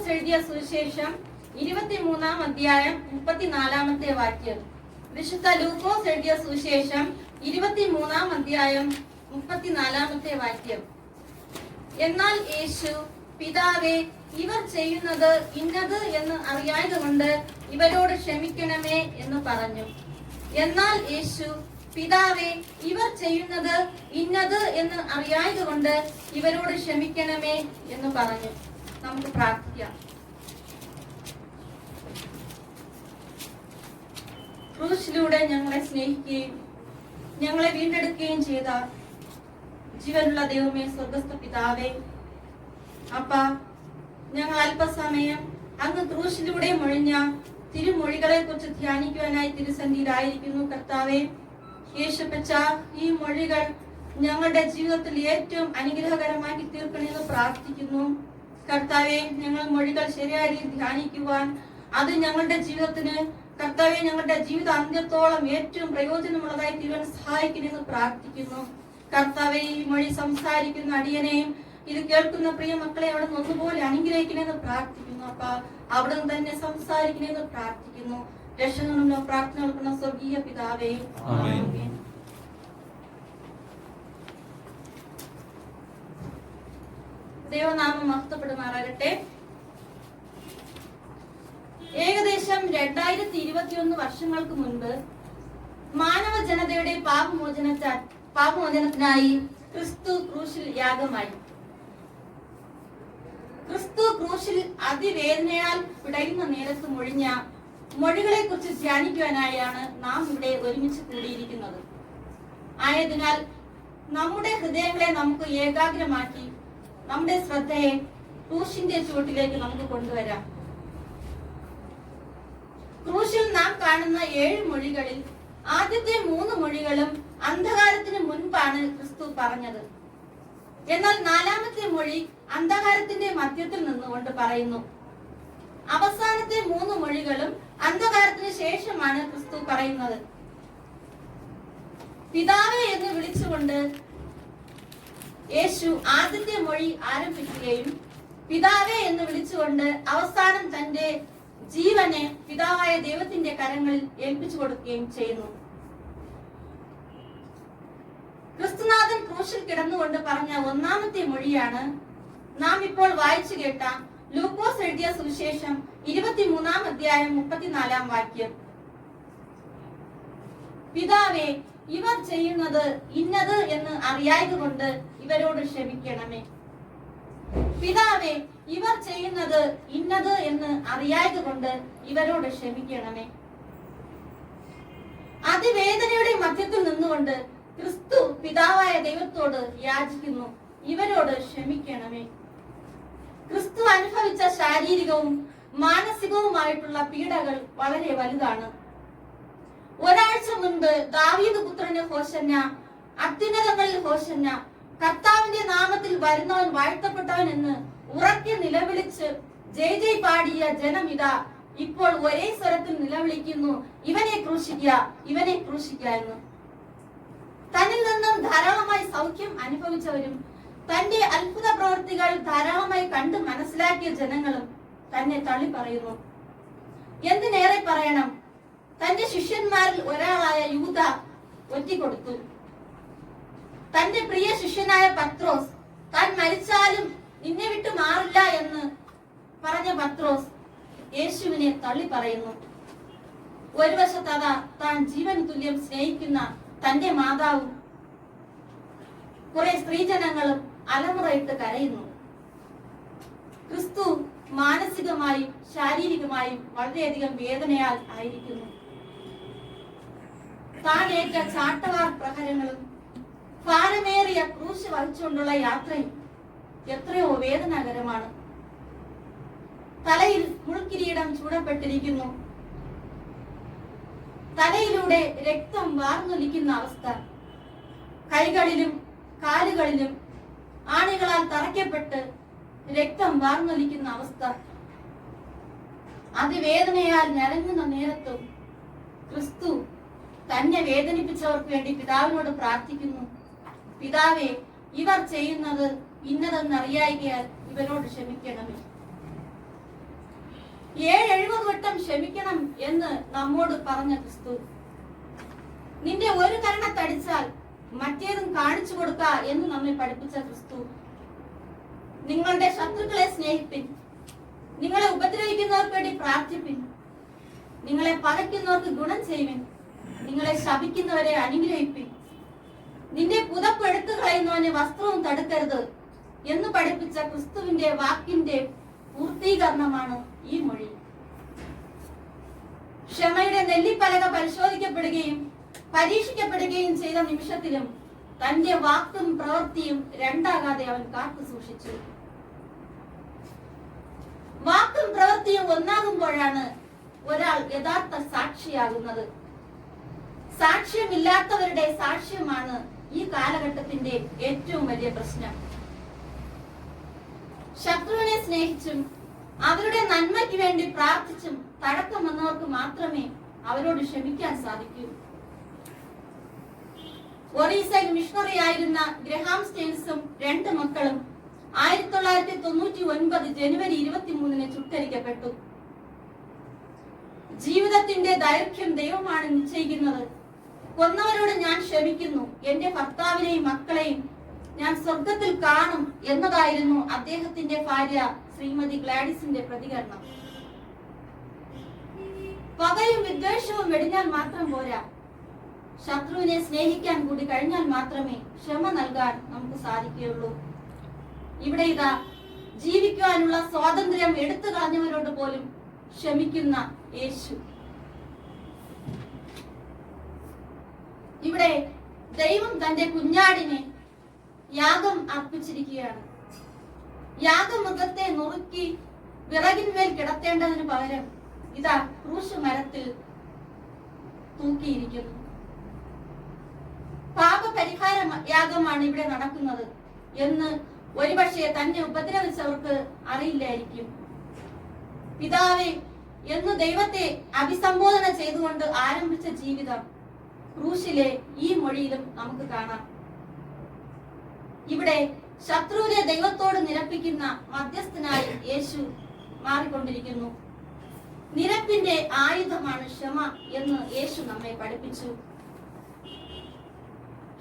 ലൂക്കോസ് എഴുതിയ സുവിശേഷം 23-ാം അധ്യായം 34-ാമത്തെ വാക്യം. വിശുദ്ധ ലൂക്കോസ് എഴുതിയ സുവിശേഷം 23-ാം അധ്യായം 34-ാമത്തെ വാക്യം. എന്നാൽ യേശു, പിതാവേ, ഇവർ ചെയ്യുന്നത് ഇന്നത് എന്ന് അറിയായതുകൊണ്ട് ഇവരോട് ക്ഷമിക്കണമേ എന്ന് പറഞ്ഞു. എന്നാൽ യേശു, പിതാവേ, ഇവർ ചെയ്യുന്നത് ഇന്നത് എന്ന് അറിയായതുകൊണ്ട് ഇവരോട് ക്ഷമിക്കണമേ എന്ന് പറഞ്ഞു. നമുക്ക് പ്രാർത്ഥിക്കാം. ക്രൂശിലൂടെ ഞങ്ങളെ സ്നേഹിക്കുകയും ഞങ്ങളെ വീണ്ടെടുക്കുകയും ചെയ്ത ജീവനുള്ള ദൈവമേ, സ്വർഗസ്ഥ പിതാവേ, അപ്പ, ഞങ്ങൾ അല്പസമയം അങ്ങ് ക്രൂശിലൂടെ മൊഴിഞ്ഞ തിരുമൊഴികളെ കുറിച്ച് ധ്യാനിക്കുവാനായി തിരുസന്നിധിയിലായിരിക്കുന്നു. കർത്താവേ, യേശുപ്പച്ച, ഈ മൊഴികൾ ഞങ്ങളുടെ ജീവിതത്തിൽ ഏറ്റവും അനുഗ്രഹകരമാക്കി തീർക്കണമെന്ന് പ്രാർത്ഥിക്കുന്നു. കർത്താവെ, ഞങ്ങൾ മൊഴികൾ ശരിയായ രീതിയിൽ ധ്യാനിക്കുവാൻ, അത് ഞങ്ങളുടെ ജീവിതത്തിന്, കർത്താവെ, ഞങ്ങളുടെ ജീവിത അന്ത്യത്തോളം ഏറ്റവും പ്രയോജനമുള്ളതായി തീരുവാൻ സഹായിക്കണമെന്ന് പ്രാർത്ഥിക്കുന്നു. കർത്താവെ, ഈ മൊഴി സംസാരിക്കുന്ന അടിയനെയും ഇത് കേൾക്കുന്ന പ്രിയ മക്കളെ അവിടെ നിന്ന് ഒന്നുപോലെ അനുഗ്രഹിക്കണമെന്ന് പ്രാർത്ഥിക്കുന്നു. അപ്പ അവിടെ നിന്ന് തന്നെ സംസാരിക്കണമെന്ന് പ്രാർത്ഥിക്കുന്നു. രക്ഷകനുള്ള പ്രാർത്ഥന കൊടുക്കുന്ന സ്വർഗീയ പിതാവേ, ദൈവനാമം മഹത്വപ്പെടുമാറാകട്ടെ. ഏകദേശം 2021 വർഷങ്ങൾക്ക് മുൻപ് മാനവ ജനതയുടെ പാപമോചനത്തിനായി ക്രിസ്തു ക്രൂശിൽ യാഗമായി. ക്രിസ്തു ക്രൂശിൽ അതിവേദനയാൽ പിടയുന്ന നേരത്ത് മൊഴിഞ്ഞ മൊഴികളെ കുറിച്ച് ധ്യാനിക്കുവാനായാണ് നാം ഇവിടെ ഒരുമിച്ച് കൂടിയിരിക്കുന്നത്. ആയതിനാൽ നമ്മുടെ ഹൃദയങ്ങളെ നമുക്ക് ഏകാഗ്രമാക്കി നമ്മുടെ ശ്രദ്ധയെ ക്രൂശിന്റെ ചുവട്ടിലേക്ക് നമുക്ക് കൊണ്ടുവരാം. ക്രൂശിൽ നാം കാണുന്ന 7 മൊഴികളിൽ ആദ്യത്തെ 3 മൊഴികളും അന്ധകാരത്തിന് മുൻപാണ് ക്രിസ്തു പറഞ്ഞത്. എന്നാൽ 4ാമത്തെ മൊഴി അന്ധകാരത്തിന്റെ മധ്യത്തിൽ നിന്നുകൊണ്ട് പറയുന്നു. അവസാനത്തെ 3 മൊഴികളും അന്ധകാരത്തിന് ശേഷമാണ് ക്രിസ്തു പറയുന്നത്. പിതാവേ എന്ന് വിളിച്ചുകൊണ്ട് യേശു ആദ്യത്തെ മൊഴി ആരംഭിക്കുകയും പിതാവേ എന്ന് വിളിച്ചുകൊണ്ട് അവസാനം തന്റെ ജീവനെ പിതാവായ ദൈവത്തിന്റെ കരങ്ങളിൽ ഏൽപ്പിച്ചു കൊടുക്കുകയും ചെയ്യുന്നു. ക്രിസ്തുനാഥൻ ക്രൂശിൽ കിടന്നുകൊണ്ട് പറഞ്ഞ 1ാമത്തെ മൊഴിയാണ് നാം ഇപ്പോൾ വായിച്ചു കേട്ട ലൂക്കോസ് എഴുതിയ സുവിശേഷം 23-ാം അധ്യായം 34-ാം വാക്യം. പിതാവേ, ഇവർ ചെയ്യുന്നത് ഇന്നത് എന്ന് അറിയായതുകൊണ്ട് ഇവരോട് ക്ഷമിക്കണമേ. പിതാവേ, ഇവർ ചെയ്യുന്നത് ഇന്നത് എന്ന് അറിയായതുകൊണ്ട് ഇവരോട് ക്ഷമിക്കണമേ. അതിവേദനയുടെ മധ്യത്തിൽ നിന്നുകൊണ്ട് ക്രിസ്തു പിതാവായ ദൈവത്തോട് യാചിക്കുന്നു, ഇവരോട് ക്ഷമിക്കണമേ. ക്രിസ്തു അനുഭവിച്ച ശാരീരികവും മാനസികവുമായിട്ടുള്ള പീഡകൾ വളരെ വലുതാണ്. ഒരാഴ്ച മുൻപ് ദാവീദ് പുത്രന് ഹോശന്ന, അത്യുന്നതങ്ങളിൽ ഹോശന്ന, കർത്താവിന്റെ നാമത്തിൽ വരുന്നവൻ വാഴ്ത്തപ്പെട്ടവൻ എന്ന് ഉറക്കെ നിലവിളിച്ച് ജയ് ജയ് പാടിയ ജനമിതാ ഇപ്പോൾ ഒരേ സ്വരത്തിൽ നിലവിളിക്കുന്നു, ഇവനെ ക്രൂശിക്കുക, ഇവനെ ക്രൂശിക്കുക എന്ന്. തന്നിൽ നിന്നും ധാരാളമായി സൗഖ്യം അനുഭവിച്ചവരും തന്റെ അത്ഭുത പ്രവൃത്തികൾ ധാരാളമായി കണ്ട് മനസ്സിലാക്കിയ ജനങ്ങളും തന്നെ തള്ളി പറയുന്നു. എന്തിനേറെ പറയണം, തന്റെ ശിഷ്യന്മാരിൽ ഒരാളായ യൂദ ഒറ്റിക്കൊടുത്തു. തന്റെ പ്രിയ ശിഷ്യനായ പത്രോസ്, താൻ മരിച്ചാലും നിന്നെ വിട്ടു മാറില്ല എന്ന് പറഞ്ഞ പത്രോസ് യേശുവിനെ തള്ളി പറയുന്നു. ഒരു വശത്ത് അതാ താൻ ജീവൻ തുല്യം സ്നേഹിക്കുന്ന തന്റെ മാതാവും കുറെ സ്ത്രീജനങ്ങളും അലമുറയിട്ട് കരയുന്നു. ക്രിസ്തു മാനസികമായും ശാരീരികമായും വളരെയധികം വേദനയാൽ ആയിരിക്കുന്നു. താൻ ഏറ്റ ചാട്ടവാർ പ്രഹരങ്ങളും ഭാരമേറിയ ക്രൂശ് വഹിച്ചുകൊണ്ടുള്ള യാത്രയും എത്രയോ വേദനാകരമാണ്. തലയിൽ മുൾക്കിരീടം ചൂടപ്പെട്ടിരിക്കുന്നു. തലയിലൂടെ രക്തം വാർന്നൊലിക്കുന്ന അവസ്ഥ. കൈകളിലും കാലുകളിലും ആണികളാൽ തറയ്ക്കപ്പെട്ട് രക്തം വാർന്നൊലിക്കുന്ന അവസ്ഥ. അതിവേദനയാൽ ഞരങ്ങുന്ന നേരത്തും ക്രിസ്തു തന്നെ വേദനിപ്പിച്ചവർക്ക് വേണ്ടി പിതാവിനോട് പ്രാർത്ഥിക്കുന്നു, പിതാവേ, ഇവർ ചെയ്യുന്നത് ഇന്നതെന്നറിയായികയാൽ ഇവരോട് ക്ഷമിക്കണമേ. 70 വട്ടം ക്ഷമിക്കണം എന്ന് നമ്മോട് പറഞ്ഞ ക്രിസ്തു, നിന്റെ ഒരു കരണത്തടിച്ചാൽ മറ്റേതും കാണിച്ചു കൊടുക്ക എന്ന് നമ്മെ പഠിപ്പിച്ച ക്രിസ്തു, നിങ്ങളുടെ ശത്രുക്കളെ സ്നേഹിപ്പിൻ, നിങ്ങളെ ഉപദ്രവിക്കുന്നവർക്ക് വേണ്ടി പ്രാർത്ഥിപ്പിൻ, നിങ്ങളെ പകയ്ക്കുന്നവർക്ക് ഗുണം ചെയ്യുവിൻ, നിങ്ങളെ ശപിക്കുന്നവരെ അനുഗ്രഹിപ്പിൻ, നിന്റെ പുതപ്പ് എടുത്തു കളയുന്നവന് വസ്ത്രവും തടുക്കരുത് എന്ന് പഠിപ്പിച്ച ക്രിസ്തുവിന്റെ വാക്കിന്റെ പൂർത്തീകരണമാണ് ഈ മൊഴി. ക്ഷമയുടെ നെല്ലിപ്പലക പരിശോധിക്കപ്പെടുകയും പരീക്ഷിക്കപ്പെടുകയും ചെയ്ത നിമിഷത്തിലും തന്റെ വാക്കും പ്രവൃത്തിയും രണ്ടാകാതെ അവൻ കാത്തു സൂക്ഷിച്ചു. വാക്കും പ്രവൃത്തിയും ഒന്നാകുമ്പോഴാണ് ഒരാൾ യഥാർത്ഥ സാക്ഷിയാകുന്നത്. സാക്ഷ്യമില്ലാത്തവരുടെ സാക്ഷ്യമാണ് ഈ കാലഘട്ടത്തിന്റെ ഏറ്റവും വലിയ പ്രശ്നം. ശത്രുവിനെ സ്നേഹിച്ചും അവരുടെ നന്മയ്ക്ക് വേണ്ടി പ്രാർത്ഥിച്ചും തടക്കം വന്നവർക്ക് മാത്രമേ അവരോട് ക്ഷമിക്കാൻ സാധിക്കൂ. ഒറീസയിൽ മിഷണറി ആയിരുന്ന ഗ്രഹാം സ്റ്റെയിൻസും 2 മക്കളും 1999 ജനുവരി 23 ചുട്ടരിക്കപ്പെട്ടു. ജീവിതത്തിന്റെ ദൈർഘ്യം ദൈവമാണ് നിശ്ചയിക്കുന്നത്. കൊന്നവരോട് ഞാൻ ക്ഷമിക്കുന്നു, എന്റെ ഭർത്താവിനെയും മക്കളെയും ഞാൻ സ്വർഗത്തിൽ കാണും എന്നതായിരുന്നു അദ്ദേഹത്തിന്റെ ഭാര്യ ശ്രീമതി ഗ്ലാഡിസിന്റെ പ്രതികരണം. പകയും വിദ്വേഷവും വെടിഞ്ഞാൽ മാത്രം പോരാ, ശത്രുവിനെ സ്നേഹിക്കാൻ കൂടി കഴിഞ്ഞാൽ മാത്രമേ ക്ഷമ നൽകാൻ നമുക്ക് സാധിക്കുകയുള്ളൂ. ഇവിടെ ഇതാ ജീവിക്കുവാനുള്ള സ്വാതന്ത്ര്യം എടുത്തു കളഞ്ഞവരോട് പോലും ക്ഷമിക്കുന്ന യേശു. ഇവിടെ ദൈവം തന്റെ കുഞ്ഞാടിനെ യാഗം അർപ്പിച്ചിരിക്കുകയാണ്. യാഗമൃഗത്തെ നുറുക്കി വിറകിന്മേൽ കിടത്തേണ്ടതിന് പകരം ഇതാ ക്രൂശ് മരത്തിൽ തൂക്കിയിരിക്കുന്നു. പാപപരിഹാര യാഗമാണ് ഇവിടെ നടക്കുന്നത് എന്ന് ഒരുപക്ഷെ തന്നെ ഉപദ്രവിച്ചവർക്ക് അറിയില്ലായിരിക്കും. പിതാവേ എന്ന് ദൈവത്തെ അഭിസംബോധന ചെയ്തുകൊണ്ട് ആരംഭിച്ച ജീവിതം ക്രൂശിലെ ഈ മൊഴിയിലും നമുക്ക് കാണാം. ഇവിടെ ശത്രുവിനെ ദൈവത്തോട് നിരപ്പിക്കുന്ന മധ്യസ്ഥനായി യേശു മാറിക്കൊണ്ടിരിക്കുന്നു. നിരപ്പിന്റെ ആയുധമാണ് ക്ഷമ എന്ന് യേശു നമ്മെ പഠിപ്പിച്ചു.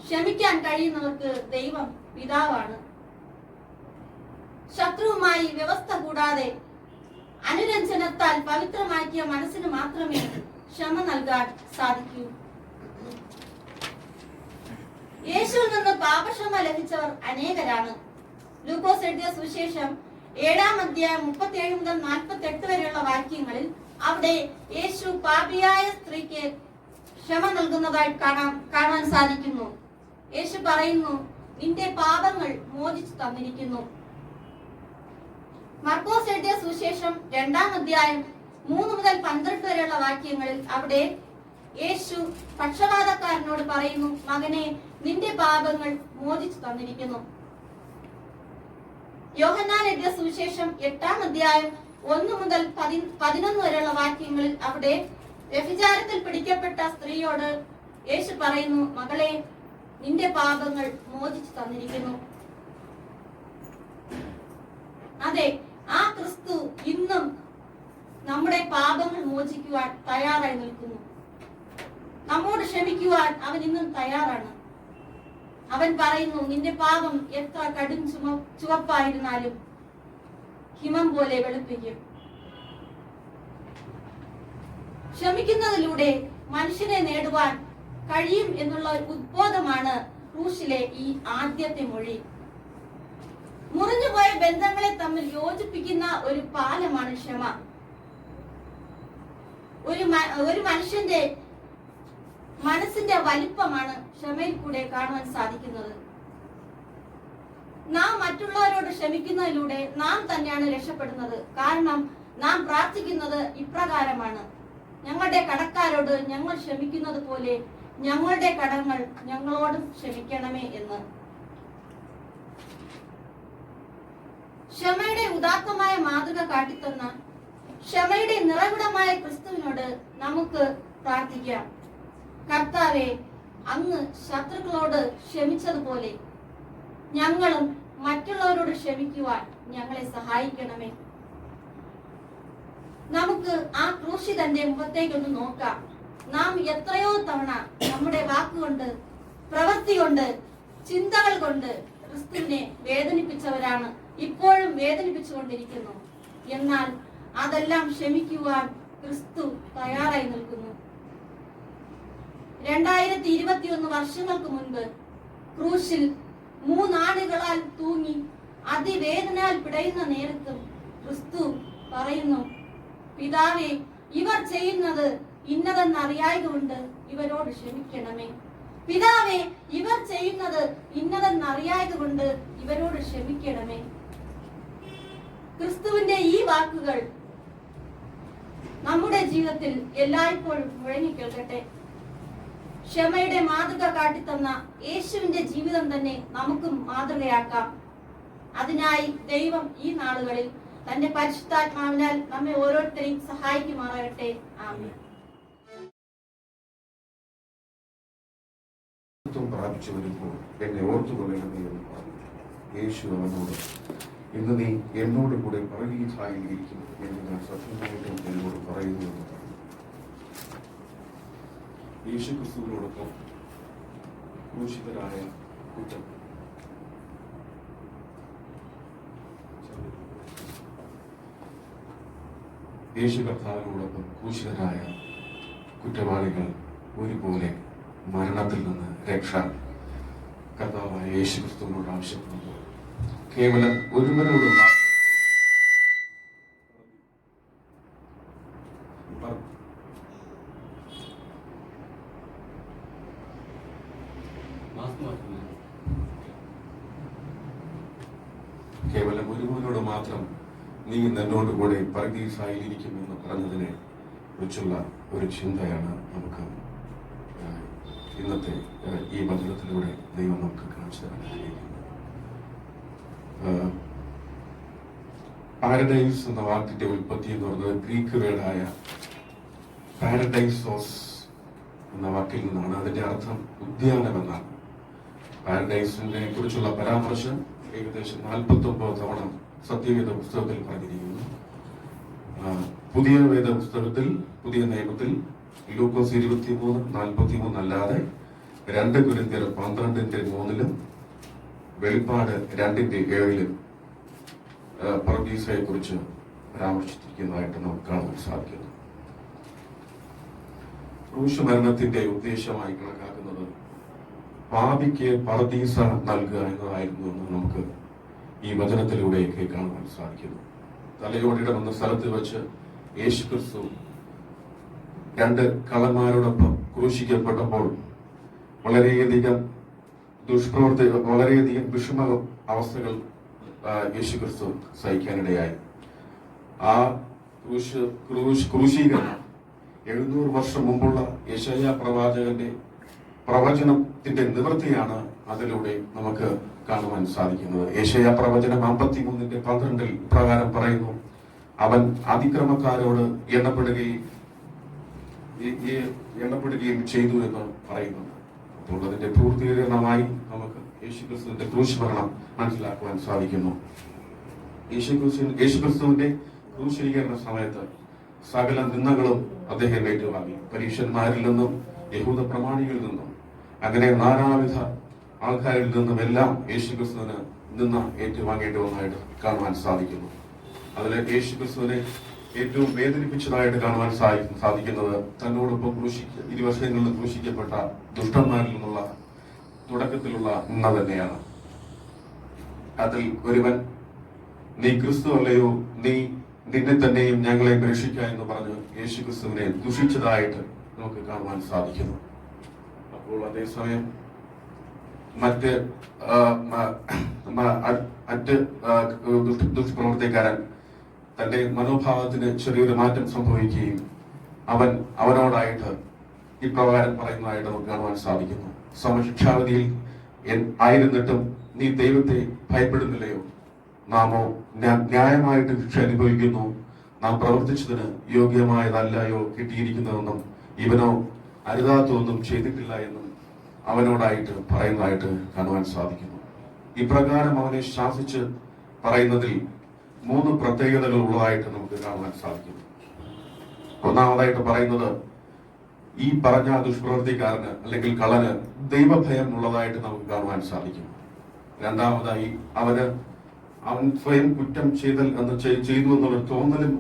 ക്ഷമിക്കാൻ കഴിയുന്നവർക്ക് ദൈവം പിതാവാണ്. ശത്രുവുമായി വ്യവസ്ഥ കൂടാതെ അനുരഞ്ജനത്താൽ പവിത്രമാക്കിയ മനസ്സിന് മാത്രമേ ക്ഷമ നൽകാൻ സാധിക്കൂ. യേശുവിൽ നിന്ന് പാപക്ഷമ ലഭിച്ചവർ അനേകരാണ്. ലൂക്കോസ് എഴുതിയ സുവിശേഷം 7-ാം അധ്യായം 37 മുതൽ 48 വരെയുള്ള വാക്യങ്ങളിൽ അവിടെ യേശു പാപിയായ സ്ത്രീക്ക് ക്ഷമ നൽകുന്നതായി കാണാൻ സാധിക്കുന്നു. യേശു പറയുന്നു, നിന്റെ പാപങ്ങൾ മോചിച്ചു തന്നിരിക്കുന്നു. മർക്കോസ് എഴുതിയ സുവിശേഷം 2-ാം അധ്യായം 3 മുതൽ 12 വരെയുള്ള വാക്യങ്ങളിൽ അവിടെ യേശു പക്ഷപാതക്കാരനോട് പറയുന്നു, മകനെ, നിന്റെ പാപങ്ങൾ മോചിച്ചു തന്നിരിക്കുന്നു. യോഹന്നാൻ എഴുതിയ സുവിശേഷം 8-ാം അധ്യായം 1 മുതൽ 11 വരെയുള്ള വാക്യങ്ങളിൽ അവിടെ വ്യഭിചാരത്തിൽ പിടിക്കപ്പെട്ട സ്ത്രീയോട് യേശു പറയുന്നു, മകളെ, നിന്റെ പാപങ്ങൾ മോചിച്ചു തന്നിരിക്കുന്നു. അതെ, ആ ക്രിസ്തു ഇന്നും നമ്മുടെ പാപങ്ങൾ മോചിക്കുവാൻ തയ്യാറായി നിൽക്കുന്നു. നമ്മോട് ക്ഷമിക്കുവാൻ അവൻ ഇന്നും തയ്യാറാണ്. അവൻ പറയുന്നു, നിന്റെ പാപം എത്ര കടും ചുവപ്പായിരുന്നാലും ഹിമം പോലെ വെളുപ്പിക്കും. ക്ഷമിക്കുന്നതിലൂടെ മനുഷ്യനെ നേടുവാൻ കഴിയും എന്നുള്ള ഉദ്ബോധമാണ് ക്രൂശിലെ ഈ ആദ്യത്തെ മൊഴി. മുറിഞ്ഞുപോയ ബന്ധങ്ങളെ തമ്മിൽ യോജിപ്പിക്കുന്ന ഒരു പാലമാണ് ക്ഷമ. ഒരു മനുഷ്യന്റെ മനസ്സിന്റെ വലിപ്പമാണ് ക്ഷമയിൽ കൂടെ കാണുവാൻ സാധിക്കുന്നത്. നാം മറ്റുള്ളവരോട് ക്ഷമിക്കുന്നതിലൂടെ നാം തന്നെയാണ് രക്ഷപ്പെടുന്നത്. കാരണം നാം പ്രാർത്ഥിക്കുന്നത് ഇപ്രകാരമാണ്, ഞങ്ങളുടെ കടക്കാരോട് ഞങ്ങൾ ക്ഷമിക്കുന്നത് പോലെ ഞങ്ങളുടെ കടങ്ങൾ ഞങ്ങളോടും ക്ഷമിക്കണമേ എന്ന്. ക്ഷമയുടെ ഉദാത്തമായ മാതൃക കാട്ടിത്തന്ന ക്ഷമയുടെ നിറവിടമായ ക്രിസ്തുവിനോട് നമുക്ക് പ്രാർത്ഥിക്കാം. കർത്താവേ, അങ്ങ് ശത്രുക്കളോട് ക്ഷമിച്ചതുപോലെ ഞങ്ങളും മറ്റുള്ളവരോട് ക്ഷമിക്കുവാൻ ഞങ്ങളെ സഹായിക്കണമേ. നമുക്ക് ആ ക്രൂശിതന്റെ മുഖത്തേക്കൊന്ന് നോക്കാം. നാം എത്രയോ തവണ നമ്മുടെ വാക്കുകൊണ്ട്, പ്രവൃത്തി കൊണ്ട്, ചിന്തകൾ കൊണ്ട് ക്രിസ്തുവിനെ വേദനിപ്പിച്ചവരാണ്, ഇപ്പോഴും വേദനിപ്പിച്ചുകൊണ്ടിരിക്കുന്നു. എന്നാൽ അതെല്ലാം ക്ഷമിക്കുവാൻ ക്രിസ്തു തയ്യാറായി നിൽക്കുന്നു. 2021 വർഷങ്ങൾക്ക് മുൻപ് ക്രൂശിൽ 3 ആണികളാൽ തൂങ്ങി അതിവേദനാൽ പിടയുന്ന നേരത്തും ക്രിസ്തു പറയുന്നു, പിതാവേ, ഇവർ ചെയ്യുന്നത് ഇന്നതെന്നറിയായതുകൊണ്ട് ഇവരോട് ക്ഷമിക്കണമേ. പിതാവേ, ഇവർ ചെയ്യുന്നത് ഇന്നതെന്നറിയായതുകൊണ്ട് ഇവരോട് ക്ഷമിക്കണമേ. ക്രിസ്തുവിന്റെ ഈ വാക്കുകൾ നമ്മുടെ ജീവിതത്തിൽ എല്ലായ്പ്പോഴും മുഴങ്ങിക്കേൾക്കട്ടെ. ക്ഷമയുടെ മാതൃക കാട്ടിത്തന്ന യേശുവിന്റെ ജീവിതം തന്നെ നമുക്കും മാതൃകയാക്കാം. അതിനായി ദൈവം ഈ നാളുകളിൽ തന്റെ പരിശുദ്ധാത്മാവിനാൽ നമ്മെ ഓരോരുത്തരെയും സഹായിക്കുമാറാകട്ടെ. ആമേൻ. പ്രാപിച്ചു വരുമ്പോൾ എന്നെ ഓർത്തുകൊള്ളണമേ എന്ന് പറഞ്ഞു. യേശു അവനോട്, ഇന്ന് നീ എന്നോട് കൂടെ പറവീസായിരിക്കും എന്ന് ഞാൻ സത്യമായിട്ടും എന്നോട് പറയുന്നു എന്ന് പറഞ്ഞു. യേശു ക്രിസ്തുവിനോടൊപ്പം ക്രൂശിതരായ കുറ്റം യേശു കർത്താവിനോടൊപ്പം ക്രൂശിതരായ കുറ്റവാളികൾ ഒരുപോലെ മരണത്തിൽ നിന്ന് രക്ഷ കർത്താവായ യേശു ക്രിസ്തുവിനോട് ആവശ്യപ്പെടുന്നു. കേവലം ഒരുവനോട് മാത്രം നീ എന്നോട് കൂടെ പരദീസായിരിക്കുമെന്ന് പറഞ്ഞതിനെ കുറിച്ചുള്ള ഒരു ചിന്തയാണ് നമുക്ക് ഇന്നത്തെ ഈ വചനത്തിലൂടെ ദൈവം നമുക്ക് കാണിച്ചു തരാൻ ആഗ്രഹിക്കുന്നത്. പാരഡൈസ് എന്ന വാക്കിന്റെ ഉൽപ്പത്തി എന്ന് പറയുന്നത് ഗ്രീക്ക് വേർഡായ പാരഡൈസോസ് എന്ന വാക്കിൽ നിന്നാണ്. അതിന്റെ അർത്ഥം ഉദ്യാനം എന്നാണ്. പാരഡൈസിനെ കുറിച്ചുള്ള പരാമർശം ഏകദേശം 49 തവണ സത്യവേദ പുസ്തകത്തിൽ പറഞ്ഞിരിക്കുന്നു. പുതിയ വേദ പുസ്തകത്തിൽ, പുതിയ നിയമത്തിൽ ലൂക്കോസ് 23:43 അല്ലാതെ 2 കൊരിന്ത്യർ 12:3 വെളിപ്പാട് 2:7 പർദീസയെ കുറിച്ച് പരാമർശിച്ചിരിക്കുന്നതായിട്ട് നമുക്ക് കാണാൻ സാധിക്കുന്നു. ക്രൂശുമരണത്തിന്റെ ഉദ്ദേശമായി കണക്കാക്കുന്നത് പാപിക്ക് പർദീസ നൽകുക എന്നതായിരുന്നു എന്ന് നമുക്ക് ഈ വചനത്തിലൂടെയൊക്കെ കാണുവാൻ സാധിക്കുന്നു. തലയോടിടം എന്ന സ്ഥലത്ത് വെച്ച് യേശു ക്രിസ്തു 2 കള്ളന്മാരോടൊപ്പം ക്രൂശിക്കപ്പെട്ടപ്പോൾ വളരെയധികം വിഷമ അവസ്ഥകൾ യേശു ക്രിസ്തു സഹിക്കാനിടയായി. ആ ക്രൂശീകരണം 700 വർഷം മുമ്പുള്ള യെശയ്യാ പ്രവാചകന്റെ പ്രവചനത്തിന്റെ നിവൃത്തിയാണ് അതിലൂടെ നമുക്ക് കാണുവാൻ സാധിക്കുന്നത്. യെശയ്യാ പ്രവചനം 53:12 പ്രകാരം പറയുന്നു, അവൻ അതിക്രമക്കാരോട് എണ്ണപ്പെടുകയും ചെയ്തു എന്ന് പറയുന്നുണ്ട്. അപ്പോൾ അതിന്റെ പൂർത്തീകരണമായി നമുക്ക് യേശുക്രിസ്തുവിന്റെ ക്രൂശ് മരണം മനസ്സിലാക്കുവാൻ സാധിക്കുന്നു. യേശുക്രിസ്തുവിന്റെ ക്രൂശീകരണ സമയത്ത് സകല നിന്ദകളും അദ്ദേഹം ഏറ്റുവാങ്ങി. പരീക്ഷന്മാരിൽ നിന്നും, യഹൂദ പ്രമാണികളിൽ നിന്നും, അങ്ങനെ നാനാവിധ ആൾക്കാരിൽ നിന്നും എല്ലാം യേശുക്രിസ്തുവിന് നിന്ന് ഏറ്റുവാങ്ങേണ്ടി വന്നതായിട്ട് കാണുവാൻ സാധിക്കുന്നു. അതിൽ യേശുക്രിസ്തുവിനെ ഏറ്റവും വേദനിപ്പിച്ചതായിട്ട് കാണുവാൻ സാധിക്കുന്നത് തന്നോടൊപ്പം ഇരുവശങ്ങളിൽ ക്രൂശിക്കപ്പെട്ട ദുഷ്ടന്മാരിൽ നിന്നുള്ള തുടക്കത്തിലുള്ള നിന്ന തന്നെയാണ്. അതിൽ ഒരുവൻ, നീ ക്രിസ്തു അല്ലയോ, നീ നിന്നെ തന്നെയും ഞങ്ങളെ രക്ഷിക്കുക എന്ന് പറഞ്ഞ് യേശുക്രിസ്തുവിനെ ദുഷിച്ചതായിട്ട് നമുക്ക് കാണുവാൻ സാധിക്കുന്നു. അപ്പോൾ അതേസമയം മറ്റ് ദുഷ്പ്രവർത്തിക്കാരൻ തന്റെ മനോഭാവത്തിന് ചെറിയൊരു മാറ്റം സംഭവിക്കുകയും അവനോടായിട്ട് ഇപ്രകാരം പറയുന്നതായിട്ട് നമുക്ക് കാണുവാൻ സാധിക്കുന്നു. സമശിക്ഷാവധിയിൽ ആയിരുന്നിട്ടും നീ ദൈവത്തെ ഭയപ്പെടുന്നില്ലയോ? നാമോ ന്യായമായിട്ട് ശിക്ഷ അനുഭവിക്കുന്നു. നാം പ്രവർത്തിച്ചതിന് യോഗ്യമായതല്ലയോ കിട്ടിയിരിക്കുന്നതെന്നും ഇവനോ അരുതാത്തൊന്നും ചെയ്തിട്ടില്ല എന്നും അവനോടായിട്ട് പറയുന്നതായിട്ട് കാണുവാൻ സാധിക്കുന്നു. ഇപ്രകാരം അവനെ ശാസിച്ച് പറയുന്നതിൽ 3 പ്രത്യേകതകൾ ഉള്ളതായിട്ട് നമുക്ക് കാണുവാൻ സാധിക്കുന്നു. ഒന്നാമതായിട്ട് പറയുന്നത്, ഈ പറഞ്ഞ ദുഷ്പ്രവൃത്തിക്കാരന് അല്ലെങ്കിൽ കള്ളന് ദൈവഭയം ഉള്ളതായിട്ട് നമുക്ക് കാണുവാൻ സാധിക്കും. രണ്ടാമതായി അവൻ സ്വയം കുറ്റം ചെയ്തു എന്നുള്ള തോന്നലും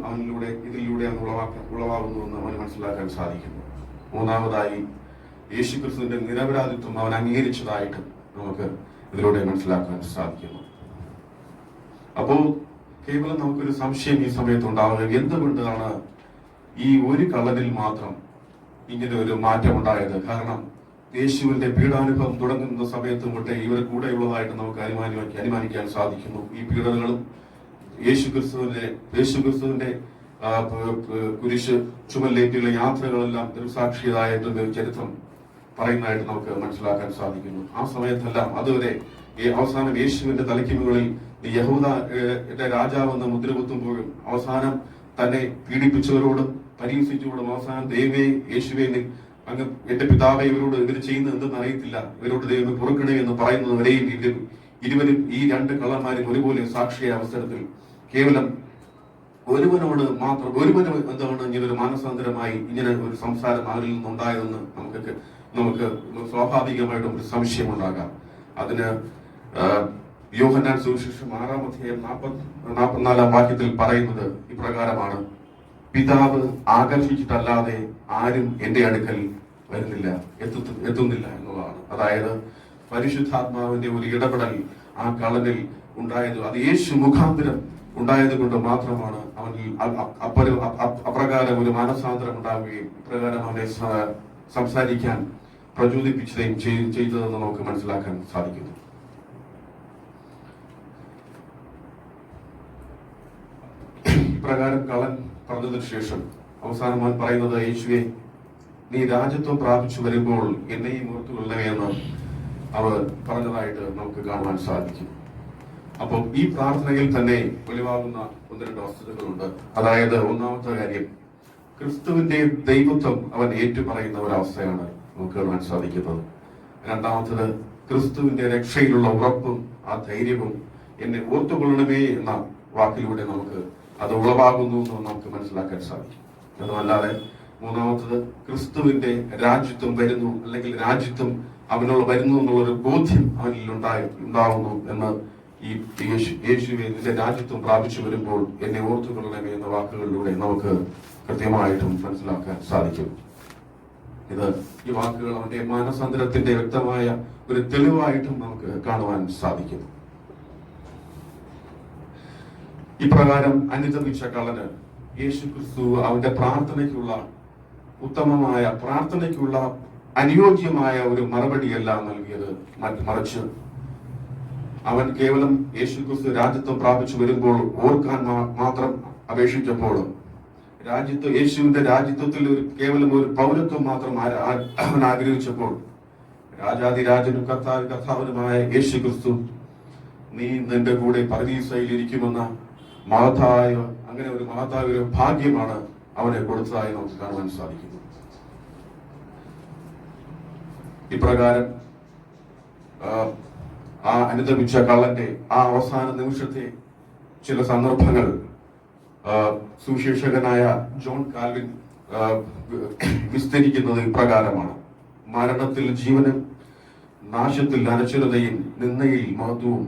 ഇതിലൂടെ ഉളവാകുന്നുവെന്ന് അവന് മനസ്സിലാക്കാൻ സാധിക്കുന്നു. മൂന്നാമതായി യേശുക്രിസ്തുവിന്റെ നിരപരാധിത്വം അവൻ അംഗീകരിച്ചതായിട്ട് നമുക്ക് ഇതിലൂടെ മനസ്സിലാക്കാൻ സാധിക്കുന്നു. അപ്പോൾ കേവലം നമുക്കൊരു സംശയം ഈ സമയത്ത് ഉണ്ടാവുക, എന്തുകൊണ്ടാണ് ഈ ഒരു കള്ളനിൽ മാത്രം ഇങ്ങനെ ഒരു മാറ്റം ഉണ്ടായത്? കാരണം യേശുവിന്റെ പീഡാനുഭവം തുടങ്ങുന്ന സമയത്ത് തൊട്ടേ ഇവർ കൂടെയുള്ളതായിട്ട് നമുക്ക് അനുമാനിക്കാൻ സാധിക്കുന്നു. ഈ പീഡനങ്ങളും യേശുക്രിസ്തുവിന്റെ കുരിശ് ചുമലിലേക്കുള്ള യാത്രകളെല്ലാം ദൃക്സാക്ഷിയായിട്ടുള്ള ചരിത്രം പറയുന്നതായിട്ട് നമുക്ക് മനസ്സിലാക്കാൻ സാധിക്കുന്നു. ആ സമയത്തെല്ലാം അതുവരെ അവസാനം യേശുവിന്റെ തലയ്ക്ക് മുകളിൽ യഹൂദയുടെ രാജാവെന്ന് മുദ്രകുത്തുമ്പോഴും അവസാനം തന്നെ പീഡിപ്പിച്ചവരോടും പരിഹസിച്ചവരോടും അവസാനം ദൈവമേ യേശുവേ അങ്ങ് എന്റെ പിതാവെ ഇവരോട് ഇവർ ചെയ്യുന്നത് എന്തെന്ന് അറിയത്തില്ല, ഇവരോട് ദൈവം പൊറുക്കണേ എന്ന് പറയുന്നവരെയും ഇരുവരും ഈ രണ്ട് കള്ളന്മാരും ഒരുപോലെ സാക്ഷിയായ അവസരത്തിൽ കേവലം ഒരുവന് എന്താണ് ഇങ്ങനൊരു മാനസാന്തരമായി ഇങ്ങനെ ഒരു സംസാരം അവരിൽ നിന്നുണ്ടായതെന്ന് നമുക്ക് സ്വാഭാവികമായിട്ടും ഒരു സംശയം ഉണ്ടാകാം. അതിന് യോഹന്നാൻ സുവിശേഷം 6-ാം അധ്യായം 44-ാം വാക്യത്തിൽ പറയുന്നത് ഇപ്രകാരമാണ്: പിതാവ് ആകർഷിച്ചിട്ടല്ലാതെ ആരും എന്റെ അടുക്കൽ എത്തുന്നില്ല എന്നുള്ളതാണ്. അതായത് പരിശുദ്ധാത്മാവിന്റെ ഒരു ഇടപെടൽ ആ കള്ളനിൽ ഉണ്ടായത്, അത് യേശു മുഖാന്തരം ഉണ്ടായത് കൊണ്ട് മാത്രമാണ് അവനിൽ അപ്രകാരം ഒരു മാനസാന്തരം ഉണ്ടാവുകയും ഇപ്രകാരം അവനെ സംസാരിക്കാൻ പ്രചോദിപ്പിച്ചതും ചെയ്തതെന്ന് നമുക്ക് മനസ്സിലാക്കാൻ സാധിക്കുന്നു. ഇപ്രകാരം കള്ളൻ പറഞ്ഞതിന് ശേഷം അവസാനം അവൻ പറയുന്നത്, യേശുവേ നീ രാജ്യത്വം പ്രാപിച്ചു വരുമ്പോൾ എന്നെയും ഓർത്തുകൊള്ളണമേ എന്ന് അവർ പറഞ്ഞതായിട്ട് നമുക്ക് കാണുവാൻ സാധിക്കും. അപ്പം ഈ പ്രാർത്ഥനയിൽ തന്നെ വെളിവാകുന്ന 1-2 വസ്തുതകളുണ്ട്. അതായത് ഒന്നാമത്തെ കാര്യം, ക്രിസ്തുവിന്റെ ദൈവത്വം അവൻ ഏറ്റുപറയുന്ന ഒരവസ്ഥയാണ് നമുക്ക് കാണുവാൻ സാധിക്കുന്നത്. രണ്ടാമത്തത്, ക്രിസ്തുവിന്റെ രക്ഷയിലുള്ള ഉറപ്പും ആ ധൈര്യവും എന്നെ ഓർത്തുകൊള്ളണമേ എന്ന വാക്കിലൂടെ നമുക്ക് അത് ഉളവാകുന്നു എന്ന് നമുക്ക് മനസ്സിലാക്കാൻ സാധിക്കും. അതുമല്ലാതെ മൂന്നാമത്തത്, ക്രിസ്തുവിന്റെ രാജ്യത്വം വരുന്നു, അല്ലെങ്കിൽ രാജ്യത്വം അവനുള്ള വരുന്നു എന്നുള്ളൊരു ബോധ്യം അവനിൽ ഉണ്ടാവുന്നു എന്ന് ഈ യേശുവെ നിന്റെ രാജ്യത്വം പ്രാപിച്ചു വരുമ്പോൾ എന്നെ ഓർത്തുകൊള്ളണമേ എന്ന വാക്കുകളിലൂടെ നമുക്ക് കൃത്യമായിട്ടും മനസ്സിലാക്കാൻ സാധിക്കും. ഈ വാക്കുകൾ അവന്റെ മാനസാന്തരത്തിന്റെ വ്യക്തമായ ഒരു തെളിവായിട്ടും നമുക്ക് കാണുവാൻ സാധിക്കും. ഇപ്രകാരം അനുഗമിച്ച കള്ളന് യേശുക്രിസ്തു അവന്റെ പ്രാർത്ഥനയ്ക്കുള്ള അനുയോജ്യമായ ഒരു മറുപടിയല്ല നൽകിയത്. മറിച്ച് അവൻ കേവലം യേശുക്രിസ്തു രാജ്യത്വം പ്രാപിച്ചു വരുമ്പോൾ ഓർക്കാൻ മാത്രം അപേക്ഷിച്ചപ്പോൾ, യേശുവിന്റെ രാജ്യത്വത്തിൽ കേവലം ഒരു പൗരത്വം മാത്രം അവൻ ആഗ്രഹിച്ചപ്പോൾ, രാജാതിരാജനും കർത്താവിനുമായ യേശുക്രിസ്തു നീ നിന്റെ കൂടെ പരദീസയിൽ ഇരിക്കുമെന്ന മഹത്തായ ഒരു ഭാഗ്യമാണ് അവനെ കൊടുത്തതായി നമുക്ക് കാണുവാൻ സാധിക്കുന്നു. ഇപ്രകാരം ആ അനുദമിച്ച കള്ളന്റെ ആ അവസാന നിമിഷത്തെ ചില സന്ദർഭങ്ങൾ സുവിശേഷകനായ ജോൺ കാൽവിൻ വിസ്തരിക്കുന്നത് ഇപ്രകാരമാണ്: മരണത്തിൽ ജീവനും, നാശത്തിൽ അനശ്വരതയും, നിന്ദയിൽ മഹത്വവും,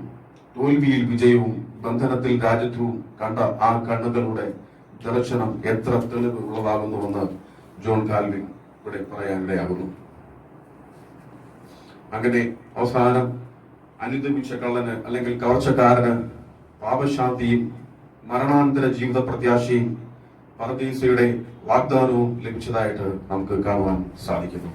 തോൽവിയിൽ വിജയവും, ബന്ധനത്തിൽ രാജ്യത്വവും കണ്ട ആ കണ്ണുകളുടെ ദർശനം എത്ര തെളിവ് ഉള്ളതാകുന്നുവെന്ന് ജോൺ കാൽവിൻ ഇവിടെ പറയാനിടയാകുന്നു. അങ്ങനെ അവസാനം അനുഗമിച്ച കള്ളന് അല്ലെങ്കിൽ കവർച്ചക്കാരന് പാപശാന്തിയും മരണാന്തര ജീവിത പ്രത്യാശയും പരദീസയുടെ വാഗ്ദാനവും ലഭിച്ചതായിട്ട് നമുക്ക് കാണുവാൻ സാധിക്കുന്നു.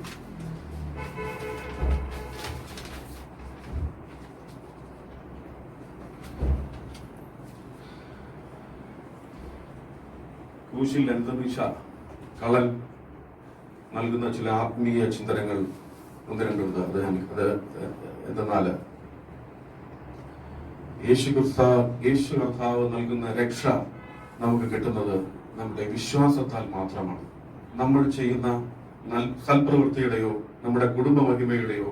ക്രൂശിൽ അനുഗമിച്ച കള്ളൻ നൽകുന്ന ചില ആത്മീയ ചിന്തനങ്ങൾ 1-2 ഉണ്ട്. അത് എന്തെന്നാൽ, യേശു കർത്താവ് നൽകുന്ന രക്ഷ നമുക്ക് കിട്ടുന്നത് നമ്മുടെ വിശ്വാസത്താൽ മാത്രമാണ്. നമ്മൾ ചെയ്യുന്ന സൽപ്രവൃത്തിയുടെയോ നമ്മുടെ കുടുംബ മഹിമയുടെയോ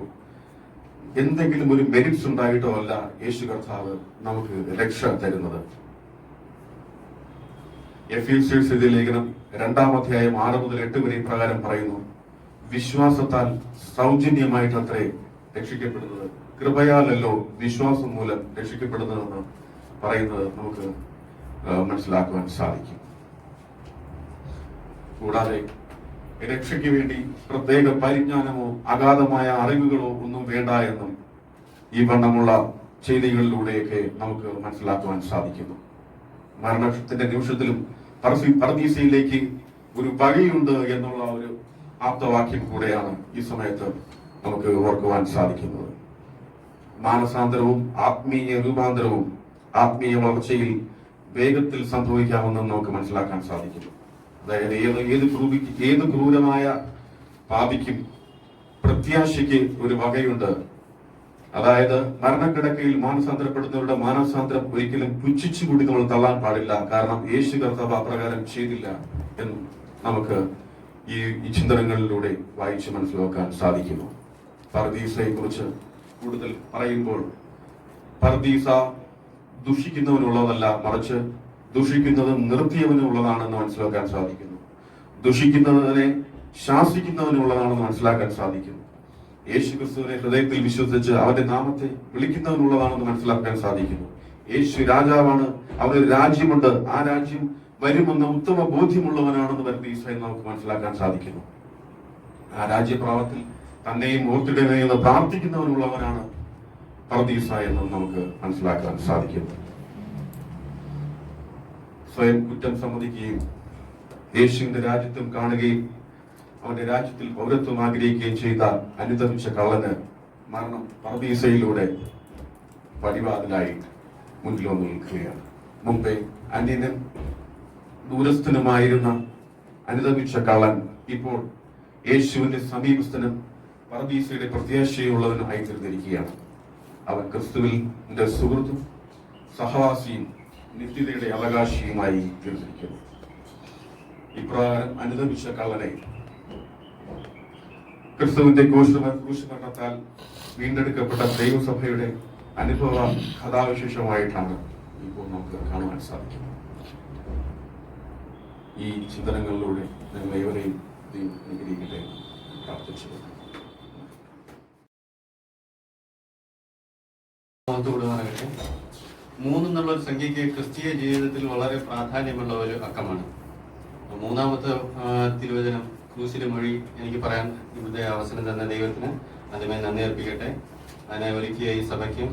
എന്തെങ്കിലും ഒരു മെരിറ്റ്സ് ഉണ്ടായിട്ടോ അല്ല യേശു കർത്താവ് നമുക്ക് രക്ഷ തരുന്നത്. എഫീസ്യർസ് ലേഖനം 2-ാം അധ്യായം 6 മുതൽ 8 വരെ പ്രകാരം പറയുന്നു, വിശ്വാസത്താൽ സൗജന്യമായിട്ട് അത്രേ രക്ഷിക്കപ്പെടുന്നത്, കൃപയാലല്ലോ വിശ്വാസം മൂലം രക്ഷിക്കപ്പെടുന്നതെന്ന് പറയുന്നത് നമുക്ക് മനസ്സിലാക്കുവാൻ സാധിക്കും. കൂടാതെ രക്ഷയ്ക്ക് വേണ്ടി പ്രത്യേക പരിജ്ഞാനമോ അഗാധമായ അറിവുകളോ ഒന്നും വേണ്ട എന്നും ഈ വണ്ണമുള്ള ചെയ്തികളിലൂടെയൊക്കെ നമുക്ക് മനസ്സിലാക്കുവാൻ സാധിക്കുന്നു. മരണത്തിന്റെ നിമിഷത്തിലും പർദീസയിലേക്ക് ഒരു വഴിയുണ്ട് എന്നുള്ള ഒരു ആപ്തവാക്യം കൂടെയാണ് ഈ സമയത്ത് നമുക്ക് ഓർക്കുവാൻ സാധിക്കുന്നത്. മാനസാന്തരവും ആത്മീയ രൂപാന്തരവും ആത്മീയ വളർച്ചയിൽ വേഗത്തിൽ സംഭവിക്കാമെന്നും നമുക്ക് മനസ്സിലാക്കാൻ സാധിക്കുന്നു. അതായത് ഏത് ക്രൂരമായ പാപിക്കും പ്രത്യാശയ്ക്ക് ഒരു വകയുണ്ട്. അതായത് മരണക്കിടക്കയിൽ മാനസാന്തരപ്പെടുന്നവരുടെ മാനസാന്തരം ഒരിക്കലും പുച്ഛിച്ചുകൂടി നമ്മൾ തള്ളാൻ പാടില്ല. കാരണം യേശു കർത്താവ് അപ്രകാരം ചെയ്തില്ല എന്ന് നമുക്ക് ഈ ചിന്തനങ്ങളിലൂടെ വായിച്ച് മനസ്സിലാക്കാൻ സാധിക്കുന്നു. പർദീസയെ കുറിച്ച് കൂടുതൽ പറയുമ്പോൾ പർദീസ ദുഷിക്കുന്നവനുള്ളതല്ല, മറിച്ച് ദുഷിക്കുന്നത് നിർത്തിയവനുള്ളതാണെന്ന് മനസ്സിലാക്കാൻ സാധിക്കുന്നു. ദുഷിക്കുന്നതിനെ ശാസിക്കുന്നവനുള്ളതാണെന്ന് മനസ്സിലാക്കാൻ സാധിക്കുന്നു. യേശു ക്രിസ്തുവിനെ ഹൃദയത്തിൽ വിശ്വസിച്ച് അവന്റെ നാമത്തെ വിളിക്കുന്നവനുള്ളതാണെന്ന് മനസ്സിലാക്കാൻ സാധിക്കുന്നു. യേശു രാജാവാണ്, അവനൊരു രാജ്യമുണ്ട്, ആ രാജ്യം വരുമെന്ന ഉത്തമ ബോധ്യമുള്ളവനാണെന്ന് പർദീസ എന്ന് നമുക്ക് മനസ്സിലാക്കാൻ സാധിക്കുന്നു. ആ രാജ്യപ്രാവത്തിൽ തന്നെയും ഓർത്തിടണേ എന്ന് പ്രാർത്ഥിക്കുന്നവനുള്ളവനാണ് പർദീസ എന്ന് നമുക്ക് മനസ്സിലാക്കാൻ സാധിക്കുന്നു. സ്വയം കുറ്റം സമ്മതിക്കുകയും യേശുവിന്റെ രാജ്യത്വം കാണുകയും അവന്റെ രാജ്യത്തിൽ പൗരത്വം ആഗ്രഹിക്കുകയും ചെയ്ത അനുദമിച്ച കള്ളന് മരണം പർദീസയിലൂടെ പടിവാതിലായി മുന്നിൽ വന്നു നിൽക്കുകയാണ്. മുമ്പേ അന്യനും ദൂരസ്ഥനുമായിരുന്ന അനുദമിച്ച കള്ളൻ ഇപ്പോൾ യേശുവിന്റെ സമീപസ്ഥനും പർദീസയുടെ പ്രത്യാശയുള്ളവനും ആയി തീർന്നിരിക്കുകയാണ്. അവൻ ക്രിസ്തുവിന്റെ സുഹൃത്തും സഹവാസിയും നിത്യതയുടെ അവകാശിയുമായി തീർന്നിരിക്കുന്നു. ഇപ്രകാരം അനുദമിച്ച കള്ളനെ ക്രിസ്തുവിന്റെ ക്രൂശമരണത്താൽ വീണ്ടെടുക്കപ്പെട്ട ദൈവസഭയുടെ അനുഭവ കഥാവിശേഷമായിട്ടാണ് ഇപ്പോൾ നമുക്ക് കാണുവാൻ സാധിക്കുന്നത്. ഈ ചിന്തനങ്ങളിലൂടെ നിങ്ങൾ ഏവരെയും അനുഗ്രഹിക്കട്ടെ പ്രാർത്ഥിച്ചു. കൊടുക്കാനാകട്ടെ 3 എന്നുള്ളൊരു സംഖ്യയ്ക്ക് ക്രിസ്തീയ ജീവിതത്തിൽ വളരെ പ്രാധാന്യമുള്ള ഒരു അക്കമാണ്. 3-ാമത്തെ തിരുവചനം ക്രൂശിലെ മൊഴി എനിക്ക് പറയാൻ ഇവിടുത്തെ അവസരം തന്ന ദൈവത്തിന് ആദ്യമേ നന്ദി അർപ്പിക്കട്ടെ. അതിനെ ഒരുക്കിയ ഈ സഭയ്ക്കും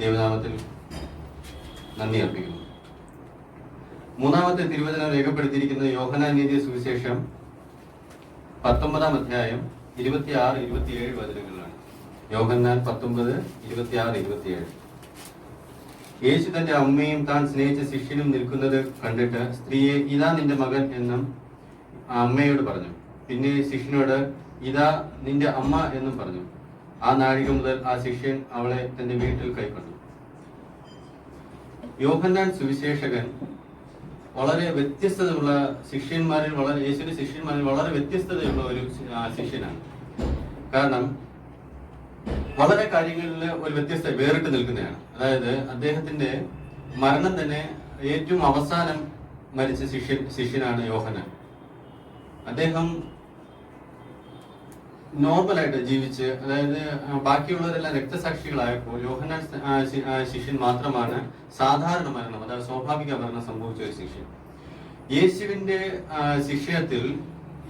ദൈവനാമത്തിൽ നന്ദി അർപ്പിക്കുന്നു. 3-ാമത്തെ തിരുവചനം രേഖപ്പെടുത്തിയിരിക്കുന്നത് യോഹന്നാൻ എഴുതിയ സുവിശേഷം 19-ാം അധ്യായം 26-27 വചനങ്ങളിലാണ്. യോഹന്നാൻ 19:26-27. യേശു തന്റെ അമ്മയും താൻ സ്നേഹിച്ച ശിഷ്യനും നിൽക്കുന്നത് കണ്ടിട്ട് സ്ത്രീയെ ഇതാ നിന്റെ മകൻ എന്നും അമ്മയോട് പറഞ്ഞു. പിന്നെ ശിഷ്യനോട് ഇതാ നിന്റെ അമ്മ എന്നും പറഞ്ഞു. ആ നാഴിക മുതൽ ആ ശിഷ്യൻ അവളെ തന്റെ വീട്ടിൽ കൈക്കൊണ്ടു. യോഹന്നാൻ സുവിശേഷകൻ വളരെ വ്യത്യസ്തതയുള്ള ശിഷ്യന്മാരിൽ യേശുവിന്റെ ശിഷ്യന്മാരിൽ വളരെ വ്യത്യസ്തതയുള്ള ഒരു ശിഷ്യനാണ്. കാരണം വളരെ കാര്യങ്ങളിൽ ഒരു വ്യത്യസ്ത വേറിട്ട് നിൽക്കുന്നതാണ്. അതായത് അദ്ദേഹത്തിന്റെ മരണം തന്നെ ഏറ്റവും അവസാനം മരിച്ച ശിഷ്യനാണ് യോഹന്നാൻ. അദ്ദേഹം നോർമലായിട്ട് ജീവിച്ച്, അതായത് ബാക്കിയുള്ളവരെല്ലാം രക്തസാക്ഷികളായപ്പോൾ യോഹന്നാൻ ശിഷ്യൻ മാത്രമാണ് സാധാരണ മരണം, അതായത് സ്വാഭാവിക മരണം സംഭവിച്ച ഒരു ശിഷ്യൻ. യേശുവിന്റെ ശിഷ്യത്തിൽ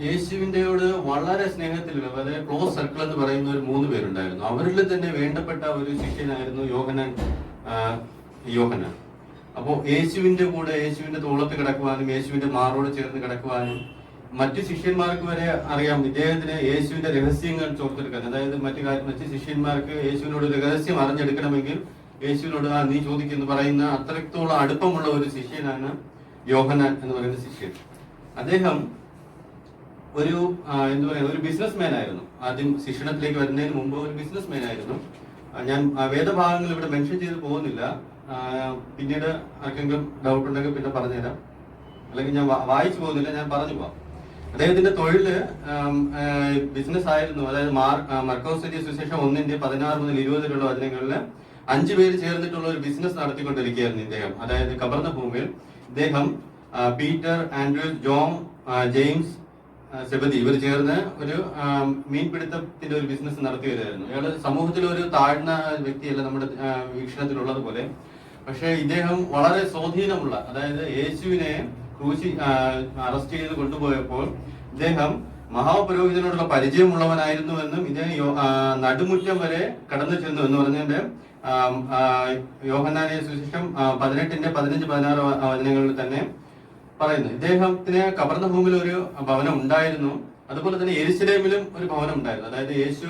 യേശുവിന്റെയോട് വളരെ സ്നേഹത്തിൽ, അതായത് ക്ലോസ് സർക്കിൾ എന്ന് പറയുന്ന ഒരു 3 പേരുണ്ടായിരുന്നു. അവരിൽ തന്നെ വേണ്ടപ്പെട്ട ഒരു ശിഷ്യനായിരുന്നു യോഹന്നാൻ. അപ്പോൾ യേശുവിന്റെ കൂടെ യേശുവിന്റെ തോളത്ത് കിടക്കുവാനും യേശുവിന്റെ മാറോട് ചേർന്ന് കിടക്കുവാനും മറ്റു ശിഷ്യന്മാർക്ക് വരെ അറിയാം ഇദ്ദേഹത്തിന് യേശുവിന്റെ രഹസ്യങ്ങൾ ചോർത്തെടുക്കാൻ. അതായത് മറ്റു ശിഷ്യന്മാർക്ക് യേശുവിനോട് രഹസ്യം അറിഞ്ഞെടുക്കണമെങ്കിൽ യേശുവിനോട് നീ ചോദിക്കുന്നു പറയുന്ന അത്രത്തോളം അടുപ്പമുള്ള ഒരു ശിഷ്യനാണ് യോഹന്നാൻ എന്ന് പറയുന്ന ശിഷ്യൻ. അദ്ദേഹം ഒരു ഒരു ബിസിനസ് മാൻ ആയിരുന്നു. ആദ്യം ശിക്ഷണത്തിലേക്ക് വരുന്നതിന് മുമ്പ് ഒരു ബിസിനസ് മാൻ ആയിരുന്നു. ഞാൻ വേദഭാഗങ്ങൾ ഇവിടെ മെൻഷൻ ചെയ്ത് പോകുന്നില്ല. പിന്നീട് ആർക്കെങ്കിലും ഡൗട്ട് ഉണ്ടെങ്കിൽ പിന്നെ പറഞ്ഞുതരാം, അല്ലെങ്കിൽ ഞാൻ വായിച്ചു പോകുന്നില്ല, ഞാൻ പറഞ്ഞു പോവാം. അദ്ദേഹത്തിന്റെ തൊഴില് ബിസിനസ് ആയിരുന്നു. അതായത് മർക്കോസ് എഴുതിയ സുവിശേഷം 1:16 മുതൽ 20 വചനങ്ങളിൽ 5 പേര് ചേർന്നിട്ടുള്ള ഒരു ബിസിനസ് നടത്തിക്കൊണ്ടിരിക്കുകയായിരുന്നു ഇദ്ദേഹം. അതായത് കബർന്നഭൂമിയിൽ ഇദ്ദേഹം Peter, Andrews, John, James, Zebedee ഇവർ ചേർന്ന് ഒരു മീൻപിടുത്തത്തിന്റെ ഒരു ബിസിനസ് നടത്തി വരുമായിരുന്നു. ഇയാള് സമൂഹത്തിൽ ഒരു താഴ്ന്ന വ്യക്തിയല്ല നമ്മുടെ വീക്ഷണത്തിലുള്ളത് പോലെ. പക്ഷെ ഇദ്ദേഹം വളരെ സ്വാധീനമുള്ള, അതായത് യേശുവിനെ അറസ്റ്റ് ചെയ്ത് കൊണ്ടുപോയപ്പോൾ ഇദ്ദേഹം മഹാപുരോഹിതനോടുള്ള പരിചയമുള്ളവനായിരുന്നുവെന്നും ഇദ്ദേഹം നടുമുറ്റം വരെ കടന്നു ചെന്നു എന്ന് പറഞ്ഞതിന്റെ യോഹന്നാന്റെ സുവിശേഷം 18-15-16 വചനങ്ങളിൽ തന്നെ പറയുന്നു. ഇദ്ദേഹത്തിന് കബർന്നഹൂമിൽ ഒരു ഭവനം ഉണ്ടായിരുന്നു. അതുപോലെ തന്നെ യെരുശലേമിലും ഒരു ഭവനം ഉണ്ടായിരുന്നു. അതായത് യേശു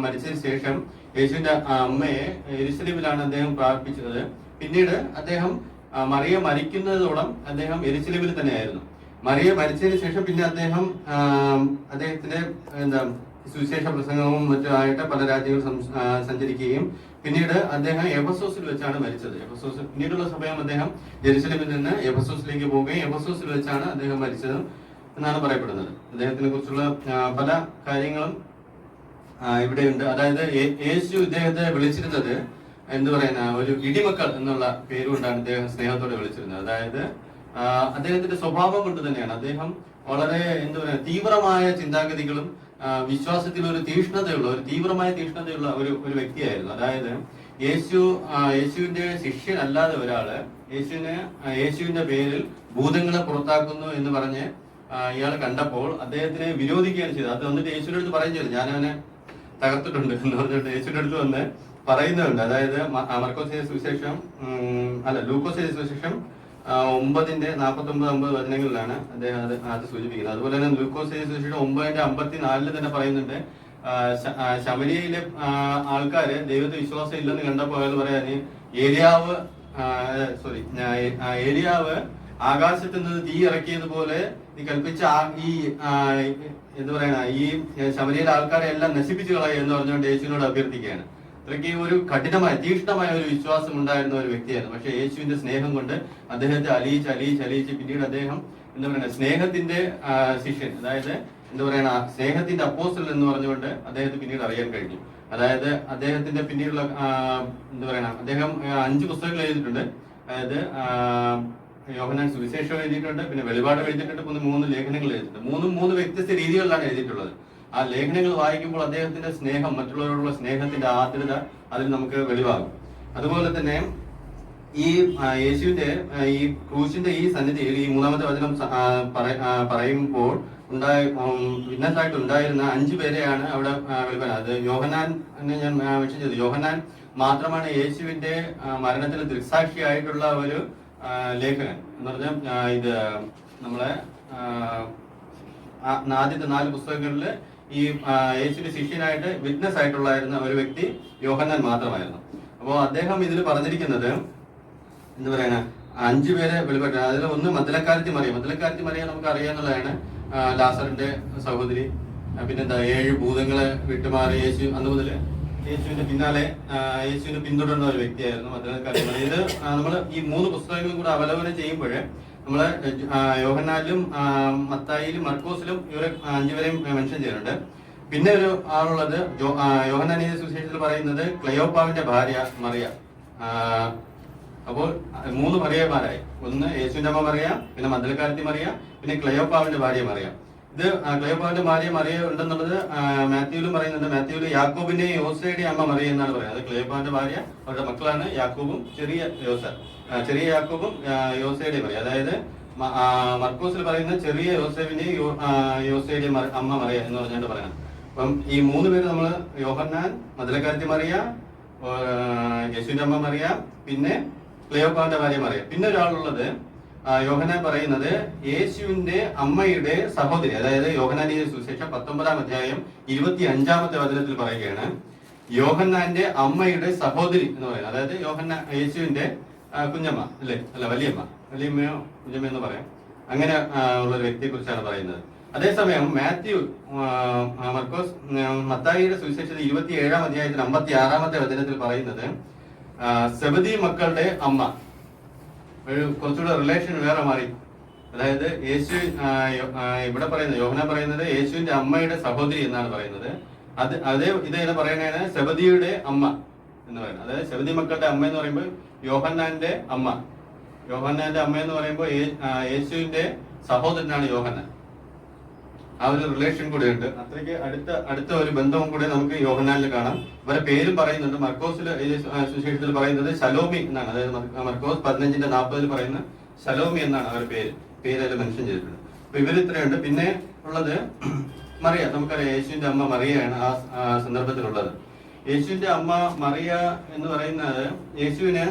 മരിച്ചതിന് ശേഷം യേശുവിന്റെ അമ്മയെ യെരുശലേമിലാണ് അദ്ദേഹം പ്രാർത്ഥിച്ചത്. പിന്നീട് അദ്ദേഹം മറിയ മരിക്കുന്നതോളം അദ്ദേഹം യെരുശലേമിൽ തന്നെയായിരുന്നു. മറിയ മരിച്ചതിന് ശേഷം പിന്നെ അദ്ദേഹം അദ്ദേഹത്തിന്റെ സുവിശേഷ പ്രസംഗവും മറ്റുമായിട്ട് പല രാജ്യങ്ങൾ സഞ്ചരിക്കുകയും പിന്നീട് അദ്ദേഹം എഫസോസിൽ വെച്ചാണ് മരിച്ചത്. പിന്നീടുള്ള സമയം അദ്ദേഹം ജെറുസലേമിൽ നിന്ന് എഫസോസിലേക്ക് പോവുകയും എഫസോസിൽ വെച്ചാണ് അദ്ദേഹം മരിച്ചത് എന്നാണ് പറയപ്പെടുന്നത്. അദ്ദേഹത്തിനെ കുറിച്ചുള്ള പല കാര്യങ്ങളും ഇവിടെയുണ്ട്. അതായത് യേശു ഇദ്ദേഹത്തെ വിളിച്ചിരുന്നത് ഒരു ഇടിമക്കൾ എന്നുള്ള പേരുകൊണ്ടാണ് ഇദ്ദേഹം സ്നേഹത്തോടെ വിളിച്ചിരുന്നത്. അതായത് അദ്ദേഹത്തിന്റെ സ്വഭാവം കൊണ്ട് തന്നെയാണ്. അദ്ദേഹം വളരെ തീവ്രമായ ചിന്താഗതികളും വിശ്വാസത്തിൽ ഒരു തീവ്രമായ തീഷ്ണതയുള്ള ഒരു വ്യക്തിയായിരുന്നു. അതായത് യേശുവിന്റെ ശിഷ്യനല്ലാതെ ഒരാള് യേശുവിന്റെ പേരിൽ ഭൂതങ്ങളെ പുറത്താക്കുന്നു എന്ന് പറഞ്ഞ് ഇയാൾ കണ്ടപ്പോൾ അദ്ദേഹത്തിനെ വിരോധിക്കുകയാണ് ചെയ്തത്. അത് വന്നിട്ട് യേശുവിന്റെ അടുത്ത് പറയുകയും ചെയ്തു, ഞാൻ അവനെ തകർത്തിട്ടുണ്ട് എന്ന് പറഞ്ഞിട്ട് യേശുവിന്റെ അടുത്ത് വന്ന് പറയുന്നുണ്ട്. അതായത് ലൂക്കോസിന്റെ സുവിശേഷം 9:49-50 വചനങ്ങളിലാണ് അദ്ദേഹം അത് സൂചിപ്പിക്കുന്നത്. അതുപോലെ തന്നെ ലൂക്കോസിന്റെ സുവിശേഷം 9:54 തന്നെ പറയുന്നുണ്ട്, ശമരിയയിലെ ആൾക്കാര് ദൈവത്തെ വിശ്വാസം ഇല്ലെന്ന് കണ്ടപ്പോൾ അയാൾ പറയാന് ഏലിയാവ് ആകാശത്ത് നിന്ന് തീ ഇറക്കിയതുപോലെ നീ കൽപ്പിച്ച ഈ ശമരിയിലെ ആൾക്കാരെ എല്ലാം നശിപ്പിച്ചു കളയുക എന്ന് പറഞ്ഞുകൊണ്ട് യേശുവിനോട് അഭ്യർത്ഥിക്കുകയാണ്. അത്രയ്ക്ക് ഒരു കഠിനമായ തീഷ്ണമായ ഒരു വിശ്വാസം ഉണ്ടായിരുന്ന ഒരു വ്യക്തിയായിരുന്നു. പക്ഷെ യേശുവിന്റെ സ്നേഹം കൊണ്ട് അദ്ദേഹത്തെ അലിയിച്ച് പിന്നീട് അദ്ദേഹം സ്നേഹത്തിന്റെ ശിഷ്യൻ, അതായത് സ്നേഹത്തിന്റെ അപ്പോസ്റ്റൽ എന്ന് പറഞ്ഞുകൊണ്ട് അദ്ദേഹത്തെ പിന്നീട് അറിയാൻ കഴിഞ്ഞു. അതായത് അദ്ദേഹത്തിന്റെ പിന്നീടുള്ള അദ്ദേഹം 5 പുസ്തകങ്ങൾ എഴുതിയിട്ടുണ്ട്. അതായത് യോഹന്നാൻ സുവിശേഷം എഴുതിയിട്ടുണ്ട്, പിന്നെ വെളിപാട് എഴുതിയിട്ടുണ്ട്, 3 ലേഖനങ്ങൾ എഴുതിയിട്ടുണ്ട്. 3 വ്യത്യസ്ത രീതികളിലാണ് എഴുതിയിട്ടുള്ളത്. ആ ലേഖനങ്ങൾ വായിക്കുമ്പോൾ അദ്ദേഹത്തിന്റെ സ്നേഹം, മറ്റുള്ളവരോടുള്ള സ്നേഹത്തിന്റെ ആർദ്രത അതിൽ നമുക്ക് വെളിവാകും. അതുപോലെ തന്നെ ഈ യേശുവിന്റെ ഈ ക്രൂശിന്റെ ഈ സന്നിധിയിൽ ഈ 3-ാമത്തെ വചനം പറയുമ്പോൾ വിന്നസായിട്ട് ഉണ്ടായിരുന്ന 5 പേരെയാണ് അവിടെ വെളിപ്പെടുന്നത്. അത് യോഹന്നാൻ ഞാൻ മെൻഷൻ ചെയ്തു. യോഹന്നാൻ മാത്രമാണ് യേശുവിന്റെ മരണത്തിന് ദൃക്സാക്ഷിയായിട്ടുള്ള ഒരു ലേഖകൻ എന്ന് പറഞ്ഞാൽ ഇത് നമ്മളെ ആദ്യത്തെ 4 പുസ്തകങ്ങളിൽ ഈ യേശുവിന്റെ ശിഷ്യനായിട്ട് വിറ്റ്നസ് ആയിട്ടുള്ളായിരുന്ന ഒരു വ്യക്തി യോഹന്നാൻ മാത്രമായിരുന്നു. അപ്പോൾ അദ്ദേഹം ഇതിൽ പറഞ്ഞിരിക്കുന്നത് 5 പേരെ വെളിപ്പെട്ടു. അതിൽ ഒന്ന് മദ്ദലക്കാരത്തി മറിയ നമുക്ക് അറിയാവുന്നതാണ്, ലാസറിന്റെ സഹോദരി. പിന്നെന്താ 7 ഭൂതങ്ങളെ വിട്ടുമാറി യേശു അന്ന് മുതൽ യേശുവിന്റെ പിന്നാലെ യേശുവിനെ പിന്തുടർന്ന ഒരു വ്യക്തിയായിരുന്നു മദ്ദലക്കാരത്തി മറിയ. ഇത് നമ്മൾ ഈ 3 പുസ്തകങ്ങളും കൂടെ അവലോകനം ചെയ്യുമ്പോൾ നമ്മള് യോഹന്നാനിലും മത്തായിലും മർക്കോസിലും ഇവരെ 5 പേരെയും മെൻഷൻ ചെയ്യുന്നുണ്ട്. പിന്നെ ഒരു ആളുള്ളത് യോഹന്നാനിന്റെ സുവിശേഷത്തിൽ പറയുന്നത് ക്ലെയോപ്പാവിന്റെ ഭാര്യ മറിയ. അപ്പോൾ 3 മറിയമാരായി. ഒന്ന് യേശുവിന്റെ അമ്മ മറിയ, പിന്നെ മദ്ദലക്കാരത്തി മറിയ, പിന്നെ ക്ലെയോപ്പാവിന്റെ ഭാര്യ മറിയ. ഇത് ക്ലെയോപ്പാവിന്റെ ഭാര്യ മറിയ ഉണ്ടെന്നുള്ളത് മാത്യുവിലും പറയുന്നുണ്ട്. മാത്യുവിൽ യാക്കോബിന്റെയും യോസയുടെയും അമ്മ മറിയ എന്നാണ് പറയുന്നത്. ക്ലെയോപ്പാവിന്റെ ഭാര്യ, അവരുടെ മക്കളാണ് യാക്കോബും ചെറിയ യാക്കോബും യോസയുടെയും മറിയ. അതായത് മർക്കോസിൽ പറയുന്ന ചെറിയ യോസേഫിന്റെയും യോസയുടെയും അമ്മ മറിയ എന്ന് പറഞ്ഞുകൊണ്ട് പറയണം. അപ്പം ഈ 3 പേര് നമ്മള് യോഹന്നാൻ, മദ്ദലക്കാരത്തി മറിയ, യേശുവിന്റെ അമ്മ മറിയ, പിന്നെ ക്ലെയോപ്പാവിന്റെ ഭാര്യ മറിയ. പിന്നെ ഒരാളുള്ളത് യോഹന്നാൻ പറയുന്നത് യേശുവിന്റെ അമ്മയുടെ സഹോദരി. അതായത് യോഹന്നാന്റെ സുവിശേഷം 19-ാം അധ്യായം 25-ാമത്തെ വചനത്തിൽ പറയുകയാണ്, യോഹന്നാന്റെ അമ്മയുടെ സഹോദരി എന്ന് പറയുന്നത്. അതായത് യേശുവിന്റെ കുഞ്ഞമ്മ വലിയമ്മയോ കുഞ്ഞമ്മ എന്ന് പറയാം. അങ്ങനെ ഉള്ള ഒരു വ്യക്തിയെ കുറിച്ചാണ് പറയുന്നത്. അതേസമയം മത്തായിയുടെ സുവിശേഷത്തിൽ 27-ാം അധ്യായത്തിൽ 56-ാമത്തെ വചനത്തിൽ പറയുന്നത് സെബദി മക്കളുടെ അമ്മ. കുറച്ചുകൂടെ റിലേഷൻ വേറെ മാറി. അതായത് ഇവിടെ പറയുന്നത് യോഹന്നാൻ പറയുന്നത് യേശുവിന്റെ അമ്മയുടെ സഹോദരി എന്നാണ് പറയുന്നത്. ഇതേത് പറയുന്നതാണ് സെബദിയുടെ അമ്മ എന്ന് പറയുന്നത്. അതായത് സെബദി മക്കളുടെ അമ്മ എന്ന് പറയുമ്പോൾ യോഹന്നാന്റെ അമ്മ, യോഹന്നാന്റെ അമ്മ എന്ന് പറയുമ്പോൾ യേശുവിന്റെ സഹോദരനാണ് യോഹന്നാൻ. ആ ഒരു റിലേഷൻ കൂടെ ഉണ്ട്. അത്രയ്ക്ക് അടുത്ത ഒരു ബന്ധവും കൂടെ നമുക്ക് യോഹന്നാനിൽ കാണാം. ഇവരെ പേരും പറയുന്നുണ്ട്. മർക്കോസിൽ സുവിശേഷത്തിൽ പറയുന്നത് ശലോമി എന്നാണ്. അതായത് മർക്കോസ് 15:40 പറയുന്ന ശലോമി എന്നാണ് അവരുടെ പേര് മെൻഷൻ ചെയ്തിട്ടുണ്ട്. അപ്പൊ ഇവർ ഇത്രയുണ്ട്. പിന്നെ ഉള്ളത് മറിയ. നമുക്കറിയാം യേശുവിന്റെ അമ്മ മറിയയാണ് ആ സന്ദർഭത്തിലുള്ളത്. യേശുവിന്റെ അമ്മ മറിയ എന്ന് പറയുന്നത് യേശുവിന്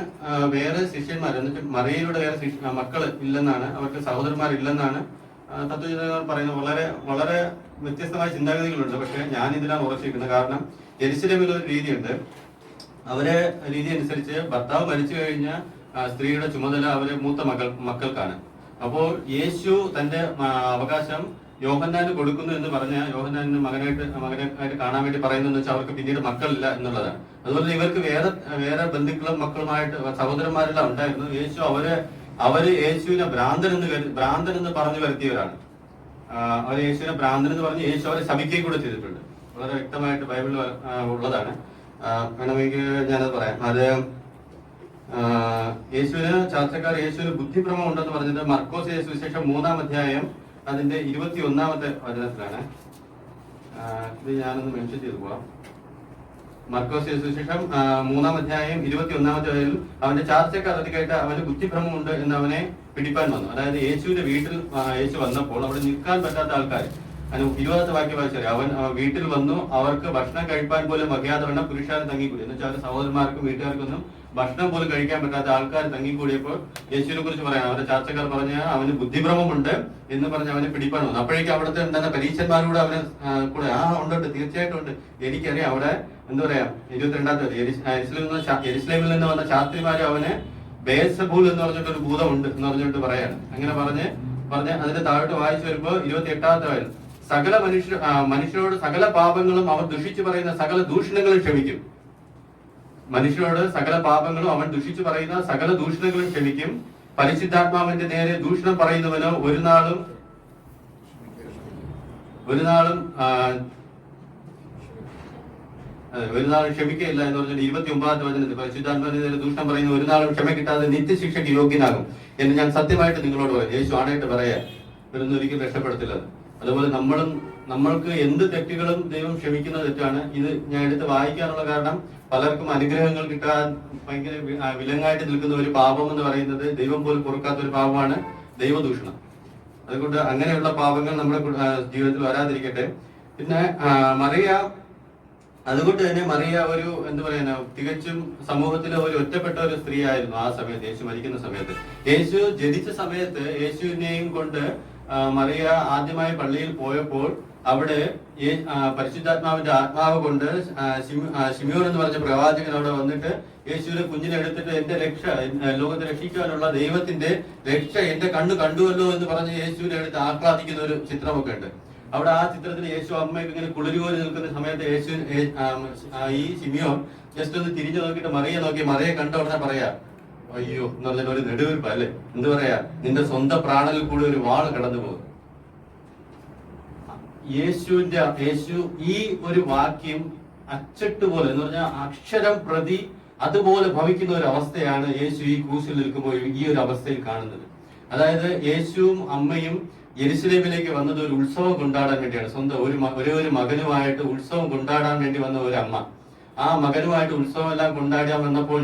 വേറെ ശിഷ്യന്മാർ, എന്നിട്ട് മറിയയുടെ വേറെ മക്കള് ഇല്ലെന്നാണ്, അവർക്ക് സഹോദരന്മാരില്ലെന്നാണ് തത്വചിന്തകർ പറയുന്നത്. വളരെ വളരെ വ്യത്യസ്തമായ ചിന്താഗതികളുണ്ട്. പക്ഷെ ഞാൻ ഇതിലാണ് ഉറച്ചിരിക്കുന്നത്. കാരണം യെരുശലേമിൽ ഒരു രീതിയുണ്ട്. അവരെ രീതി അനുസരിച്ച് ഭർത്താവ് മരിച്ചു കഴിഞ്ഞ സ്ത്രീയുടെ ചുമതല അവരെ മൂത്ത മക്കൾക്കാണ്. അപ്പോൾ യേശു തന്റെ അവകാശം യോഹന്നാന് കൊടുക്കുന്നു എന്ന് പറഞ്ഞ യോഹന്നാന് മകനായിട്ട് കാണാൻ വേണ്ടി പറയുന്നതെന്ന് വെച്ചാൽ അവർക്ക് പിന്നീട് മക്കളില്ല എന്നുള്ളതാണ്. അതുപോലെ ഇവർക്ക് വേറെ ബന്ധുക്കളും മക്കളുമായിട്ട് സഹോദരന്മാരെല്ലാം ഉണ്ടായിരുന്നു. യേശു അവര് യേശുവിനെ ഭ്രാന്തൻ എന്ന് പറഞ്ഞു വരുത്തിയവരാണ്. അവർ യേശുവിനെ ഭ്രാന്തൻ എന്ന് പറഞ്ഞ് യേശു അവരെ ശപിക്കുകയും കൂടെ ചെയ്തിട്ടുണ്ട്. വളരെ വ്യക്തമായിട്ട് ബൈബിളിൽ ഉള്ളതാണ്. വേണമെങ്കിൽ ഞാനത് പറയാം. അത് യേശുവിന് ബുദ്ധിഭ്രമം ഉണ്ടെന്ന് പറഞ്ഞത് മർക്കോസ് സുവിശേഷം 3-ാം അധ്യായം അതിന്റെ 21-ാമത്തെ വചനത്തിലാണ്. ഇത് ഞാനൊന്ന് മെൻഷൻ ചെയ്തു പോവാം. മർക്കോസ് സുവിശേഷം 3-ാം അധ്യായം 21-ാമത്തെ വചനത്തിൽ അവന്റെ ചാർച്ചക്കാർ അധികമായിട്ട് അവന് ബുദ്ധിഭ്രമമുണ്ട് എന്ന് അവനെ പിടിപ്പാൻ വന്നു. അതായത് യേശുവിന്റെ വീട്ടിൽ യേശു വന്നപ്പോൾ അവിടെ നിൽക്കാൻ പറ്റാത്ത ആൾക്കാർ, 20ാമത്തെ വാക്യം വായിച്ചാൽ അവൻ വീട്ടിൽ വന്നു, അവർക്ക് ഭക്ഷണം കഴിപ്പാൻ പോലും വകയാതെ വണ്ണം പുരുഷാരം തങ്ങിക്കൂടി. എന്ന് വെച്ചാൽ അവരുടെ സഹോദരന്മാർക്കും വീട്ടുകാർക്കൊന്നും ഭക്ഷണം പോലും കഴിക്കാൻ പറ്റാത്ത ആൾക്കാർ തങ്ങിക്കൂടിയപ്പോൾ യേശുവിനെ കുറിച്ച് പറയാം. അവരുടെ ചാർച്ചക്കാർ പറഞ്ഞ അവന് ബുദ്ധിഭ്രമമുണ്ട് എന്ന് പറഞ്ഞ് അവനെ പിടിപ്പാൻ വന്നു. അപ്പോഴേക്കും അവിടുത്തെ എന്താണ് പരീക്ഷന്മാരോട് അവന് കൂടെ ഉണ്ട്, തീർച്ചയായിട്ടും ഉണ്ട്. എനിക്കറിയാം അവിടെ എന്താ പറയാ 22-ാമത്തെ യെരുശലേമിൽ നിന്ന് വന്ന ശാസ്ത്രിമാര് അവന് ബേൽസെബൂൽ എന്ന് പറഞ്ഞിട്ട് ഒരു ഭൂതമുണ്ട് എന്ന് പറഞ്ഞിട്ട് പറയാണ്. അങ്ങനെ പറഞ്ഞ് അതിന്റെ താഴോട്ട് വായിച്ചു വരുമ്പോ 28-ാമത്തെ വയൽ മനുഷ്യരോട് സകല പാപങ്ങളും അവർ ദുഷിച്ചു പറയുന്ന സകല ദൂഷണങ്ങളും ക്ഷമിക്കും. മനുഷ്യരോട് സകല പാപങ്ങളും അവൻ ദുഷിച്ചു പറയുന്ന സകല ദൂഷണങ്ങളും ക്ഷമിക്കും. പരിശുദ്ധാത്മാവിന്റെ നേരെ ദൂഷണം പറയുന്നവനോ ഒരു നാളും ക്ഷമിക്കയില്ല എന്ന് പറഞ്ഞിട്ട് 29-ാമത്തെ വചനത്തിൽ പരിശുദ്ധാത്മാവിന്റെ നേരെ ദൂഷണം പറയുന്ന ഒരു നാളും ക്ഷമ കിട്ടാതെ നിത്യശിക്ഷയ്ക്ക് യോഗ്യനാകും എന്ന് ഞാൻ സത്യമായിട്ട് നിങ്ങളോട് പറയും. യേശു ആണായിട്ട് പറയാ, ഇവരൊന്നും ഒരിക്കലും രക്ഷപ്പെടത്തില്ല. അതുപോലെ നമ്മൾക്ക് എന്ത് തെറ്റുകളും ദൈവം ക്ഷമിക്കുന്ന തെറ്റാണ്. ഇത് ഞാൻ എടുത്ത് വായിക്കാനുള്ള കാരണം പലർക്കും അനുഗ്രഹങ്ങൾ കിട്ടാൻ ഭയങ്കര വിലങ്ങായിട്ട് നിൽക്കുന്ന ഒരു പാപം എന്ന് പറയുന്നത് ദൈവം പോലും പൊറുക്കാത്ത ഒരു പാപമാണ് ദൈവദൂഷണം. അതുകൊണ്ട് അങ്ങനെയുള്ള പാപങ്ങൾ നമ്മുടെ ജീവിതത്തിൽ വരാതിരിക്കട്ടെ. പിന്നെ അതുകൊണ്ട് തന്നെ മറിയ ഒരു എന്താ പറയാ തികച്ചും സമൂഹത്തിലെ ഒരു ഒറ്റപ്പെട്ട ഒരു സ്ത്രീ ആയിരുന്നു ആ സമയത്ത്, യേശു മരിക്കുന്ന സമയത്ത്. യേശു ജനിച്ച സമയത്ത് യേശുവിനെയും കൊണ്ട് മറിയ ആദ്യമായി പള്ളിയിൽ പോയപ്പോൾ അവിടെ പരിശുദ്ധാത്മാവിന്റെ ആത്മാവ് കൊണ്ട് ശിമിയോൻ എന്ന് പറഞ്ഞ പ്രവാചകൻ അവിടെ വന്നിട്ട് യേശുവിനെ കുഞ്ഞിനെ എടുത്തിട്ട് എന്റെ രക്ഷ, ലോകത്തെ രക്ഷിക്കാനുള്ള ദൈവത്തിന്റെ രക്ഷ എന്റെ കണ്ണു കണ്ടുവല്ലോ എന്ന് പറഞ്ഞ് യേശുവിനെ എടുത്ത് ആഹ്ലാദിക്കുന്ന ഒരു ചിത്രമൊക്കെ ഉണ്ട്. അവിടെ ആ ചിത്രത്തിൽ യേശു അമ്മയ്ക്ക് ഇങ്ങനെ കുളിരുകോരി നിൽക്കുന്ന സമയത്ത് ഈ ശിമിയോൻ ജസ്റ്റ് ഒന്ന് തിരിഞ്ഞു നോക്കിയിട്ട് മറിയെ നോക്കി, മറിയെ കണ്ട ഉടനെ പറയാ, അയ്യോ എന്ന് പറഞ്ഞിട്ട് ഒരു നെടുവീർപ്പ് അല്ലെ, എന്ത് പറയാ, നിന്റെ സ്വന്തം പ്രാണനിൽ കൂടി ഒരു വാള് കടന്നു പോകും. യേശു ഈ ഒരു വാക്യം അച്ചട്ട് പോലെ എന്ന് പറഞ്ഞാൽ അക്ഷരം പ്രതി അതുപോലെ ഭവിക്കുന്ന ഒരു അവസ്ഥയാണ് യേശു ഈ ക്രൂശിൽ നിൽക്കുമ്പോൾ ഈ ഒരു അവസ്ഥയിൽ കാണുന്നത്. അതായത് യേശുവും അമ്മയും യെരുശലേമിലേക്ക് വന്നത് ഒരു ഉത്സവം കൊണ്ടാടാൻ വേണ്ടിയാണ്. സ്വന്തം ഒരു മകനുമായിട്ട് ഉത്സവം കൊണ്ടാടാൻ വേണ്ടി വന്ന ഒരു അമ്മ. ആ മകനുമായിട്ട് ഉത്സവം എല്ലാം കൊണ്ടാടാൻ വന്നപ്പോൾ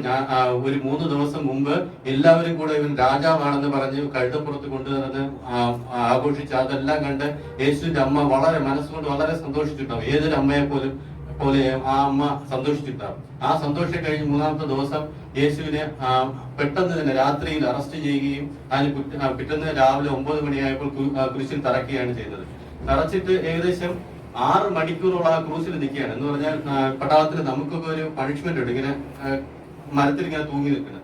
ഒരു 3 ദിവസം മുമ്പ് എല്ലാവരും കൂടെ ഇവൻ രാജാവാണെന്ന് പറഞ്ഞ് കഴുതപ്പുറത്ത് കൊണ്ടുവന്ന് ആഘോഷിച്ച് അതെല്ലാം കണ്ട് യേശുവിന്റെ അമ്മ വളരെ മനസ്സുകൊണ്ട് വളരെ സന്തോഷിച്ചിട്ടുണ്ടാവും. ഏതൊരു അമ്മയെ പോലെ ആ അമ്മ സന്തോഷിച്ചിട്ടുണ്ടാവും. ആ സന്തോഷം കഴിഞ്ഞ് 3-ാമത്തെ ദിവസം യേശുവിനെ പെട്ടെന്ന് തന്നെ രാത്രിയിൽ അറസ്റ്റ് ചെയ്യുകയും അതിന് പിറ്റേന്ന് രാവിലെ 9 മണിയായപ്പോൾ കുരിശിൽ തറയ്ക്കുകയാണ് ചെയ്തത്. തറച്ചിട്ട് ഏകദേശം 6 മണിക്കൂറോളം ആ ക്രൂസിൽ നിൽക്കുകയാണ്. എന്ന് പറഞ്ഞാൽ പട്ടാളത്തിൽ നമുക്കൊക്കെ ഒരു പണിഷ്മെന്റ് ഉണ്ട്, ഇങ്ങനെ മരത്തിൽ ഇങ്ങനെ തൂങ്ങി നിൽക്കുന്നത്.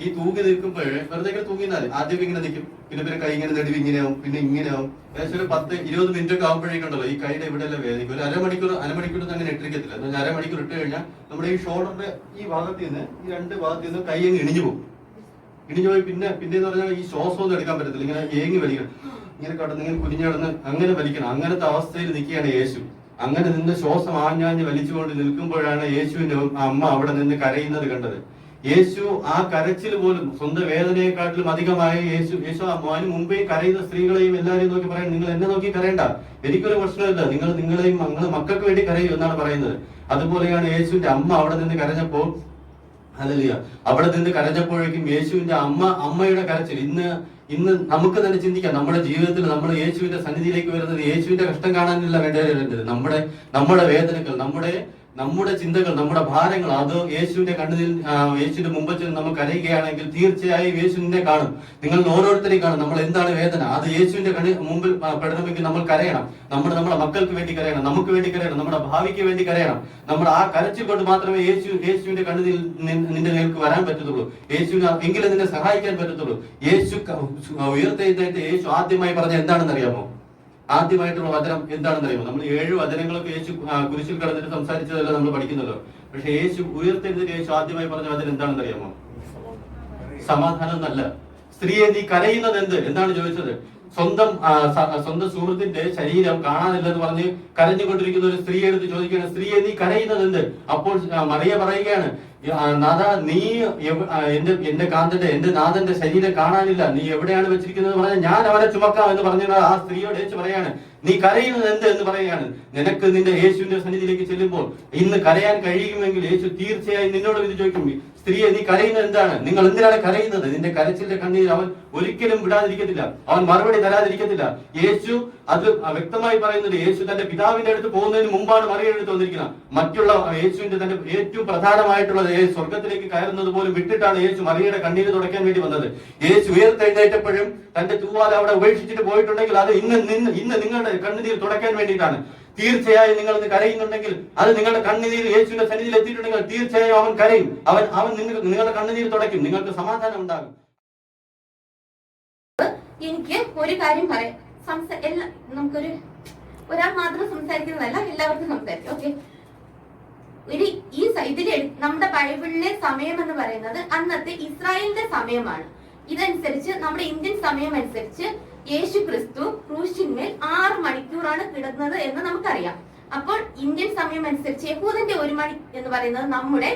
ഈ തൂങ്ങി നിൽക്കുമ്പോൾ വെറുതെ ഇങ്ങനെ തൂങ്ങിന്നാൽ ആദ്യം ഇങ്ങനെ നിൽക്കും, പിന്നെ കൈ ഇങ്ങനെ നെടുവ് ഇങ്ങനെയാവും, പിന്നെ ഇങ്ങനെയാവും. ഏകദേശം ഒരു 10-20 മിനിറ്റ് ഒക്കെ ആകുമ്പോഴേക്കുണ്ടല്ലോ ഈ കൈയുടെ ഇവിടെ എല്ലാം വേദനിക്കും. ഒരു അരമണിക്കൂർ അങ്ങനെ ഇട്ടിരിക്കത്തില്ല. എന്ന് പറഞ്ഞാൽ അരമണിക്കൂർ ഇട്ട് കഴിഞ്ഞാൽ നമ്മുടെ ഈ ഷോൾഡറിന്റെ ഈ ഭാഗത്ത് നിന്ന് ഈ 2 ഭാഗത്ത് നിന്ന് കൈ അങ്ങ് ഇണിഞ്ഞു പോകും. ഇണിഞ്ഞു പോയി പിന്നെ എന്ന് പറഞ്ഞാൽ ഈ ശ്വാസം ഒന്നും എടുക്കാൻ പറ്റത്തില്ല. ഇങ്ങനെ ഏങ്ങി വലിക്കണം, ഇങ്ങനെ കടന്ന് ഇങ്ങനെ കുനിഞ്ഞു കിടന്ന് അങ്ങനെ വലിക്കണം. അങ്ങനത്തെ അവസ്ഥയിൽ നിൽക്കുകയാണ് യേശു. അങ്ങനെ നിന്ന് ശ്വാസം ആഞ്ഞാഞ്ഞ് വലിച്ചുകൊണ്ട് നിൽക്കുമ്പോഴാണ് യേശുവിന്റെ അമ്മ അവിടെ നിന്ന് കരയുന്നത് കണ്ടത്. യേശു ആ കരച്ചിൽ പോലും സ്വന്തം വേദനയെക്കാട്ടിലും അധികമായി യേശു അതിന് മുമ്പേ കരയുന്ന സ്ത്രീകളെയും എല്ലാവരെയും നോക്കി പറയാൻ, നിങ്ങൾ എന്നെ നോക്കി കരയണ്ട, എനിക്കൊരു പ്രശ്നമില്ല, നിങ്ങളെയും മക്കൾക്ക് വേണ്ടി കരയൂ എന്നാണ് പറയുന്നത്. അതുപോലെയാണ് യേശുവിന്റെ അമ്മ അവിടെ നിന്ന് കരഞ്ഞപ്പോ, ഹല്ലേലൂയ, അവിടെ നിന്ന് കരഞ്ഞപ്പോഴേക്കും യേശുവിന്റെ അമ്മയുടെ കരച്ചിൽ ഇന്ന് നമുക്ക് തന്നെ ചിന്തിക്കാം. നമ്മുടെ ജീവിതത്തിൽ നമ്മൾ യേശുവിന്റെ സന്നിധിയിലേക്ക് വരുന്നത് യേശുവിന്റെ കഷ്ടം കാണാനല്ല വേണ്ടത്, നമ്മുടെ വേദനകൾ, നമ്മുടെ ചിന്തകൾ, നമ്മുടെ ഭാരങ്ങൾ, അത് യേശുവിന്റെ കണ്ണുനീരിൽ യേശുവിന്റെ മുമ്പിൽ ചെന്ന് നമ്മൾ കരയുകയാണെങ്കിൽ തീർച്ചയായും യേശു നിന്നെ കാണും, നിങ്ങൾ ഓരോരുത്തരെയും കാണും. നമ്മൾ എന്താണ് വേദന, അത് യേശുവിന്റെ മുമ്പിൽ പെടണമെങ്കിൽ നമ്മൾ കരയണം. നമ്മുടെ മക്കൾക്ക് വേണ്ടി കരയണം, നമുക്ക് വേണ്ടി കരയണം, നമ്മുടെ ഭാവിക്ക് വേണ്ടി കരയണം. നമ്മൾ ആ കരച്ചിൽ കൊണ്ട് മാത്രമേ യേശുവിന്റെ കണ്ണുനീരിൽ നിന്റെ നേർക്ക് വരാൻ പറ്റത്തുള്ളൂ, യേശുവിന് എങ്കിലും നിന്നെ സഹായിക്കാൻ പറ്റത്തുള്ളൂ. യേശു ഉയർത്തെഴുന്നേറ്റ് യേശു ആദ്യമായി പറഞ്ഞ എന്താണെന്ന് അറിയാമോ? ആദ്യമായിട്ടുള്ള വചനം എന്താണെന്ന് അറിയുമോ? നമ്മൾ 7 വചനങ്ങളൊക്കെ യേശു കുരിശിൽ കിടന്നിട്ട് സംസാരിച്ചതല്ല നമ്മൾ പഠിക്കുന്നല്ലോ. പക്ഷെ യേശു ഉയർത്തെഴുന്നേറ്റ് യേശു ആദ്യമായി പറഞ്ഞ വചനം എന്താണെന്ന് അറിയാമോ? സമാധാനം എന്നല്ല. സ്ത്രീയെ നീ കരയുന്നത് എന്താണ് ചോദിച്ചത്? സ്വന്തം സുഹൃത്തിന്റെ ശരീരം കാണാനില്ലെന്ന് പറഞ്ഞ് കരഞ്ഞുകൊണ്ടിരിക്കുന്ന ഒരു സ്ത്രീയെ എടുത്ത് ചോദിക്കുകയാണ്, സ്ത്രീയെ നീ കരയുന്നത് എന്ത്? അപ്പോൾ മറിയ പറയുകയാണ്, നാഥ, നീ എന്റെ നാഥന്റെ ശരീരം കാണാനില്ല, നീ എവിടെയാണ് വെച്ചിരിക്കുന്നത് പറഞ്ഞാൽ ഞാൻ അവനെ ചുമക്കാം എന്ന് പറഞ്ഞ ആ സ്ത്രീയോട് യേശു പറയാണ്, നീ കരയുന്നത് എന്ത് എന്ന് പറയുകയാണ്. നിനക്ക് നിന്റെ യേശുവിന്റെ സന്നിധിയിലേക്ക് ചെല്ലുമ്പോൾ ഇന്ന് കരയാൻ കഴിയുമെങ്കിൽ യേശു തീർച്ചയായും നിന്നോട് ഇത് ചോദിക്കും, സ്ത്രീയെ നീ കരയുന്നത് എന്താണ്? നിങ്ങൾ എന്തിനാണ് കരയുന്നത്? നിന്റെ കരച്ചിന്റെ കണ്ണീർ അവൻ ഒരിക്കലും വിടാതിരിക്കത്തില്ല, അവൻ മറുപടി തരാതിരിക്കത്തില്ല. യേശു അത് വ്യക്തമായി പറയുന്നത്, യേശു തന്റെ പിതാവിന്റെ അടുത്ത് പോകുന്നതിന് മുമ്പാണ് മറിയയുടെ അടുത്ത് വന്നിരിക്കുന്നത്. മറ്റുള്ള യേശുവിന്റെ തന്റെ ഏറ്റവും പ്രധാനമായിട്ടുള്ളത് സ്വർഗത്തിലേക്ക് കയറുന്നത് പോലും വിട്ടിട്ടാണ് യേശു മറിയയുടെ കണ്ണീര് തുടയ്ക്കാൻ വേണ്ടി വന്നത്. യേശു ഉയർത്തെഴുന്നേറ്റപ്പോഴും തന്റെ തൂവാല അവിടെ ഉപേക്ഷിച്ചിട്ട് പോയിട്ടുണ്ടെങ്കിൽ അത് ഇന്ന് നിങ്ങളുടെ കണ്ണുനീർ തുടയ്ക്കാൻ വേണ്ടിയിട്ടാണ്. തീർച്ചയായും നിങ്ങൾ ഇന്ന് കരയുന്നുണ്ടെങ്കിൽ, അത് നിങ്ങളുടെ കണ്ണുനീർ യേശുവിന്റെ സന്നിധിയിൽ എത്തിയിട്ടുണ്ടെങ്കിൽ തീർച്ചയായും അവൻ കരയും, അവൻ നിങ്ങളുടെ കണ്ണുനീർ തുടയ്ക്കും, നിങ്ങൾക്ക് സമാധാനം ഉണ്ടാകും. എനിക്ക് ഒരു കാര്യം പറയാം, നമുക്കൊരു ഒരാൾ മാത്രം സംസാരിക്കുന്നതല്ല, എല്ലാവർക്കും സംസാരിക്കും. ഓക്കെ, ഇതിലെ നമ്മുടെ ബൈബിളിലെ സമയം എന്ന് പറയുന്നത് അന്നത്തെ ഇസ്രായേലിന്റെ സമയമാണ്. ഇതനുസരിച്ച് നമ്മുടെ ഇന്ത്യൻ സമയം അനുസരിച്ച് യേശു ക്രിസ്തു ക്രൂശിന്മേൽ 6 മണിക്കൂറാണ് കിടന്നത് എന്ന് നമുക്കറിയാം. അപ്പോൾ ഇന്ത്യൻ സമയം അനുസരിച്ച് യഹൂദന്റെ 1 മണി എന്ന് പറയുന്നത് നമ്മുടെ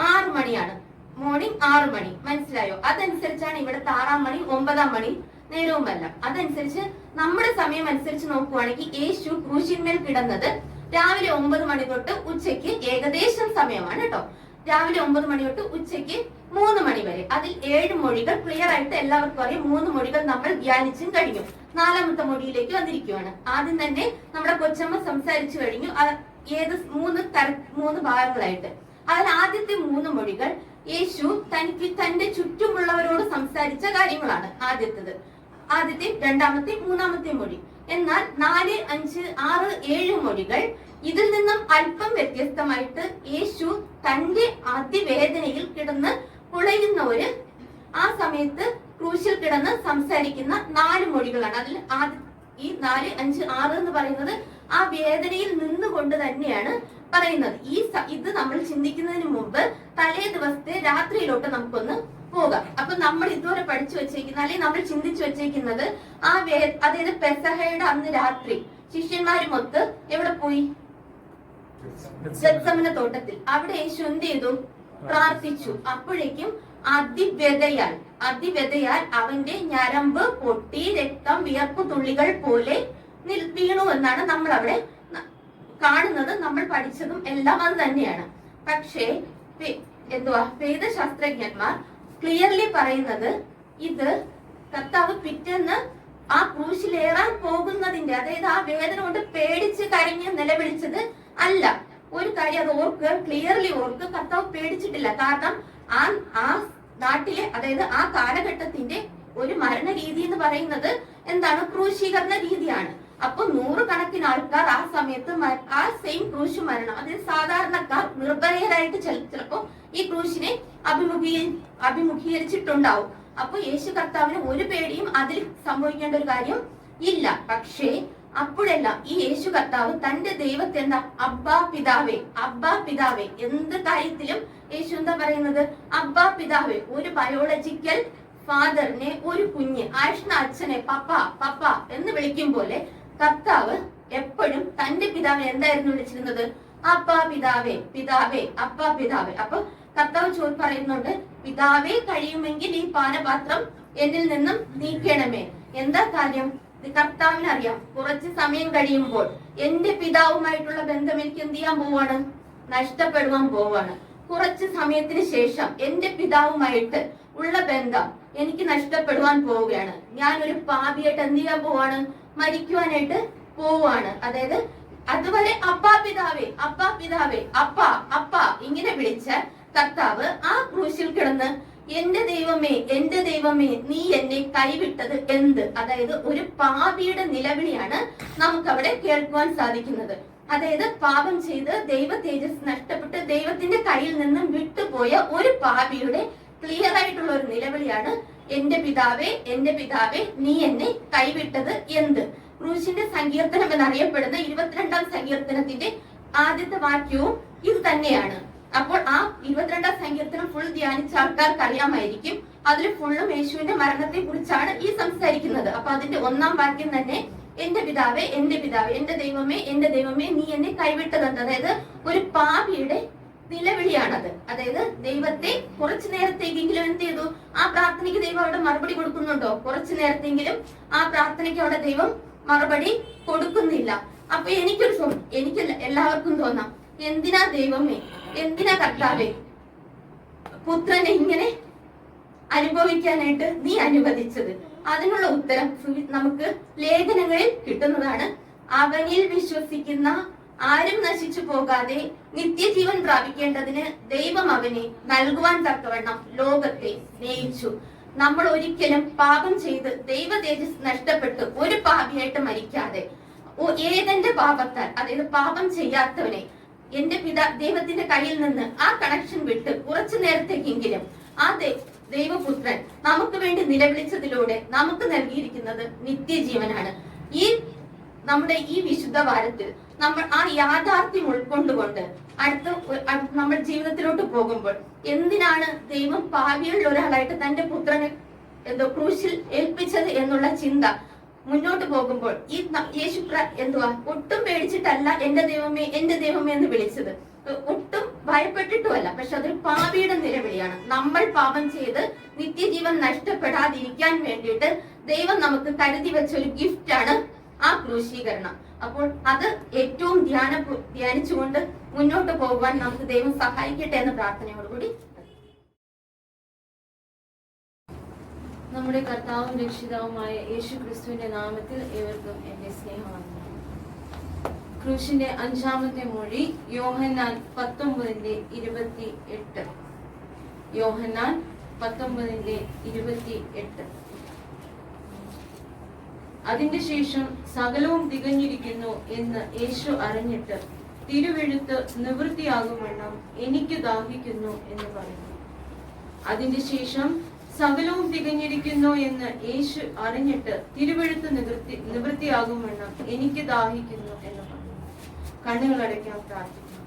6 മണിയാണ്, മോർണിംഗ് 6 മണി. മനസ്സിലായോ? അതനുസരിച്ചാണ് ഇവിടുത്തെ 6-ാം മണി 9-ാം മണി നേരവുമല്ല. അതനുസരിച്ച് നമ്മുടെ സമയം അനുസരിച്ച് നോക്കുവാണെങ്കിൽ യേശു ക്രൂശിന്മേൽ കിടന്നത് രാവിലെ 9 മണി തൊട്ട് ഉച്ചയ്ക്ക് ഏകദേശം സമയമാണ് കേട്ടോ. രാവിലെ 9 മണി തൊട്ട് ഉച്ചയ്ക്ക് 3 മണി വരെ. അതിൽ 7 മൊഴികൾ ക്ലിയർ ആയിട്ട് എല്ലാവർക്കും അറിയാം. 3 മൊഴികൾ നമ്മൾ ധ്യാനിച്ചും കഴിഞ്ഞു. 4-ാമത്തെ മൊഴിയിലേക്ക് വന്നിരിക്കുകയാണ്. ആദ്യം തന്നെ നമ്മുടെ കൊച്ചമ്മ സംസാരിച്ചു കഴിഞ്ഞു, ഏത് 3 ഭാഗങ്ങളായിട്ട്. അതിൽ ആദ്യത്തെ 3 മൊഴികൾ യേശു തന്റെ ചുറ്റുമുള്ളവരോട് സംസാരിച്ച കാര്യങ്ങളാണ്. ആദ്യത്തെ 2-ാമത്തെ 3-ാമത്തെ മൊഴി. എന്നാൽ 4, 5, 6, 7 മൊഴികൾ ഇതിൽ നിന്നും അല്പം വ്യത്യസ്തമായിട്ട് യേശു തന്റെ അതിവേദനയിൽ കിടന്ന് പുളയുന്നവര് ആ സമയത്ത് ക്രൂശിൽ കിടന്ന് സംസാരിക്കുന്ന 4 മൊഴികളാണ്. അതിൽ ഈ 4, 5, 6 എന്ന് പറയുന്നത് ആ വേദനയിൽ നിന്നുകൊണ്ട് തന്നെയാണ് പറയുന്നത്. ഇത് നമ്മൾ ചിന്തിക്കുന്നതിന് മുമ്പ് തലേ ദിവസത്തെ രാത്രിയിലോട്ട് നമുക്കൊന്ന് പോകാം. അപ്പൊ നമ്മൾ ഇതുവരെ പഠിച്ചു വെച്ചേക്കുന്ന, അല്ലെങ്കിൽ നമ്മൾ ചിന്തിച്ചു വെച്ചേക്കുന്നത് അതായത് പെസഹയുടെ അന്ന് രാത്രി ശിഷ്യന്മാരുമൊത്ത് എവിടെ പോയി? ഗെത്സമന തോട്ടത്തിൽ. അവിടെ യേശു എന്ത് ചെയ്തു? പ്രാർത്ഥിച്ചു. അപ്പോഴേക്കും അതിവ്യതയാൽ അവന്റെ ഞരമ്പ് പൊട്ടി രക്തം വിയർപ്പ് തുള്ളികൾ പോലെ വീണു എന്നാണ് നമ്മൾ അവിടെ കാണുന്നത്. നമ്മൾ പഠിച്ചതും എല്ലാം അത് തന്നെയാണ്. പക്ഷേ വേദശാസ്ത്രജ്ഞന്മാർ ക്ലിയർലി പറയുന്നത് ഇത് കർത്താവ് പിറ്റേന്ന് ആ ക്രൂശിലേറാൻ പോകുന്നതിന്റെ, അതായത് ആ വേദന കൊണ്ട് പേടിച്ച് കരഞ്ഞ് നിലവിളിച്ചത് അല്ല. ഒരു കാര്യം അത് ഓർക്കുക, ക്ലിയർലി ഓർക്കുക, കർത്താവ് പേടിച്ചിട്ടില്ല. കാരണം ആ നാട്ടിലെ, അതായത് ആ കാലഘട്ടത്തിന്റെ ഒരു മരണ രീതി എന്ന് പറയുന്നത് എന്താണ്? ക്രൂശീകരണ രീതിയാണ്. അപ്പൊ 100 കണക്കിന് ആൾക്കാർ ആ സമയത്ത് ആ സെയിം ക്രൂശ് മരണം, അതായത് സാധാരണക്കാർ നിർഭയരായിട്ട് ചിലപ്പോ ഈ ക്രൂശിനെ അഭിമുഖീകരിച്ചിട്ടുണ്ടാവും. അപ്പൊ യേശു കർത്താവിന് ഒരു പേടിയും അതിൽ സംഭവിക്കേണ്ട ഒരു കാര്യം ഇല്ല. പക്ഷേ അപ്പോഴെല്ലാം ഈ യേശു കർത്താവ് തന്റെ ദൈവത്തെ എന്താ? അബ്ബാ പിതാവേ, അബ്ബാ പിതാവേ. എന്ത് കാര്യത്തിലും യേശു എന്താ പറയുന്നത്? അബ്ബാ പിതാവേ. ഒരു ബയോളജിക്കൽ ഫാദറിനെ ഒരു കുഞ്ഞ് ആഷ്ണ അച്ഛനെ പപ്പ പപ്പ എന്ന് വിളിക്കും പോലെ കർത്താവ് എപ്പോഴും തന്റെ പിതാവിനെ എന്തായിരുന്നു വിളിച്ചിരുന്നത്? അപ്പാ പിതാവേ, പിതാവേ, അപ്പാ പിതാവേ. അപ്പൊ കർത്താവ് പറയുന്നുണ്ട്, പിതാവേ, കഴിയുമെങ്കിൽ ഈ പാനപാത്രം എന്നിൽ നിന്നും നീക്കണമേ. എന്താ കാര്യം? കർത്താവിനറിയാം, കുറച്ച് സമയം കഴിയുമ്പോൾ എന്റെ പിതാവുമായിട്ടുള്ള ബന്ധം എനിക്ക് എന്ത് ചെയ്യാൻ പോവാണ്? നഷ്ടപ്പെടുവാൻ പോവാണ്. കുറച്ച് സമയത്തിന് ശേഷം എന്റെ പിതാവുമായിട്ട് ഉള്ള ബന്ധം എനിക്ക് നഷ്ടപ്പെടുവാൻ പോവുകയാണ്. ഞാൻ ഒരു പാപിയായിട്ട് എന്ത് ചെയ്യാൻ പോവാണ്? മരിക്കുവാനായിട്ട് പോവാണ്. അതായത് അതുവരെ അപ്പാ പിതാവേ, അപ്പാ പിതാവേ, അപ്പാ അപ്പാ ഇങ്ങനെ വിളിച്ച കർത്താവ് ആ ക്രൂശിൽ കിടന്ന് എന്റെ ദൈവമേ, എന്റെ ദൈവമേ, നീ എന്നെ കൈവിട്ടത് എന്ത്? അതായത് ഒരു പാപിയുടെ നിലവിളിയാണ് നമുക്ക് അവിടെ കേൾക്കുവാൻ സാധിക്കുന്നത്. അതായത് പാപം ചെയ്ത് ദൈവ തേജസ് നഷ്ടപ്പെട്ട് ദൈവത്തിന്റെ കയ്യിൽ നിന്നും വിട്ടുപോയ ഒരു പാപിയുടെ ക്ലിയർ ആയിട്ടുള്ള ഒരു നിലവിളിയാണ് എന്റെ പിതാവേ, എന്റെ പിതാവേ, നീ എന്നെ കൈവിട്ടത് എന്ത്? ക്രൂശിന്റെ സങ്കീർത്തനം എന്നറിയപ്പെടുന്ന 22-ാം സങ്കീർത്തനത്തിന്റെ ആദ്യത്തെ വാക്യവും ഇത് തന്നെയാണ്. അപ്പോൾ ആ 22-ാം സങ്കീർത്തനം ഫുൾ ധ്യാനിച്ച ആൾക്കാർക്ക് അറിയാമായിരിക്കും. അതിൽ ഫുള്ളും യേശുവിന്റെ മരണത്തെ കുറിച്ചാണ് ഈ സംസാരിക്കുന്നത്. അപ്പൊ അതിന്റെ 1-ാം വാക്യം തന്നെ എന്റെ പിതാവേ, എന്റെ പിതാവേ, എന്റെ ദൈവമേ, എന്റെ ദൈവമേ, നീ എന്നെ കൈവിട്ടതെന്ത്? അതായത് ഒരു പാപിയുടെ നിലവിളിയാണത്. അതായത് ദൈവത്തെ കുറച്ചു നേരത്തേക്കെങ്കിലും എന്ത് ചെയ്തു? ആ പ്രാർത്ഥനയ്ക്ക് ദൈവം അവിടെ മറുപടി കൊടുക്കുന്നുണ്ടോ? കുറച്ചു നേരത്തെങ്കിലും ആ പ്രാർത്ഥനയ്ക്ക് അവിടെ ദൈവം മറുപടി കൊടുക്കുന്നില്ല. അപ്പൊ എനിക്ക് എല്ലാവർക്കും തോന്നാം, എന്തിനാ ദൈവമേ, എന്തിനാ കർത്താവേ പുത്രനെ ഇങ്ങനെ അനുഭവിക്കാനായിട്ട് നീ അനുവദിച്ചത്? അതിനുള്ള ഉത്തരം നമുക്ക് ലേഖനങ്ങളിൽ കിട്ടുന്നതാണ്. അവനിൽ വിശ്വസിക്കുന്ന ആരും നശിച്ചു പോകാതെ നിത്യജീവൻ പ്രാപിക്കേണ്ടതിന് ദൈവം അവനെ നൽകുവാൻ തക്കവണ്ണം ലോകത്തെ സ്നേഹിച്ചു. നമ്മൾ ഒരിക്കലും പാപം ചെയ്ത് ദൈവ തേജസ് നഷ്ടപ്പെട്ട് ഒരു പാപിയായിട്ട് മരിക്കാതെ ഏതെന്റെ പാപത്താൽ, അതായത് പാപം ചെയ്യാത്തവനെ എന്റെ ദൈവത്തിന്റെ കയ്യിൽ നിന്ന് ആ കണക്ഷൻ വിട്ട് കുറച്ചു നേരത്തേക്കെങ്കിലും ആ ദൈവപുത്രൻ നമുക്ക് വേണ്ടി നിലവിളിച്ചതിലൂടെ നമുക്ക് നൽകിയിരിക്കുന്നത് നിത്യജീവനാണ്. നമ്മുടെ ഈ വിശുദ്ധ വാരത്തിൽ നമ്മൾ ആ യാഥാർത്ഥ്യം ഉൾക്കൊണ്ടുകൊണ്ട് നമ്മൾ ജീവിതത്തിലോട്ട് പോകുമ്പോൾ എന്തിനാണ് ദൈവം പാപിയുള്ള ഒരാളായിട്ട് തന്റെ പുത്രനെ ക്രൂശിൽ ഏൽപ്പിച്ചത് എന്നുള്ള ചിന്ത മുന്നോട്ട് പോകുമ്പോൾ ഈ യേശു ഒട്ടും പേടിച്ചിട്ടല്ല എന്റെ ദൈവമേ, എന്റെ ദൈവമേ എന്ന് വിളിച്ചത്. ഒട്ടും ഭയപ്പെട്ടിട്ടുമല്ല. പക്ഷെ അതൊരു പാപിയുടെ നിലവിളിയാണ്. നമ്മൾ പാപം ചെയ്ത് നിത്യജീവൻ നഷ്ടപ്പെടാതിരിക്കാൻ വേണ്ടിയിട്ട് ദൈവം നമുക്ക് കരുതി വെച്ച ഒരു ഗിഫ്റ്റാണ് ആ ക്രൂശീകരണം. അപ്പോൾ അത് ഏറ്റവും ധ്യാനിച്ചുകൊണ്ട് മുന്നോട്ട് പോകുവാൻ നമുക്ക് ദൈവം സഹായിക്കട്ടെ എന്ന പ്രാർത്ഥനയോടുകൂടി നമ്മുടെ കർത്താവും രക്ഷിതാവുമായ യേശു ക്രിസ്തുവിന്റെ നാമത്തിൽ ഏവർക്കും എന്റെ സ്നേഹമാണ്. ക്രൂശിന്റെ 5-ാമത്തെ മൊഴി യോഹന്നാൻ 19:28. യോഹന്നാൻ 19:28. അതിന്റെ ശേഷം സകലവും തികഞ്ഞിരിക്കുന്നു എന്ന് യേശു അറിഞ്ഞിട്ട് തിരുവെഴുത്ത് നിവൃത്തിയാകുമെണ്ണം എനിക്ക് ദാഹിക്കുന്നു എന്ന് പറഞ്ഞു. അതിന്റെ ശേഷം സകലവും തികഞ്ഞിരിക്കുന്നു എന്ന് യേശു അറിഞ്ഞിട്ട് തിരുവെഴുത്ത് നിവൃത്തിയാകുമെണ്ണം എനിക്ക് ദാഹിക്കുന്നു എന്ന് പറഞ്ഞു. കണ്ണുകൾ അടയ്ക്കാൻ പ്രാർത്ഥിക്കുന്നു.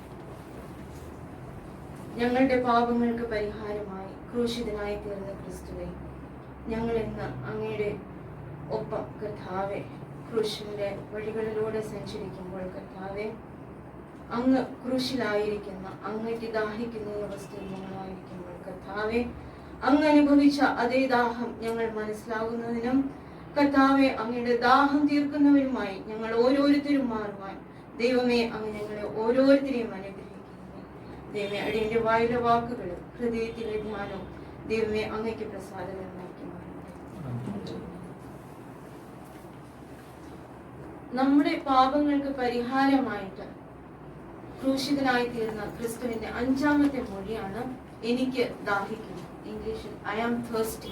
ഞങ്ങളുടെ പാപങ്ങൾക്ക് പരിഹാരമായി ക്രൂശിതനായി തീർന്ന ക്രിസ്തുവേ, ഞങ്ങൾ ഇന്ന് അങ്ങയുടെ ഒപ്പം കർത്താവെ ക്രൂശിന്റെ വഴികളിലൂടെ സഞ്ചരിക്കുമ്പോൾ കർത്താവെ അങ്ങ് ക്രൂശിലായിരിക്കുന്ന അങ്ങേക്ക് ദാഹിക്കുന്ന അവസ്ഥയിൽ ഞങ്ങളായിരിക്കുമ്പോൾ കർത്താവെ അങ്ങ് അനുഭവിച്ച അതേ ദാഹം ഞങ്ങൾ മനസ്സിലാകുന്നതിനും കർത്താവെ അങ്ങയുടെ ദാഹം തീർക്കുന്നവരുമായി ഞങ്ങൾ ഓരോരുത്തരും മാറുവാൻ ദൈവമേ അങ്ങ് ഞങ്ങളെ ഓരോരുത്തരെയും അനുഗ്രഹിക്കുന്നു. ദൈവമേ അടിയന്റെ വായുടെ വാക്കുകളും ഹൃദയത്തിലെ ധ്യാനവും ദൈവമേ അങ്ങയ്ക്ക് പ്രസാദകരമാക്കി മാറട്ടെ. നമ്മുടെ പാപങ്ങൾക്ക് പരിഹാരമായിട്ട് ക്രൂശിതനായി തീർന്ന ക്രിസ്തുവിന്റെ 5-ാമത്തെ മൊഴിയാണ് എനിക്ക് ദാഹിക്കുന്നു. ഇംഗ്ലീഷിൽ ഐ ആം തേഴ്സ്റ്റി.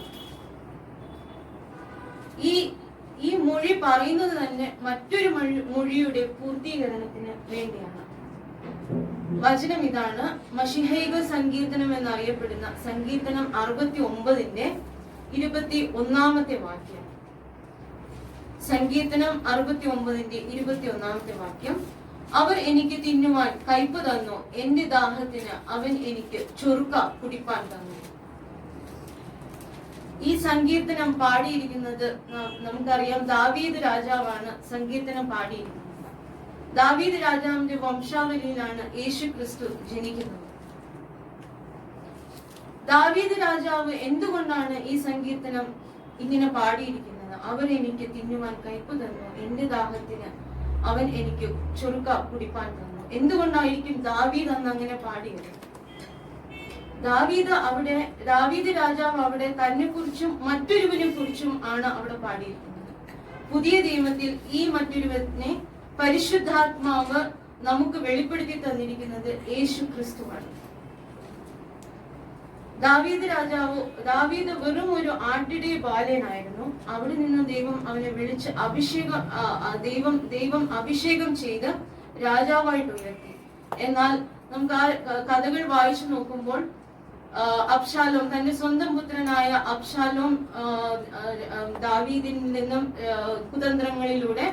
ഈ മൊഴി പറയുന്നത് തന്നെ മറ്റൊരു മൊഴിയുടെ പൂർത്തീകരണത്തിന് വേണ്ടിയാണ്. വചനം ഇതാണ്. മശിഹൈക സങ്കീർത്തനം എന്നറിയപ്പെടുന്ന സങ്കീർത്തനം 69-ന്റെ 21-ാമത്തെ വാക്യം. സങ്കീർത്തനം 69-ന്റെ 21-ാമത്തെ വാക്യം. അവർ എനിക്ക് തിന്നുവാൻ കയ്പ് തന്നു, എന്റെ ദാഹത്തിന് അവൻ എനിക്ക് ചൊറുക്ക കുടിപ്പാൻ തന്നു. ഈ സങ്കീർത്തനം പാടിയിരിക്കുന്നത് നമുക്കറിയാം, ദാവീദ് രാജാവാണ് സങ്കീർത്തനം പാടിയിരിക്കുന്നത്. ദാവീദ് രാജാവിന്റെ വംശാവലിയിലാണ് യേശു ക്രിസ്തു ജനിക്കുന്നത്. ദാവീദ് രാജാവ് എന്തുകൊണ്ടാണ് ഈ സങ്കീർത്തനം ഇങ്ങനെ പാടിയിരിക്കുന്നത്? അവർ എനിക്ക് തിന്നുവാൻ കയ്പ് തന്നു, എന്റെ ദാഹത്തിന് അവൻ എനിക്ക് ചൊറുക്ക കുടിപ്പാൻ തന്നു. എന്തുകൊണ്ടായിരിക്കും ദാവീദ് അന്ന് അങ്ങനെ പാടിയത്? ദാവീദ് രാജാവ് അവിടെ തന്നെ കുറിച്ചും മറ്റൊരുവനെ കുറിച്ചും ആണ് അവിടെ പാടിയിരിക്കുന്നത്. പുതിയ നിയമത്തിൽ ഈ മറ്റൊരുവനെ പരിശുദ്ധാത്മാവ് നമുക്ക് വെളിപ്പെടുത്തി തന്നിരിക്കുന്നത് യേശു ക്രിസ്തുവാണ്. ദാവീദ് വെറും ഒരു ആട്ടിടെ ബാലനായിരുന്നു. അവിടെ നിന്ന് ദൈവം അവനെ വിളിച്ച് ദൈവം അഭിഷേകം ചെയ്ത് രാജാവായിട്ട് ഉയർത്തി. എന്നാൽ നമുക്ക് ആ കഥകൾ വായിച്ചു നോക്കുമ്പോൾ അബ്ശാലോം, തന്റെ സ്വന്തം പുത്രനായ അബ്ശാലോം ദാവീദിൽ നിന്നും കുതന്ത്രങ്ങളിലൂടെ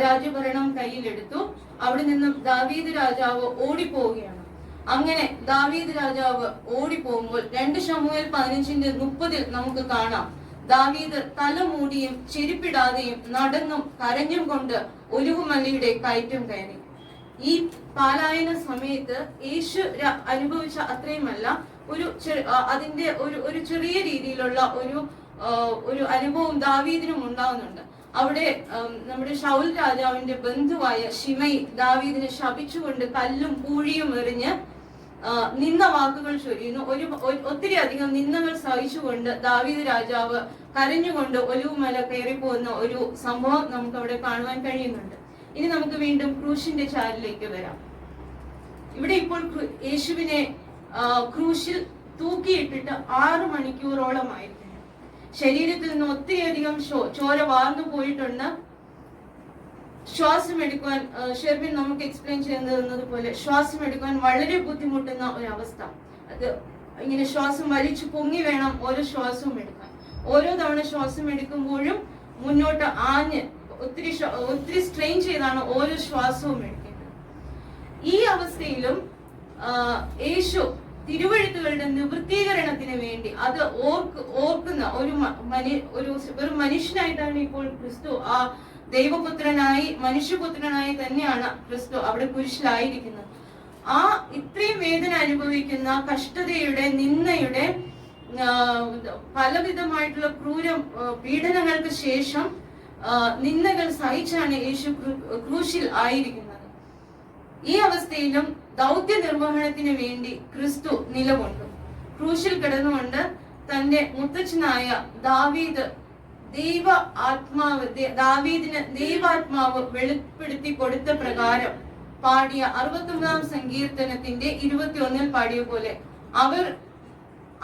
രാജ്യഭരണം കയ്യിലെടുത്തു. അവിടെ നിന്നും ദാവീദ് രാജാവ് ഓടിപ്പോവുകയാണ്. അങ്ങനെ ദാവീദ് രാജാവ് ഓടിപ്പോകുമ്പോൾ 2 ശമൂവേൽ 15:30 നമുക്ക് കാണാം, ദാവീദ് തലമൂടിയും ചെരുപ്പിടാതെയും നടന്നും കരഞ്ഞും കൊണ്ട് ഒലിവുമലയുടെ കയറ്റം കയറി. ഈ പാലായന സമയത്ത് യേശു അനുഭവിച്ച അത്രയുമല്ല, അതിന്റെ ഒരു ചെറിയ രീതിയിലുള്ള ഒരു അനുഭവം ദാവീദിനും ഉണ്ടാവുന്നുണ്ട്. അവിടെ നമ്മുടെ ശൗൽ രാജാവിന്റെ ബന്ധുവായ ശിമൈ ദാവീദിനെ ശപിച്ചുകൊണ്ട് കല്ലും പൂഴിയും എറിഞ്ഞ് നിന്ന വാക്കുകൾ ചൊരിയുന്നു. ഒത്തിരി അധികം നിന്ദകൾ സഹിച്ചുകൊണ്ട് ദാവീദ് രാജാവ് കരഞ്ഞുകൊണ്ട് ഒലിവുമല കയറിപ്പോകുന്ന ഒരു സംഭവം നമുക്ക് അവിടെ കാണുവാൻ കഴിയുന്നുണ്ട്. ഇനി നമുക്ക് വീണ്ടും ക്രൂശിന്റെ ചാരിലേക്ക് വരാം. ഇവിടെ ഇപ്പോൾ യേശുവിനെ ക്രൂശിൽ തൂക്കിയിട്ടിട്ട് 6 മണിക്കൂറോളമായിരുന്നു. ശരീരത്തിൽ നിന്ന് ഒത്തിരിയധികം ചോര വാർന്നു പോയിട്ടുണ്ട്. ശ്വാസം എടുക്കുവാൻ ഷെർവിൻ നമുക്ക് എക്സ്പ്ലെയിൻ ചെയ്യുന്നത് പോലെ ശ്വാസം എടുക്കുവാൻ വളരെ ബുദ്ധിമുട്ടുന്ന ഒരവസ്ഥ. അത് ഇങ്ങനെ ശ്വാസം വലിച്ചു പൊങ്ങി വേണം ഓരോ ശ്വാസവും എടുക്കാൻ. ഓരോ തവണ ശ്വാസം എടുക്കുമ്പോഴും മുന്നോട്ട് ആഞ്ഞ് ഒത്തിരി സ്ട്രെയിൻ ചെയ്താണ് ഓരോ ശ്വാസവും എടുക്കേണ്ടത്. ഈ അവസ്ഥയിലും യേശു തിരുവഴുത്തുകളുടെ നിവൃത്തീകരണത്തിന് വേണ്ടി അത് ഓർക്കുന്ന ഒരു മനുഷ്യനായിട്ടാണ് ഇപ്പോൾ ക്രിസ്തു, ആ ദൈവപുത്രനായി മനുഷ്യപുത്രനായി തന്നെയാണ് ക്രിസ്തു അവിടെ കുരിശിലായിരിക്കുന്നത്. ആ ഇത്രയും വേദന അനുഭവിക്കുന്ന കഷ്ടതയുടെ, നിന്ദയുടെ, പലവിധമായിട്ടുള്ള പീഡനങ്ങൾക്ക് ശേഷം നിന്ദകൾ സഹിച്ചാണ് യേശു ക്രൂശിൽ ആയിരിക്കുന്നത്. ഈ അവസ്ഥയിലും ദൗത്യ നിർവഹണത്തിന് വേണ്ടി ക്രിസ്തു നിലകൊണ്ടു. ക്രൂശിൽ കിടന്നുകൊണ്ട് തന്റെ മുത്തച്ഛനായ ദാവീദിന് ദൈവാത്മാവ് വെളിപ്പെടുത്തി കൊടുത്ത പ്രകാരം പാടിയ 69-ാം സങ്കീർത്തനത്തിന്റെ 21-ൽ പാടിയ പോലെ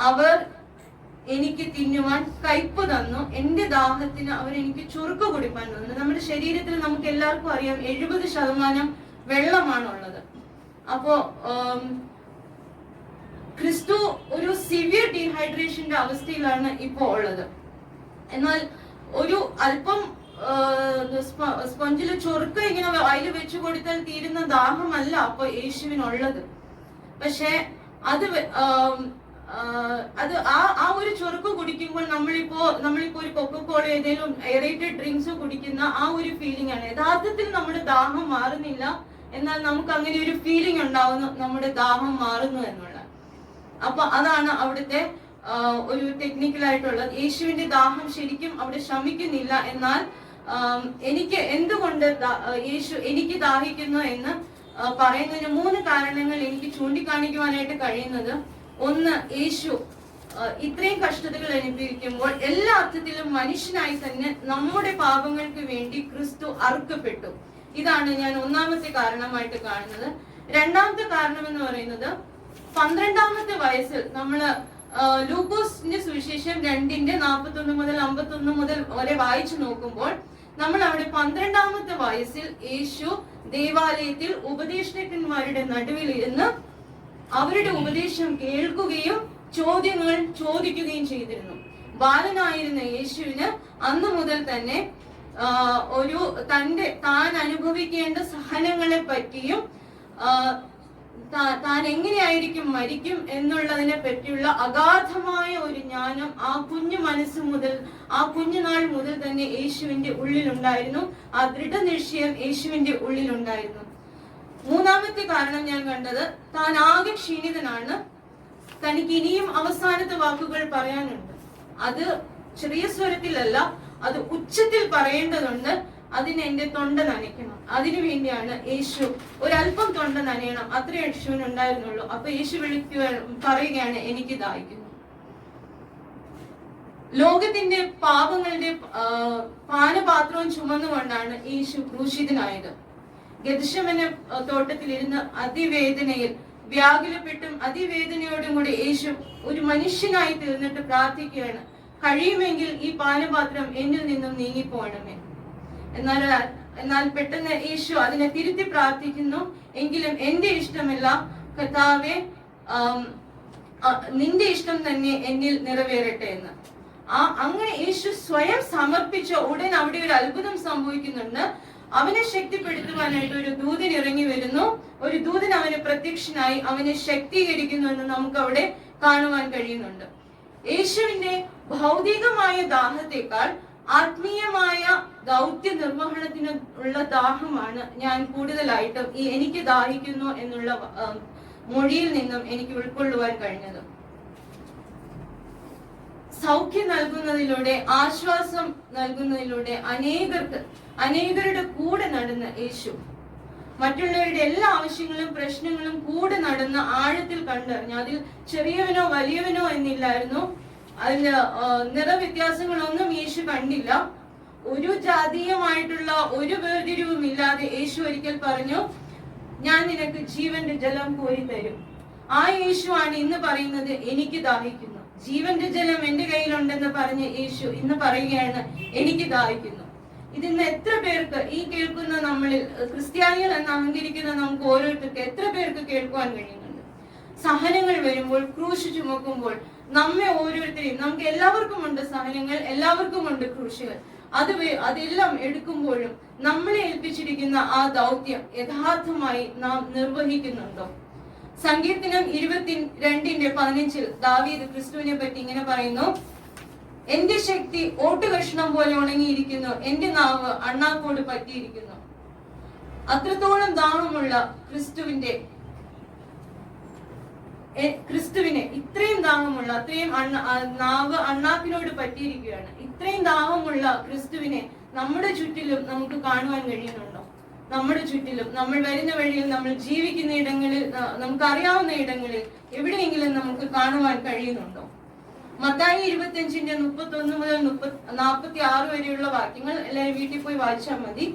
അവർ എനിക്ക് തിന്നുവാൻ കയ്പ് തന്നു, എന്റെ ദാഹത്തിന് അവർ എനിക്ക് ചുറുക്ക് കുടിപ്പാൻ തന്നു. നമ്മുടെ ശരീരത്തിൽ നമുക്ക് എല്ലാവർക്കും അറിയാം 70% വെള്ളമാണുള്ളത്. അപ്പോ ക്രിസ്തു ഒരു സിവിയർ ഡീഹൈഡ്രേഷന്റെ അവസ്ഥയിലാണ് ഇപ്പോ ഉള്ളത്. എന്നാൽ ഒരു അല്പം സ്പഞ്ചില് ചൊറുക്ക ഇങ്ങനെ അതിൽ വെച്ചു കൊടുത്താൽ തീരുന്ന ദാഹമല്ല അപ്പൊ യേശുവിനുള്ളത്. പക്ഷെ അത് ആ ഒരു ചൊറുക്ക് കുടിക്കുമ്പോൾ നമ്മളിപ്പോ ഒരു കൊക്കക്കോള ഏതെങ്കിലും എയറേറ്റഡ് ഡ്രിങ്ക്സ് കുടിക്കുന്ന ആ ഒരു ഫീലിംഗ് ആണ്. യഥാർത്ഥത്തിൽ നമ്മുടെ ദാഹം മാറുന്നില്ല, എന്നാൽ നമുക്ക് അങ്ങനെ ഒരു ഫീലിംഗ് ഉണ്ടാവുന്നു നമ്മുടെ ദാഹം മാറുന്നു എന്നുള്ള. അപ്പൊ അതാണ് അവിടുത്തെ ഒരു ടെക്നിക്കലായിട്ടുള്ളത്. യേശുവിന്റെ ദാഹം ശരിക്കും അവിടെ ശമിക്കുന്നില്ല. എന്നാൽ എനിക്ക് എന്തുകൊണ്ട് യേശു എനിക്ക് ദാഹിക്കുന്നു എന്ന് പറയുന്നതിന് 3 കാരണങ്ങൾ എനിക്ക് ചൂണ്ടിക്കാണിക്കുവാനായിട്ട് കഴിയുന്നത്. ഒന്ന്, യേശു ഇത്രയും കഷ്ടതകൾ അനുഭവിക്കുമ്പോൾ എല്ലാ അർത്ഥത്തിലും മനുഷ്യനായി തന്നെ നമ്മുടെ പാപങ്ങൾക്ക് വേണ്ടി ക്രിസ്തു അറുക്കപ്പെട്ടു. ഇതാണ് ഞാൻ 1ാമത്തെ കാരണമായിട്ട് കാണുന്നത്. 2ാമത്തെ കാരണം എന്ന് പറയുന്നത് 12ാമത്തെ വയസ്സിൽ നമ്മള് ലൂക്കോസിന്റെ സുവിശേഷം 2:41 മുതൽ 51 വരെ വായിച്ചു നോക്കുമ്പോൾ നമ്മൾ അവിടെ 12ാമത്തെ വയസ്സിൽ യേശു ദേവാലയത്തിൽ ഉപദേഷ്ടാക്കന്മാരുടെ നടുവിൽ ഇരുന്ന് അവരുടെ ഉപദേശം കേൾക്കുകയും ചോദ്യങ്ങൾ ചോദിക്കുകയും ചെയ്തിരുന്നു. ബാലനായിരുന്ന യേശുവിന് അന്നു മുതൽ തന്നെ താൻ അനുഭവിക്കേണ്ട സഹനങ്ങളെ പറ്റിയും താൻ എങ്ങനെയായിരിക്കും മരിക്കും എന്നുള്ളതിനെ പറ്റിയുള്ള അഗാധമായ ഒരു ജ്ഞാനം ആ കുഞ്ഞുനാൾ മുതൽ തന്നെ യേശുവിന്റെ ഉള്ളിലുണ്ടായിരുന്നു. ആ ദൃഢനിശ്ചയം യേശുവിന്റെ ഉള്ളിലുണ്ടായിരുന്നു. 3ാമത്തെ കാരണം ഞാൻ കണ്ടത്, താൻ ആകെ ക്ഷീണിതനാണ്. തനിക്ക് ഇനിയും അവസാനത്തെ വാക്കുകൾ പറയാനുണ്ട്. അത് ചെറിയ സ്വരത്തിലല്ല, അത് ഉച്ചത്തിൽ പറയേണ്ടതുണ്ട്. അതിന് എന്റെ തൊണ്ട നനയ്ക്കണം. അതിനു വേണ്ടിയാണ് യേശു ഒരല്പം തൊണ്ട നനയണം, അത്രേ യേശുവിന് ഉണ്ടായിരുന്നുള്ളൂ. അപ്പൊ യേശു പറയുകയാണ്, എനിക്ക് ദാഹിക്കുന്നു. ലോകത്തിന്റെ പാപങ്ങളുടെ പാനപാത്രവും ചുമന്നുകൊണ്ടാണ് യേശു ക്രൂശിതനായത്. ഗെത്ശമനെ തോട്ടത്തിൽ ഇരുന്ന് അതിവേദനയിൽ വ്യാകുലപ്പെട്ടും അതിവേദനയോടും കൂടി യേശു ഒരു മനുഷ്യനായി തീർന്നിട്ട് പ്രാർത്ഥിക്കുകയാണ്, കഴിയുമെങ്കിൽ ഈ പാനപാത്രം എന്നിൽ നിന്നും നീങ്ങിപ്പോകണമേ. എന്നാൽ പെട്ടെന്ന് യേശു അതിനെ തിരുത്തി പ്രാർത്ഥിക്കുന്നു, എങ്കിലും എന്റെ ഇഷ്ടമല്ല കർത്താവേ, നിന്റെ ഇഷ്ടം തന്നെ എന്നിൽ നിറവേറട്ടെ എന്ന്. അങ്ങനെ യേശു സ്വയം സമർപ്പിച്ച ഉടൻ അവിടെ ഒരു അത്ഭുതം സംഭവിക്കുന്നുണ്ട്. അവനെ ശക്തിപ്പെടുത്തുവാനായിട്ട് ഒരു ദൂതൻ ഇറങ്ങി വരുന്നു. ഒരു ദൂതൻ അവന് പ്രത്യക്ഷനായി അവനെ ശക്തീകരിക്കുന്നു എന്ന് നമുക്ക് അവിടെ കാണുവാൻ കഴിയുന്നുണ്ട്. യേശുവിന്റെ ഭൗതികമായ ദാഹത്തെക്കാൾ ആത്മീയമായ ദൗത്യ നിർവഹണത്തിന് ഉള്ള ദാഹമാണ് ഞാൻ കൂടുതലായിട്ടും ഈ എനിക്ക് ദാഹിക്കുന്നു എന്നുള്ള മൊഴിയിൽ നിന്നും എനിക്ക് ഉൾക്കൊള്ളുവാൻ കഴിഞ്ഞത്. സൗഖ്യം നൽകുന്നതിലൂടെ, ആശ്വാസം നൽകുന്നതിലൂടെ അനേകരുടെ കൂടെ നടന്ന യേശു മറ്റുള്ളവരുടെ എല്ലാ ആവശ്യങ്ങളും പ്രശ്നങ്ങളും കൂടെ നടന്ന് ആഴത്തിൽ കണ്ടറിഞ്ഞു. അതിൽ ചെറിയവനോ വലിയവനോ എന്നില്ലായിരുന്നു. അതിൽ നിറവ്യത്യാസങ്ങളൊന്നും യേശു കണ്ടില്ല. ഒരു ജാതീയമായിട്ടുള്ള ഒരു വേർതിരിവും ഇല്ലാതെ യേശു ഒരിക്കൽ പറഞ്ഞു, ഞാൻ നിനക്ക് ജീവന്റെ ജലം കോരി തരും. ആ യേശു ആണ് ഇന്ന് പറയുന്നത്, എനിക്ക് ദാഹിക്കുന്നു. ജീവന്റെ ജലം എന്റെ കയ്യിലുണ്ടെന്ന് പറഞ്ഞ യേശു ഇന്ന് പറയുകയാണ്, എനിക്ക് ദാഹിക്കുന്നു. ഇതിന്ന് എത്ര പേർക്ക്, ഈ കേൾക്കുന്ന നമ്മളിൽ ക്രിസ്ത്യാനികൾ എന്ന് അഹങ്കരിക്കുന്ന നമുക്ക് ഓരോരുത്തർക്ക് എത്ര പേർക്ക് കേൾക്കുവാൻ കഴിയുന്നുണ്ട്? സഹനങ്ങൾ വരുമ്പോൾ, ക്രൂശ് ചുമക്കുമ്പോൾ നമ്മെ ഓരോരുത്തരെയും, നമുക്ക് എല്ലാവർക്കും ഉണ്ട് സഹനങ്ങൾ, എല്ലാവർക്കും ഉണ്ട് ക്രൂശുകൾ. അതെല്ലാം എടുക്കുമ്പോഴും നമ്മളെ ഏൽപ്പിച്ചിരിക്കുന്ന ആ ദൗത്യം യഥാർത്ഥമായി നാം നിർവഹിക്കുന്നുണ്ടോ? സങ്കീർത്തനം 22:15 ദാവീദ് ക്രിസ്തുവിനെ പറ്റി ഇങ്ങനെ പറയുന്നു, എന്റെ ശക്തി ഓട്ടുകഷ്ണം പോലെ ഉണങ്ങിയിരിക്കുന്നു, എന്റെ നാവ് അണ്ണാക്കോട് പറ്റിയിരിക്കുന്നു. അത്രത്തോളം ദാഹമുള്ള ക്രിസ്തുവിനെ ഇത്രയും ദാഹമുള്ള, അത്രയും നാവ് അണ്ണാക്കിനോട് പറ്റിയിരിക്കുകയാണ്. ഇത്രയും ദാഹമുള്ള ക്രിസ്തുവിനെ നമ്മുടെ ചുറ്റിലും നമുക്ക് കാണുവാൻ കഴിയുന്നുണ്ടോ? നമ്മുടെ ചുറ്റിലും, നമ്മൾ വരുന്ന വഴിയിൽ, നമ്മൾ ജീവിക്കുന്ന ഇടങ്ങളിൽ, നമുക്ക് അറിയാവുന്ന ഇടങ്ങളിൽ എവിടെയെങ്കിലും നമുക്ക് കാണുവാൻ കഴിയുന്നുണ്ടോ? മത്തായി 25:31 മുതൽ 46 വരെയുള്ള വാക്യങ്ങൾ എല്ലാവരും വീട്ടിൽ പോയി വായിച്ചാൽ മതി.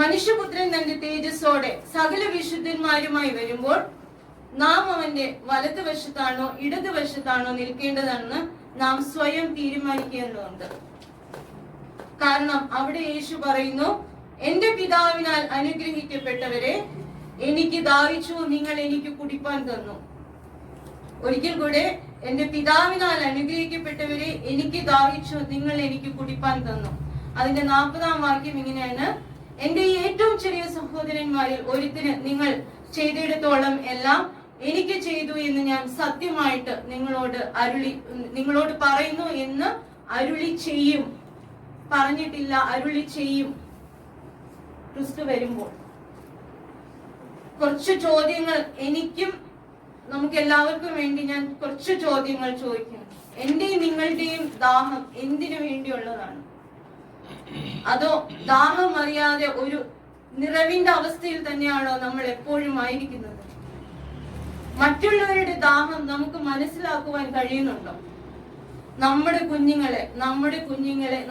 മനുഷ്യപുത്രൻ തന്റെ തേജസ്സോടെ സകല വിശുദ്ധന്മാരുമായി വരുമ്പോൾ നാം അവന്റെ വലതുവശത്താണോ ഇടതുവശത്താണോ നിൽക്കേണ്ടതെന്ന് നാം സ്വയം തീരുമാനിക്കേണ്ടതുണ്ട്. കാരണം അവിടെ യേശു പറയുന്നു, എന്റെ പിതാവിനാൽ അനുഗ്രഹിക്കപ്പെട്ടവരെ, എനിക്ക് ദാഹിച്ചു, നിങ്ങൾ എനിക്ക് കുടിപ്പാൻ തന്നു. ഒരിക്കൽ കൂടെ, എന്റെ പിതാവിനാൽ അനുഗ്രഹിക്കപ്പെട്ടവരെ, എനിക്ക് ദാഹിച്ചു, നിങ്ങൾ എനിക്ക് കുടിപ്പാൻ തന്നു. അതിന്റെ 40-ാം വാക്യം ഇങ്ങനെയാണ്, എന്റെ ഏറ്റവും ചെറിയ സഹോദരന്മാരിൽ ഒരുത്തിന് നിങ്ങൾ ചെയ്തിടത്തോളം എല്ലാം എനിക്ക് ചെയ്തു എന്ന് ഞാൻ സത്യമായിട്ട് നിങ്ങളോട് പറയുന്നു എന്ന് അരുളി ചെയ്യും. പറഞ്ഞിട്ടില്ല, അരുളി ചെയ്യും. ക്രിസ്തു വരുമ്പോൾ കുറച്ച് ചോദ്യങ്ങൾ എനിക്കും നമുക്ക് എല്ലാവർക്കും വേണ്ടി ഞാൻ കുറച്ച് ചോദ്യങ്ങൾ ചോദിക്കുന്നു. എന്റെയും നിങ്ങളുടെയും ദാഹം എന്തിനു വേണ്ടിയുള്ളതാണ്? അതോ ദാഹം അറിയാതെ ഒരു നിറവിന്റെ അവസ്ഥയിൽ തന്നെയാണോ നമ്മൾ എപ്പോഴും ആയിരിക്കുന്നത്? മറ്റുള്ളവരുടെ ദാഹം നമുക്ക് മനസ്സിലാക്കുവാൻ കഴിയുന്നുണ്ടോ? നമ്മുടെ കുഞ്ഞുങ്ങളെ,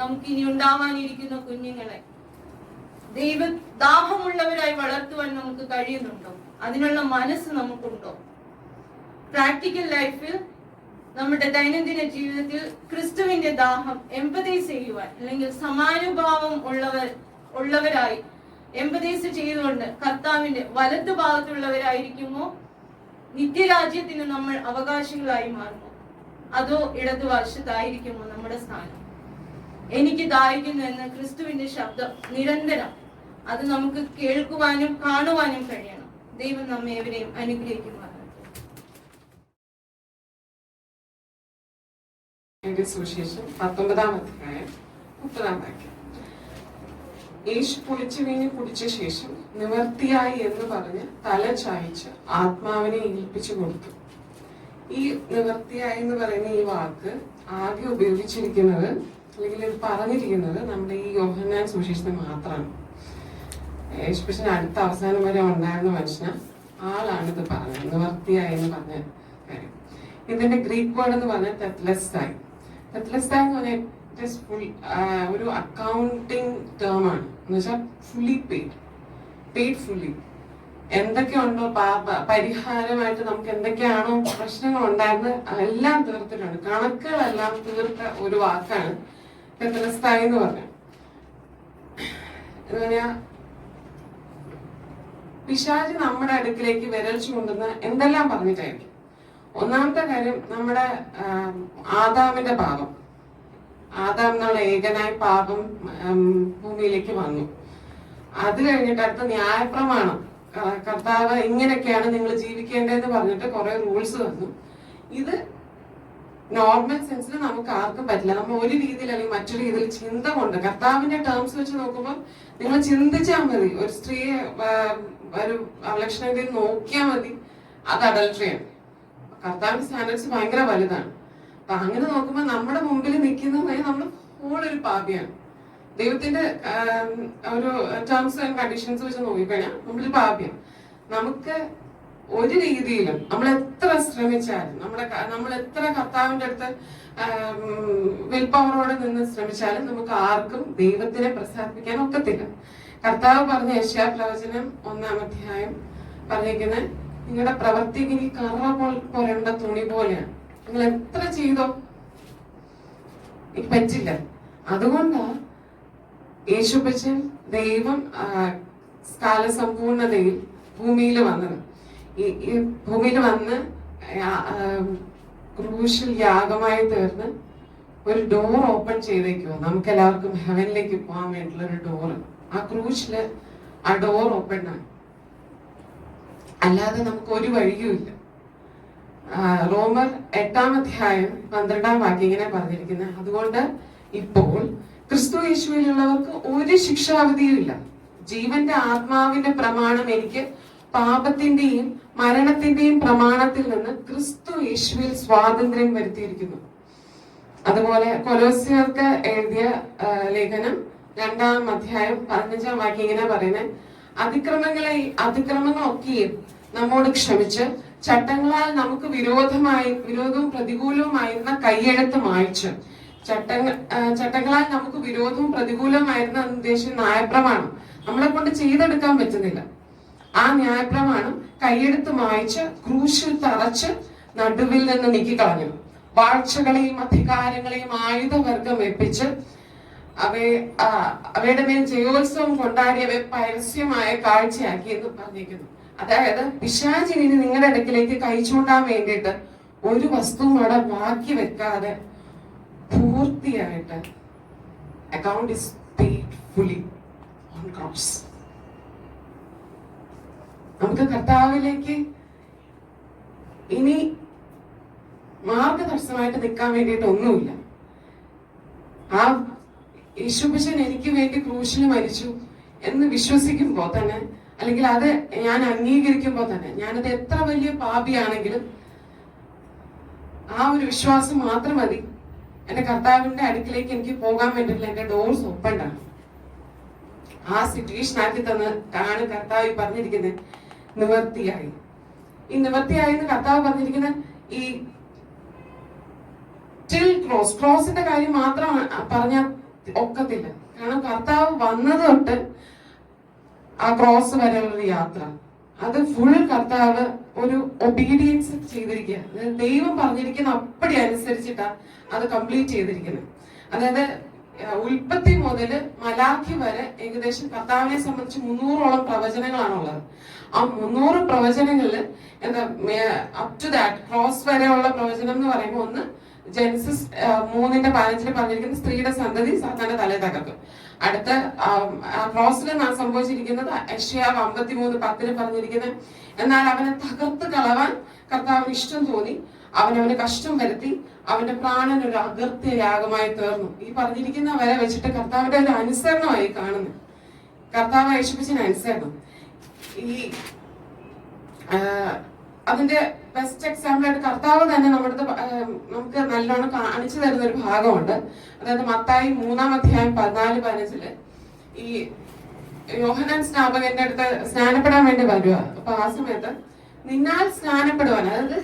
നമുക്ക് ഇനി ഉണ്ടാവാനിരിക്കുന്ന കുഞ്ഞുങ്ങളെ ദൈവ ദാഹമുള്ളവരായി വളർത്തുവാൻ നമുക്ക് കഴിയുന്നുണ്ടോ? അതിനുള്ള മനസ്സ് നമുക്കുണ്ടോ? പ്രാക്ടിക്കൽ ലൈഫിൽ, നമ്മുടെ ദൈനംദിന ജീവിതത്തിൽ ക്രിസ്തുവിന്റെ ദാഹം എംപതൈസ് ചെയ്യുവാൻ, അല്ലെങ്കിൽ സമാനുഭാവം ഉള്ളവരായി എംപതൈസ് ചെയ്തുകൊണ്ട് കർത്താവിന്റെ വലതു ഭാഗത്തുള്ളവരായിരിക്കുമോ നിത്യരാജ്യത്തിന് നമ്മൾ അവകാശികളായി മാറുമോ? അതോ ഇടതുവശത്തായിരിക്കുമോ നമ്മുടെ സ്ഥാനം? എനിക്ക് ദാഹിക്കുന്നു എന്ന ക്രിസ്തുവിന്റെ ശബ്ദം നിരന്തരം അത് നമുക്ക് കേൾക്കുവാനും കാണുവാനും കഴിയണം. ദൈവം നമ്മെ എവരെയും അനുഗ്രഹിക്കുമാറാകട്ടെ. സുവിശേഷം 19-ാം അധ്യായം 30-ാം വാക്യം. യേശു കുളിച്ചു വീഞ്ഞ് കുടിച്ച ശേഷം നിവർത്തിയായി എന്ന് പറഞ്ഞ് തല ചായ്ച്ച് ആത്മാവിനെ ഏൽപ്പിച്ചു കൊടുത്തു. ഈ നിവൃത്തിയായി എന്ന് പറയുന്ന ഈ വാക്ക് ആകെ ഉപയോഗിച്ചിരിക്കുന്നത് അല്ലെങ്കിൽ ഇത് പറഞ്ഞിരിക്കുന്നത് നമ്മുടെ ഈ യോഹന്നാൻ സുവിശേഷത്തിൽ മാത്രമാണ്. യേശുക്രിസ്തുവിന് അടുത്ത അവസാനം വരെ ഉണ്ടായിരുന്ന മനുഷ്യന് ആളാണ് ഇത് പറഞ്ഞത്, നിവൃത്തിയായി എന്ന് പറഞ്ഞ കാര്യം. ഇതിന്റെ ഗ്രീക്ക് വേർഡ് എന്ന് പറഞ്ഞാൽ തെത്ലസ്തായി. തെത്ലസ്തായി എന്ന് പറഞ്ഞാൽ ഫുൾ ഒരു അക്കൗണ്ടിങ് ടേം ആണ്. എന്ന് വെച്ചാൽ ഫുള്ളി പെയ്ഡ് ഫുള്ളി. എന്തൊക്കെയുണ്ടോ പരിഹാരമായിട്ട് നമുക്ക് എന്തൊക്കെയാണോ പ്രശ്നങ്ങൾ ഉണ്ടായിരുന്നത് എല്ലാം തീർത്തിട്ടുണ്ട്. കണക്കുകളെല്ലാം തീർത്ത ഒരു വാക്കാണ് തെത്ലസ്തായി എന്ന് പറഞ്ഞത്. എന്ന് പറഞ്ഞാൽ പിശാച് നമ്മുടെ അടുക്കിലേക്ക് വിരൽ ചൂണ്ടുന്ന എന്തെല്ലാം പറഞ്ഞിട്ടായിരിക്കും. ഒന്നാമത്തെ കാര്യം നമ്മുടെ ആദാമിന്റെ പാപം. ആദാം എന്നുള്ള ഏകനായ പാപം ഭൂമിയിലേക്ക് വന്നു. അത് കഴിഞ്ഞിട്ട് അടുത്ത ന്യായപ്രമാണം, കർത്താവ് ഇങ്ങനെയൊക്കെയാണ് നിങ്ങൾ ജീവിക്കേണ്ടതെന്ന് പറഞ്ഞിട്ട് കുറെ റൂൾസ് വന്നു. ഇത് നോർമൽ സെൻസിൽ നമുക്ക് ആർക്കും പറ്റില്ല. നമ്മൾ ഒരു രീതിയിൽ അല്ലെങ്കിൽ മറ്റൊരു രീതിയിൽ ചിന്ത കൊണ്ട് കർത്താവിന്റെ ടേംസ് വെച്ച് നോക്കുമ്പോൾ നിങ്ങൾ ചിന്തിച്ചാൽ മതി. ഒരു സ്ത്രീയെ ഒരു അവലക്ഷണത്തിൽ നോക്കിയാൽ മതി, അത് അഡൾട്ടറിയാണ്. കർത്താവിന്റെ സ്റ്റാൻഡേർഡ്സ് ഭയങ്കര വലുതാണ്. അപ്പൊ അങ്ങനെ നോക്കുമ്പോൾ നമ്മുടെ മുമ്പിൽ നിൽക്കുന്നത് നമ്മൾ ഒരു പാപിയാണ്. ദൈവത്തിന്റെ ഒരു ടേംസ് ആൻഡ് കണ്ടീഷൻസ് വെച്ച് നോക്കിക്കഴിഞ്ഞാൽ നമ്മളൊരു പാപിയാണ്. നമുക്ക് ഒരു രീതിയിലും നമ്മൾ എത്ര ശ്രമിച്ചാലും നമ്മൾ എത്ര കർത്താവിന്റെ അടുത്ത് വിൽ പവറോടെ നിന്ന് ശ്രമിച്ചാലും നമുക്ക് ആർക്കും ദൈവത്തിനെ പ്രസാദിപ്പിക്കാൻ ഒക്കത്തില്ല. കർത്താവ് പറഞ്ഞ യെശയ്യാ പ്രവചനം 1-ാം അധ്യായം പറഞ്ഞിരിക്കുന്നത് നിങ്ങളുടെ പ്രവർത്തിക്ക് ഇനി കറ പോലെയുള്ള തുണി പോലെയാണ്. നിങ്ങൾ എത്ര ചെയ്തോ എനിക്ക് പറ്റില്ല. അതുകൊണ്ടാ യേശുപ്പച്ചൻ ദൈവം കാലസമ്പൂർണതയിൽ ഭൂമിയിൽ വന്നത്. ഈ ഭൂമിയിൽ വന്ന് ക്രൂശിൽ യാഗമായി തീർന്ന് ഒരു ഡോർ ഓപ്പൺ ചെയ്തേക്കുവോ നമുക്ക് എല്ലാവർക്കും ഹെവനിലേക്ക് പോകാൻ വേണ്ടിയുള്ള ഒരു ഡോറ്. ആ ക്രൂശില് ആ ഡോർ ഓപ്പൺ ആണ്. അല്ലാതെ നമുക്ക് ഒരു വഴിയുമില്ല. റോമർ 8-ാം അധ്യായം 12-ാം വാക്യം ഇങ്ങനെ പറഞ്ഞിരിക്കുന്നത്, അതുകൊണ്ട് ഇപ്പോൾ ക്രിസ്തു യേശുവിലുള്ളവർക്ക് ഒരു ശിക്ഷാവിധിയുമില്ല. ജീവന്റെ ആത്മാവിന്റെ പ്രമാണം എനിക്ക് പാപത്തിന്റെയും മരണത്തിന്റെയും പ്രമാണത്തിൽ നിന്ന് ക്രിസ്തു യേശുവിൽ സ്വാതന്ത്ര്യം വരുത്തിയിരിക്കുന്നു. അതുപോലെ കൊലോസ്യർക്ക് എഴുതിയ ലേഖനം 2-ാം അധ്യായം 15-ാം വാക്യം ഇങ്ങനെ പറയുന്നത്, അതിക്രമങ്ങളൊക്കെയും നമ്മോട് ക്ഷമിച്ച് ചട്ടങ്ങളാൽ നമുക്ക് വിരോധവും പ്രതികൂലവുമായിരുന്ന കയ്യെഴുത്ത് മായ്ച്ച്. ചട്ടങ്ങളാൽ നമുക്ക് വിരോധവും പ്രതികൂലവുമായിരുന്ന ഉദ്ദേശം ന്യായപ്രമാണം നമ്മളെ കൊണ്ട് ചെയ്തെടുക്കാൻ പറ്റുന്നില്ല. ആ ന്യായപ്രമാണം കയ്യെടുത്ത് മായ്ച്ച് ക്രൂശിൽ തറച്ച് നടുവിൽ നിന്ന് നീക്കിക്കളഞ്ഞു. വാഴ്ചകളെയും അധികാരങ്ങളെയും ആയുധവർഗം വെപ്പിച്ച് അവയുടെ മേൽ ജയോത്സവം കൊണ്ടാടിയവയെ പരസ്യമായ കാഴ്ചയാക്കി എന്ന് പറഞ്ഞിരിക്കുന്നു. അതായത് പിശാചിനി നിങ്ങളുടെ അടുക്കിലേക്ക് കൈ ചൂണ്ടാൻ വേണ്ടിയിട്ട് ഒരു വസ്തുവും അവിടെ ബാക്കി വെക്കാതെ പൂർത്തിയായിട്ട് account is paid fully on cross. നമുക്ക് കർത്താവിലേക്ക് ഇനി മാർഗതടസ്സമായിട്ട് നിൽക്കാൻ വേണ്ടിയിട്ട് ഒന്നുമില്ല. ആ യേശുപശൻ എനിക്ക് വേണ്ടി ക്രൂശിൽ മരിച്ചു എന്ന് വിശ്വസിക്കുമ്പോ തന്നെ, അല്ലെങ്കിൽ അത് ഞാൻ അംഗീകരിക്കുമ്പോ തന്നെ, ഞാനത് എത്ര വലിയ പാപിയാണെങ്കിലും ആ ഒരു വിശ്വാസം മാത്രം മതി എന്റെ കർത്താവിന്റെ അടുക്കിലേക്ക് എനിക്ക് പോകാൻ വേണ്ടിയിട്ടുള്ള എന്റെ ഡോർസ് ഓപ്പൺ ആണ്. ആ സിറ്റുവേഷൻ ആക്കി ആണ് കർത്താവ് പറഞ്ഞിരിക്കുന്നത് നിവർത്തിയായി. ഈ നിവർത്തിയായി എന്ന് കർത്താവ് പറഞ്ഞിരിക്കുന്നത് ഈ ടിൽ ക്രോസിന്റെ കാര്യം മാത്രം പറഞ്ഞാൽ ഒക്കത്തില്ല. കാരണം കർത്താവ് വന്നത് തൊട്ട് ആ ക്രോസ് വരെയുള്ള യാത്ര, അത് ഫുൾ കർത്താവ് ഒരു ഒബീഡിയൻസ് ചെയ്തിരിക്കുക. ദൈവം പറഞ്ഞിരിക്കുന്ന അപ്പടി അനുസരിച്ചിട്ടാ അത് കംപ്ലീറ്റ് ചെയ്തിരിക്കുന്നത്. അതായത് ഉൽപ്പത്തി മുതൽ മലാഖി വരെ ഏകദേശം കർത്താവിനെ സംബന്ധിച്ച് 300ഓളം പ്രവചനങ്ങളാണുള്ളത്. ആ 300 പ്രവചനങ്ങളില് എന്താ അപ് ടു ദാറ്റ് ക്രോസ് വരെയുള്ള പ്രവചനം എന്ന് പറയുമ്പോൾ, ഒന്ന് ജെനസിസ് 3:15 പറഞ്ഞിരിക്കുന്ന സ്ത്രീയുടെ സന്തതി സാത്താന്റെ തലയെ തകർക്കും. അടുത്ത ക്രോസിൽ സംഭവിച്ചിരിക്കുന്നത് യെശയ്യാ 53:10 പറഞ്ഞിരിക്കുന്നത്, എന്നാൽ അവനെ തകർത്ത് കളവാൻ കർത്താവിന് ഇഷ്ടം തോന്നി, അവനവന് കഷ്ടം വരുത്തി, അവന്റെ പ്രാണൻ ഒരു അകൃത്യയാഗമായി തീർന്നു. ഈ പറഞ്ഞിരിക്കുന്ന വരെ വെച്ചിട്ട് കർത്താവിന്റെ ഒരു അനുസരണമായി കാണുന്നു. കർത്താവ് യേശുപ്പിച്ചതിന് അനുസരണം. ഈ അതിന്റെ ബെസ്റ്റ് എക്സാമ്പിൾ ആയിട്ട് കർത്താവ് തന്നെ നമ്മുടെ നമുക്ക് നല്ലോണം കാണിച്ചു തരുന്ന ഒരു ഭാഗമുണ്ട്. അതായത് മത്തായി 3-ാം അധ്യായം 14-15 ഈ യോഹന്നാൻ സ്നാപകന്റെ അടുത്ത് സ്നാനപ്പെടാൻ വേണ്ടി വരിക. അപ്പൊ ആ സമയത്ത് നിന്നാൽ സ്നാനപ്പെടുവാൻ, അതായത്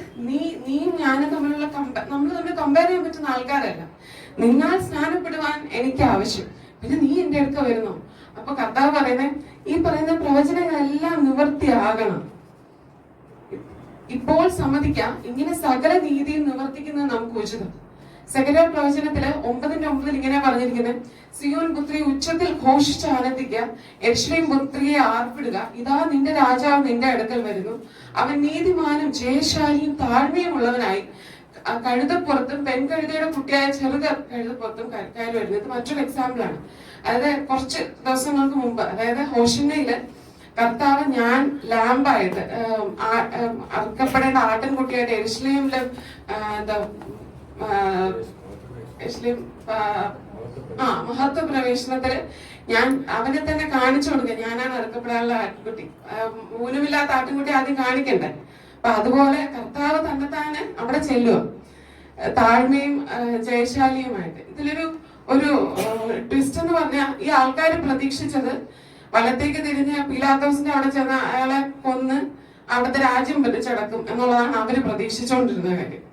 നീയും ഞാനും തമ്മിലുള്ള നമ്മൾ തമ്മിൽ കമ്പയർ ചെയ്യാൻ പറ്റുന്ന ആൾക്കാരല്ല. നിന്നാൽ സ്നാനപ്പെടുവാൻ എനിക്ക് ആവശ്യം, പിന്നെ നീ എന്റെ അടുക്ക വരുന്നു. അപ്പൊ കർത്താവ് പറയുന്നത് ഈ പറയുന്ന പ്രവചനങ്ങളെല്ലാം നിവൃത്തിയാകണം. ഇപ്പോൾ സമ്മതിക്കാം, ഇങ്ങനെ സകല നീതിയും നിവർത്തിക്കുന്നത് നമുക്ക് ഉചിതം. സകല പ്രവചനത്തില് 9:9 ഇങ്ങനെ പറഞ്ഞിരിക്കുന്നത്, സിയോൻ പുത്രി ഉച്ചത്തിൽ ഘോഷിച്ച് ആനന്ദിക്കുക, യെരൂശലേം പുത്രിയെ ആർപ്പിടുക, ഇതാ നിന്റെ രാജാവ് നിന്റെ അടുക്കൽ വരുന്നു, അവൻ നീതിമാനും ജയശാലിയും താഴ്മയും ഉള്ളവനായി കഴുതപ്പുറത്തും പെൺകഴുതയുടെ കുട്ടിയായ ചെറുക കഴുതപ്പുറത്തും കയറി വരുന്നത്. ഇത് മറ്റൊരു എക്സാമ്പിൾ ആണ്. അതായത് കുറച്ച് ദിവസങ്ങൾക്ക് മുമ്പ്, അതായത് ഹോഷന്നയില് കർത്താവ് ഞാൻ ലാമ്പായിട്ട് അറുക്കപ്പെടേണ്ട ആട്ടിൻകുട്ടിയായിട്ട് യെരൂശലേമിലെ മഹത്വ പ്രവേശനത്തില് ഞാൻ അവനെ തന്നെ കാണിച്ചു കൊടുക്കുക, ഞാനാണ് അറുക്കപ്പെടാനുള്ള ആട്ടിൻകുട്ടി. മൂലമില്ലാത്ത ആട്ടിൻകുട്ടി ആദ്യം കാണിക്കണ്ടേ. അപ്പൊ അതുപോലെ കർത്താവ് തന്നെ അവിടെ ചെല്ലുക താഴ്മയും ജയശാലിയുമായിട്ട്. ഇതിലൊരു ട്വിസ്റ്റ് എന്ന് പറഞ്ഞാൽ ഈ ആൾക്കാർ പ്രതീക്ഷിച്ചത് വലത്തേക്ക് തിരിഞ്ഞ് പീലാത്തോസിന്റെ അവിടെ ചെന്ന് അയാളെ കൊന്ന് അവിടുത്തെ രാജ്യം പിടിച്ചടക്കും എന്നുള്ളതാണ് അവര് പ്രതീക്ഷിച്ചുകൊണ്ടിരുന്ന കാര്യം.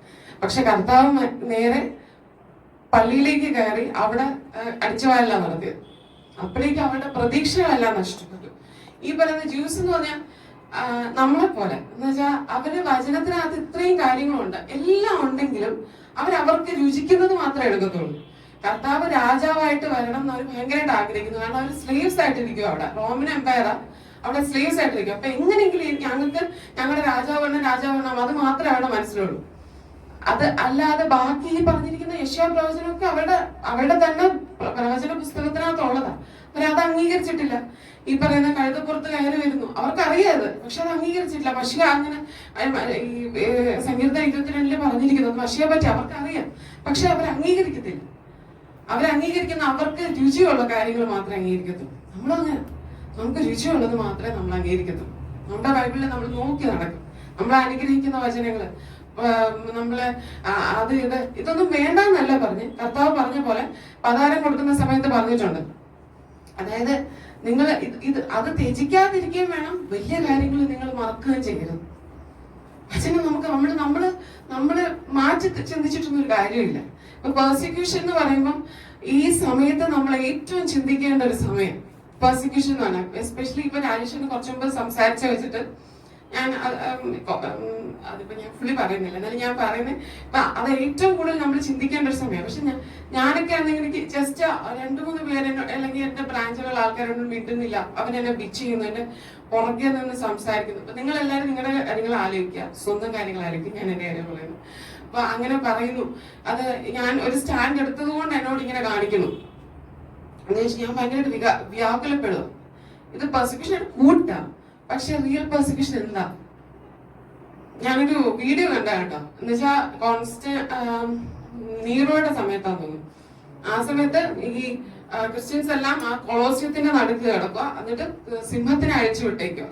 പക്ഷെ കർത്താവ് നേരെ പള്ളിയിലേക്ക് കയറി അവിടെ അടിച്ചുവാരല നടത്തിയത്. അപ്പോഴേക്ക് അവരുടെ പ്രതീക്ഷകളെല്ലാം നഷ്ടപ്പെട്ടു. ഈ പറയുന്ന ജ്യൂസ് എന്ന് പറഞ്ഞാൽ നമ്മളെ പോലെ എന്ന് വെച്ചാൽ അവര് വചനത്തിനകത്ത് ഇത്രയും കാര്യങ്ങളുണ്ട്, എല്ലാം ഉണ്ടെങ്കിലും അവർക്ക് രുചിക്കുന്നത് മാത്രമേ എടുക്കത്തുള്ളൂ. കർത്താവ് രാജാവായിട്ട് വരണം എന്ന് അവർ ഭയങ്കരമായിട്ട് ആഗ്രഹിക്കുന്നു. കാരണം അവർ സ്ലേവ്സ് ആയിട്ടിരിക്കും, അവിടെ റോമൻ എംപയറാ, അവിടെ സ്ലേവ്സ് ആയിട്ടിരിക്കും. അപ്പൊ എങ്ങനെയെങ്കിലും ഞങ്ങൾക്ക് ഞങ്ങളുടെ രാജാവണ്ണം അത് മാത്രമേ അവിടെ മനസ്സിലുള്ളൂ. അത് അല്ലാതെ ബാക്കി ഈ പറഞ്ഞിരിക്കുന്ന യെശയ്യാ പ്രവചനമൊക്കെ അവരുടെ തന്നെ പ്രവചന പുസ്തകത്തിനകത്തുള്ളതാ. അവരത് അംഗീകരിച്ചിട്ടില്ല. ഈ പറയുന്ന കഴുതപ്പുറത്ത് കയറി വരുന്നു, അവർക്കറിയാത്, പക്ഷെ അത് അംഗീകരിച്ചിട്ടില്ല. മഷിക അങ്ങനെ ഈ സങ്കീർത്തനം 22 പറഞ്ഞിരിക്കുന്നത് മഷിയെ പറ്റി അവർക്കറിയാം, പക്ഷെ അവർ അംഗീകരിക്കത്തില്ല. അവരംഗീകരിക്കുന്ന അവർക്ക് രുചിയുള്ള കാര്യങ്ങൾ മാത്രമേ അംഗീകരിക്കത്തുള്ളൂ. നമ്മളങ്ങനെ നമുക്ക് രുചിയുള്ളത് മാത്രമേ നമ്മൾ അംഗീകരിക്കത്തുള്ളൂ. നമ്മുടെ ബൈബിളിൽ നമ്മൾ നോക്കി നടക്കും. നമ്മൾ അനുഗ്രഹിക്കുന്ന വചനങ്ങള് നമ്മള് ഇതൊന്നും വേണ്ടെന്നല്ല പറഞ്ഞ് കർത്താവ് പറഞ്ഞ പോലെ പതാരം കൊടുക്കുന്ന സമയത്ത് പറഞ്ഞിട്ടുണ്ട്. അതായത് നിങ്ങൾ അത് ത്യജിക്കാതിരിക്കുകയും വേണം, വലിയ കാര്യങ്ങൾ നിങ്ങൾ മറക്കുകയും ചെയ്യരുത്. വചനം നമ്മള് മാറ്റി ചിന്തിച്ചിട്ടൊന്നും ഒരു കാര്യമില്ല. ഇപ്പൊ പെർസിക്യൂഷൻ എന്ന് പറയുമ്പോൾ ഈ സമയത്ത് നമ്മൾ ഏറ്റവും ചിന്തിക്കേണ്ട ഒരു സമയം പെർസിക്യൂഷൻ എന്ന് പറഞ്ഞാൽ, എസ്പെഷ്യലി ഇപ്പൊ രാജേഷിന് കുറച്ചു മുമ്പ് സംസാരിച്ച വെച്ചിട്ട് അതിപ്പോ ഞാൻ ഫുള്ളി പറയുന്നില്ല, എന്നാലും ഞാൻ പറയുന്നത് ഇപ്പൊ അത് ഏറ്റവും കൂടുതൽ നമ്മൾ ചിന്തിക്കേണ്ട ഒരു സമയം. പക്ഷെ ഞാനൊക്കെ ആണെങ്കിൽ എനിക്ക് ജസ്റ്റ് 2-3 പേര് അല്ലെങ്കിൽ എന്റെ ബ്രാഞ്ചിലുള്ള ആൾക്കാരൊന്നും മിണ്ടുന്നില്ല, അവനെന്നെ ബിച്ച് ചെയ്യുന്നു, എന്റെ പുറകെ നിന്ന് സംസാരിക്കുന്നു. അപ്പൊ നിങ്ങൾ എല്ലാവരും നിങ്ങളുടെ കാര്യങ്ങൾ ആലോചിക്കുക, സ്വന്തം കാര്യങ്ങൾ ആലോചിക്കുക. ഞാൻ എന്റെ കാര്യം പറയുന്നു. അപ്പൊ അങ്ങനെ പറയുന്നു, അത് ഞാൻ ഒരു സ്റ്റാൻഡ് എടുത്തത് കൊണ്ട് എന്നോട് ഇങ്ങനെ കാണിക്കുന്നു എന്ന് വെച്ചാൽ ഞാൻ ഭയങ്കരമായിട്ട് വ്യാകുലപ്പെടുക. ഇത് പെർസിക്യൂഷൻ കൂട്ടാം, പക്ഷെ റിയൽ പെർസിക്യൂഷൻ എന്താ? ഞാനൊരു വീഡിയോ കണ്ട കേട്ടോ, എന്ന് വെച്ചാ നീറോയുടെ സമയത്താന്ന് തോന്നുന്നു. ആ സമയത്ത് ഈ ക്രിസ്ത്യൻസ് എല്ലാം ആ കൊളോസിയത്തിന്റെ നടുക്ക് കിടക്കുക, എന്നിട്ട് സിംഹത്തിനെ അഴിച്ചു വിട്ടേക്കുക.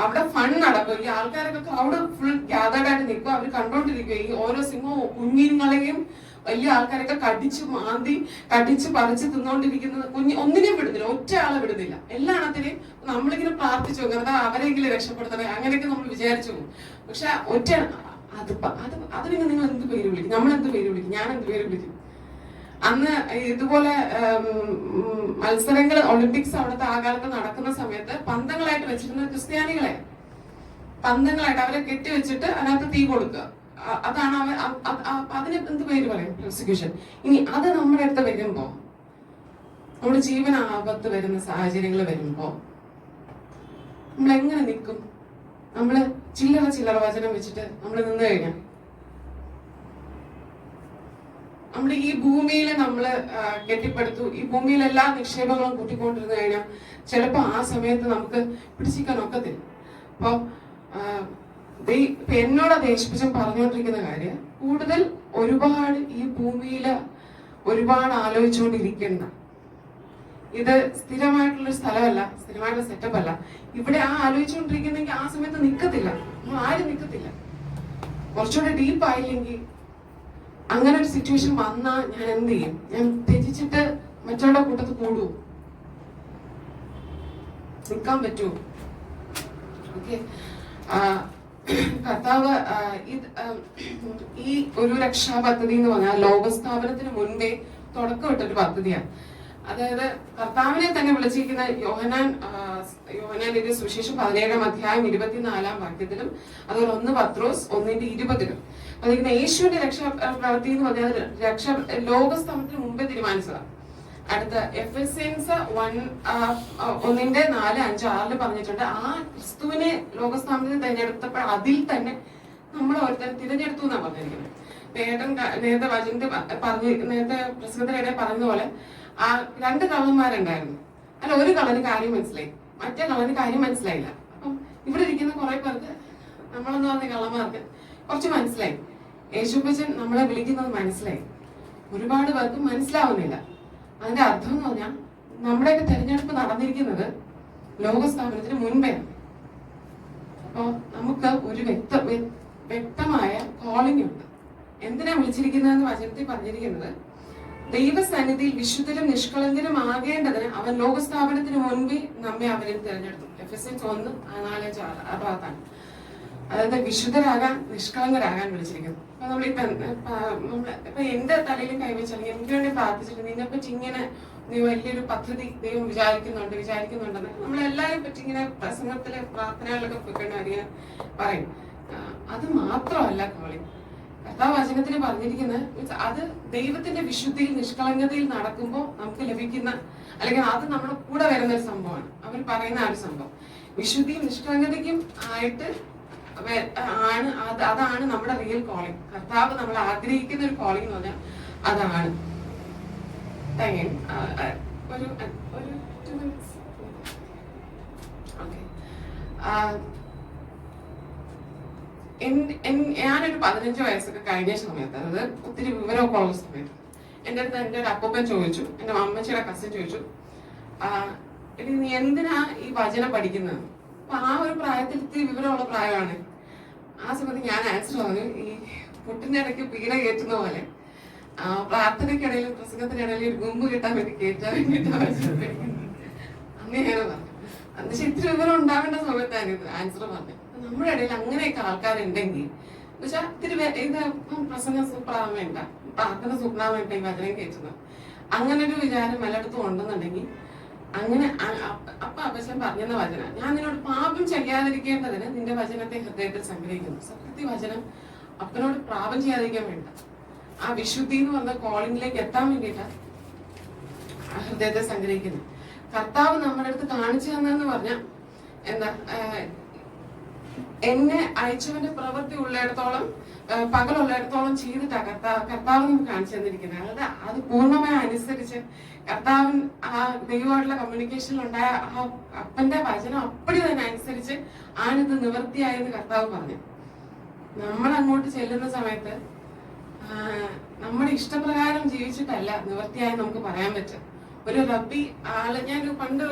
അവിടെ ഫൺ നടക്കും. ഈ ആൾക്കാരൊക്കെ അവിടെ ഫുൾ ഗ്യാതേർഡ് ആയിട്ട് നിൽക്കുക, അവർ കണ്ടോണ്ടിരിക്കുക. ഈ ഓരോ സിംഹവും കുഞ്ഞുങ്ങളെയും വലിയ ആൾക്കാരൊക്കെ കടിച്ച് പറിച്ച് തിന്നോണ്ടിരിക്കുന്നത്. ഒന്നിനെയും വിടുന്നില്ല, ഒറ്റ ആളെ വിടുന്നില്ല. എല്ലാത്തിനെയും നമ്മളിങ്ങനെ പ്രാർത്ഥിച്ചു നോക്കുന്നത് അവരെങ്കിലും രക്ഷപ്പെടുത്തണേ, അങ്ങനെയൊക്കെ നമ്മൾ വിചാരിച്ചു പോകും. പക്ഷെ അത് പിന്നെ നിങ്ങൾ എന്ത് പേര് വിളിക്കും, നമ്മൾ എന്ത് പേര് വിളിക്കും, ഞാൻ എന്ത് പേര് വിളിക്കും? അന്ന് ഇതുപോലെ മത്സരങ്ങൾ ഒളിമ്പിക്സ് അവിടുത്തെ ആ കാലത്ത് നടക്കുന്ന സമയത്ത് പന്തങ്ങളായിട്ട് വെച്ചിരുന്ന ക്രിസ്ത്യാനികളെ പന്തങ്ങളായിട്ട് അവരെ കെട്ടിവെച്ചിട്ട് അതിനകത്ത് തീ കൊടുക്കുക. അതാണ് അതിന് എന്ത് പേര് പറയും? പ്രോസിക്യൂഷൻ. ഇനി അത് നമ്മുടെ അടുത്ത് വരുമ്പോ, നമ്മുടെ ജീവൻ ആപത്ത് വരുന്ന സാഹചര്യങ്ങൾ വരുമ്പോ നമ്മൾ എങ്ങനെ നിൽക്കും? നമ്മള് ചില്ലറ വചനം വെച്ചിട്ട് നമ്മൾ നിന്ന് കഴിഞ്ഞാൽ നമ്മൾ ഈ ഭൂമിയിൽ നമ്മള് കെട്ടിപ്പടുത്തു, ഈ ഭൂമിയിൽ എല്ലാ നിക്ഷേപങ്ങളും കൂട്ടിക്കൊണ്ടിരുന്നു കഴിഞ്ഞാൽ ചിലപ്പോ ആ സമയത്ത് നമുക്ക് പിടിച്ചിരിക്കാൻ ഒക്കത്തില്ല. അപ്പൊ എന്നോട് ദേശിപ്പിച്ചും പറഞ്ഞുകൊണ്ടിരിക്കുന്ന കാര്യം, കൂടുതൽ ഒരുപാട് ഈ ഭൂമിയില് ഒരുപാട് ആലോചിച്ചുകൊണ്ടിരിക്കുന്ന ഇത് സ്ഥിരമായിട്ടുള്ള സ്ഥലമല്ല, സ്ഥിരമായിട്ടുള്ള സെറ്റപ്പ് അല്ല. ഇവിടെ ആലോചിച്ചുകൊണ്ടിരിക്കുന്നെങ്കിൽ ആ സമയത്ത് നിൽക്കത്തില്ല, നമ്മൾ ആരും നിൽക്കത്തില്ല. കുറച്ചുകൂടെ ഡീപ്പ് ആയില്ലെങ്കിൽ അങ്ങനെ ഒരു സിറ്റുവേഷൻ വന്നാൽ ഞാൻ എന്ത് ചെയ്യും? ഞാൻ ത്യജിച്ചിട്ട് മറ്റുള്ള കൂട്ടത്തിൽ കൂടുവോ? നിൽക്കാൻ പറ്റുമോ? ഓക്കെ, കർത്താവ് ഈ ഒരു രക്ഷാ പദ്ധതി എന്ന് പറഞ്ഞാൽ ലോകസ്ഥാപനത്തിന് മുൻപേ തുടക്കമിട്ടൊരു പദ്ധതിയാണ്. അതായത് കർത്താവിനെ തന്നെ വിളിച്ചിരിക്കുന്ന യോഹന്നാൻ ഇത് സുവിശേഷം 17-ാം അധ്യായം 24-ാം വാക്യത്തിലും അതുപോലെ 1 പത്രോസ് 1:20 അതിരിക്കുന്ന യേശുവിന്റെ രക്ഷാ പ്രവൃത്തി എന്ന് പറഞ്ഞാൽ ലോകസ്ഥാപനത്തിന് മുമ്പേ തീരുമാനിച്ചതാണ്. അടുത്ത എഫെസ്യൻസ് 1:4-5-6 പറഞ്ഞിട്ടുണ്ട്, ആ ക്രിസ്തുവിനെ ലോകസ്ഥാപനത്തിൽ തിരഞ്ഞെടുത്തപ്പോൾ അതിൽ തന്നെ നമ്മൾ ഓരോരുത്തരും തിരഞ്ഞെടുത്തു എന്നാണ് പറഞ്ഞിരിക്കുന്നത്. നേരത്തെ നേരത്തെ പ്രസംഗത്തിനിടെ പറഞ്ഞതുപോലെ ആ 2 കള്ളന്മാരുണ്ടായിരുന്നു. അല്ല, ഒരു കള്ളന് കാര്യം മനസ്സിലായി, മറ്റേ കള്ളന് കാര്യം മനസ്സിലായില്ല. അപ്പം ഇവിടെ ഇരിക്കുന്ന കുറെ പേർക്ക്, നമ്മളെന്ന് പറഞ്ഞ കള്ളന്മാർക്ക് കുറച്ച് മനസ്സിലായി. യേശുപ്പച്ചൻ നമ്മളെ വിളിക്കുന്നത് മനസ്സിലായി. ഒരുപാട് പേർക്ക് മനസ്സിലാവുന്നില്ല. അതിന്റെ അർത്ഥം എന്ന് പറഞ്ഞാൽ നമ്മുടെയൊക്കെ തെരഞ്ഞെടുപ്പ് നടന്നിരിക്കുന്നത് ലോകസ്ഥാപനത്തിന് മുൻപെയാണ്. അപ്പോ നമുക്ക് ഒരു വ്യക്തമായ കോളിംഗ് ഉണ്ട്. എന്തിനാ വിളിച്ചിരിക്കുന്നതെന്ന് വചനത്തിൽ പറഞ്ഞിരിക്കുന്നത്, ദൈവസന്നിധിയിൽ വിശുദ്ധരും നിഷ്കളങ്കരും ആകേണ്ടതിന് അവൻ ലോകസ്ഥാപനത്തിന് മുൻപേ നമ്മെ അവരിൽ തിരഞ്ഞെടുത്തു. എഫെസ്യൻസ് 1:4-6 അതായത് വിശുദ്ധരാകാൻ, നിഷ്കളങ്കരാകാൻ വിളിച്ചിരിക്കുന്നു. അപ്പൊ നമ്മളിപ്പോ എന്റെ തലയിലും കൈവച്ചാണെങ്കിൽ എനിക്ക് വേണ്ടി പ്രാർത്ഥിച്ചിട്ട് നിന്നെപ്പറ്റി ഇങ്ങനെ നീ വലിയൊരു പദ്ധതി ദൈവം വിചാരിക്കുന്നുണ്ടെന്ന് നമ്മളെല്ലാവരെയും പറ്റി ഇങ്ങനെ പ്രസംഗത്തിലെ പ്രാർത്ഥനകളിലൊക്കെ പോയിക്കൊണ്ടറിയാൻ പറയും. അത് മാത്രമല്ല കോളിംഗ്. കർത്താവ് വചനത്തിന് പറഞ്ഞിരിക്കുന്നത് അത് ദൈവത്തിന്റെ വിശുദ്ധിയിൽ നിഷ്കളങ്കതയിൽ നടക്കുമ്പോൾ നമുക്ക് ലഭിക്കുന്ന, അല്ലെങ്കിൽ അത് നമ്മുടെ കൂടെ വരുന്ന ഒരു സംഭവമാണ്. അവർ പറയുന്ന ആ ഒരു സംഭവം വിശുദ്ധിയും നിഷ്കളങ്കതയ്ക്കും ആയിട്ട് അതാണ് നമ്മുടെ റിയൽ കോളിംഗ്. കർത്താവ് നമ്മൾ ആഗ്രഹിക്കുന്ന ഒരു കോളിംഗ് എന്ന് പറഞ്ഞാൽ അതാണ്. ഞാനൊരു 15 വയസ്സൊക്കെ കഴിഞ്ഞ സമയത്ത്, അതായത് ഒത്തിരി വിവരമൊക്കെ ഉള്ള സമയത്ത്, എൻ്റെ അടുത്ത് എൻ്റെ ഒരു അപ്പൂപ്പൻ ചോദിച്ചു, എൻ്റെ അമ്മച്ചിയുടെ കസിൻ ചോദിച്ചു, നീ എന്തിനാ ഈ വചനം പഠിക്കുന്നത്? അപ്പൊ ആ ഒരു പ്രായത്തിൽ ഇത്തിരി വിവരമുള്ള പ്രായമാണ്. ആ സമയത്ത് ഞാൻ ആൻസർ പറഞ്ഞു, ഈ പുട്ടിന്റെ ഇടയ്ക്ക് പീട കയറ്റുന്ന പോലെ പ്രാർത്ഥനയ്ക്കിടയിലും പ്രസംഗത്തിനിടയിലും ഒരു ഗുമ്പ് കിട്ടാൻ വേണ്ടി കയറ്റാൻ വേണ്ടിയിട്ടാണ് അങ്ങനെയാണ് പറഞ്ഞത്. എന്നുവെച്ചാൽ ഇത്തിരി വിവരം ഉണ്ടാവേണ്ട സമയത്താണ് ഇത് ആൻസർ പറഞ്ഞത്. നമ്മുടെ ഇടയിൽ അങ്ങനെയൊക്കെ ആൾക്കാരുണ്ടെങ്കിൽ എന്നുവെച്ചാൽ ഇത്തിരി ഇത് പ്രസംഗം സൂപ്പറാവാൻ വേണ്ട, പ്രാർത്ഥന സൂപ്പറാവാൻ വേണ്ട ഈ വചനം കയറ്റുന്നത്, അങ്ങനെ ഒരു വിചാരം എല്ലായിടത്തും ഉണ്ടെന്നുണ്ടെങ്കിൽ അങ്ങനെ അപ്പ അപ്പച്ചൻ പറഞ്ഞെന്ന വചന, ഞാൻ നിന്നോട് പാപം ചെയ്യാതിരിക്കേണ്ടതിന് നിന്റെ വചനത്തെ ഹൃദയത്തിൽ സംഗ്രഹിക്കുന്നു. സത്യത്തിൽ വചനം അപ്പനോട് പാപം ചെയ്യാതിരിക്കാൻ വേണ്ട, ആ വിശുദ്ധി എന്ന് പറഞ്ഞ കോളിംഗിലേക്ക് എത്താൻ വേണ്ടിയിട്ടാണ് ആ ഹൃദയത്തെ സംഗ്രഹിക്കുന്നത്. കർത്താവ് നമ്മുടെ അടുത്ത് കാണിച്ചു തന്നെന്ന് പറഞ്ഞാൽ എന്താ, എന്നെ അയച്ചവന്റെ പ്രവൃത്തി ഉള്ളിടത്തോളം പകലുള്ളിടത്തോളം ചെയ്തിട്ടാ കർത്താവ് നമുക്ക് കാണിച്ചു തന്നിരിക്കുന്നത്. അതായത് അത് പൂർണ്ണമായി അനുസരിച്ച് കർത്താവിൻ ആ ദൈവമായിട്ടുള്ള കമ്മ്യൂണിക്കേഷനിൽ ഉണ്ടായ ആ അപ്പന്റെ വചനം അപ്പടി തന്നെ അനുസരിച്ച് ആണിത് നിവൃത്തിയായെന്ന് കർത്താവ് പറഞ്ഞു. നമ്മൾ അങ്ങോട്ട് ചെല്ലുന്ന സമയത്ത് നമ്മുടെ ഇഷ്ടപ്രകാരം ജീവിച്ചിട്ടല്ല നിവൃത്തിയായി നമുക്ക് പറയാൻ പറ്റും. ഒരു റബ്ബി ഞാൻ പണ്ട്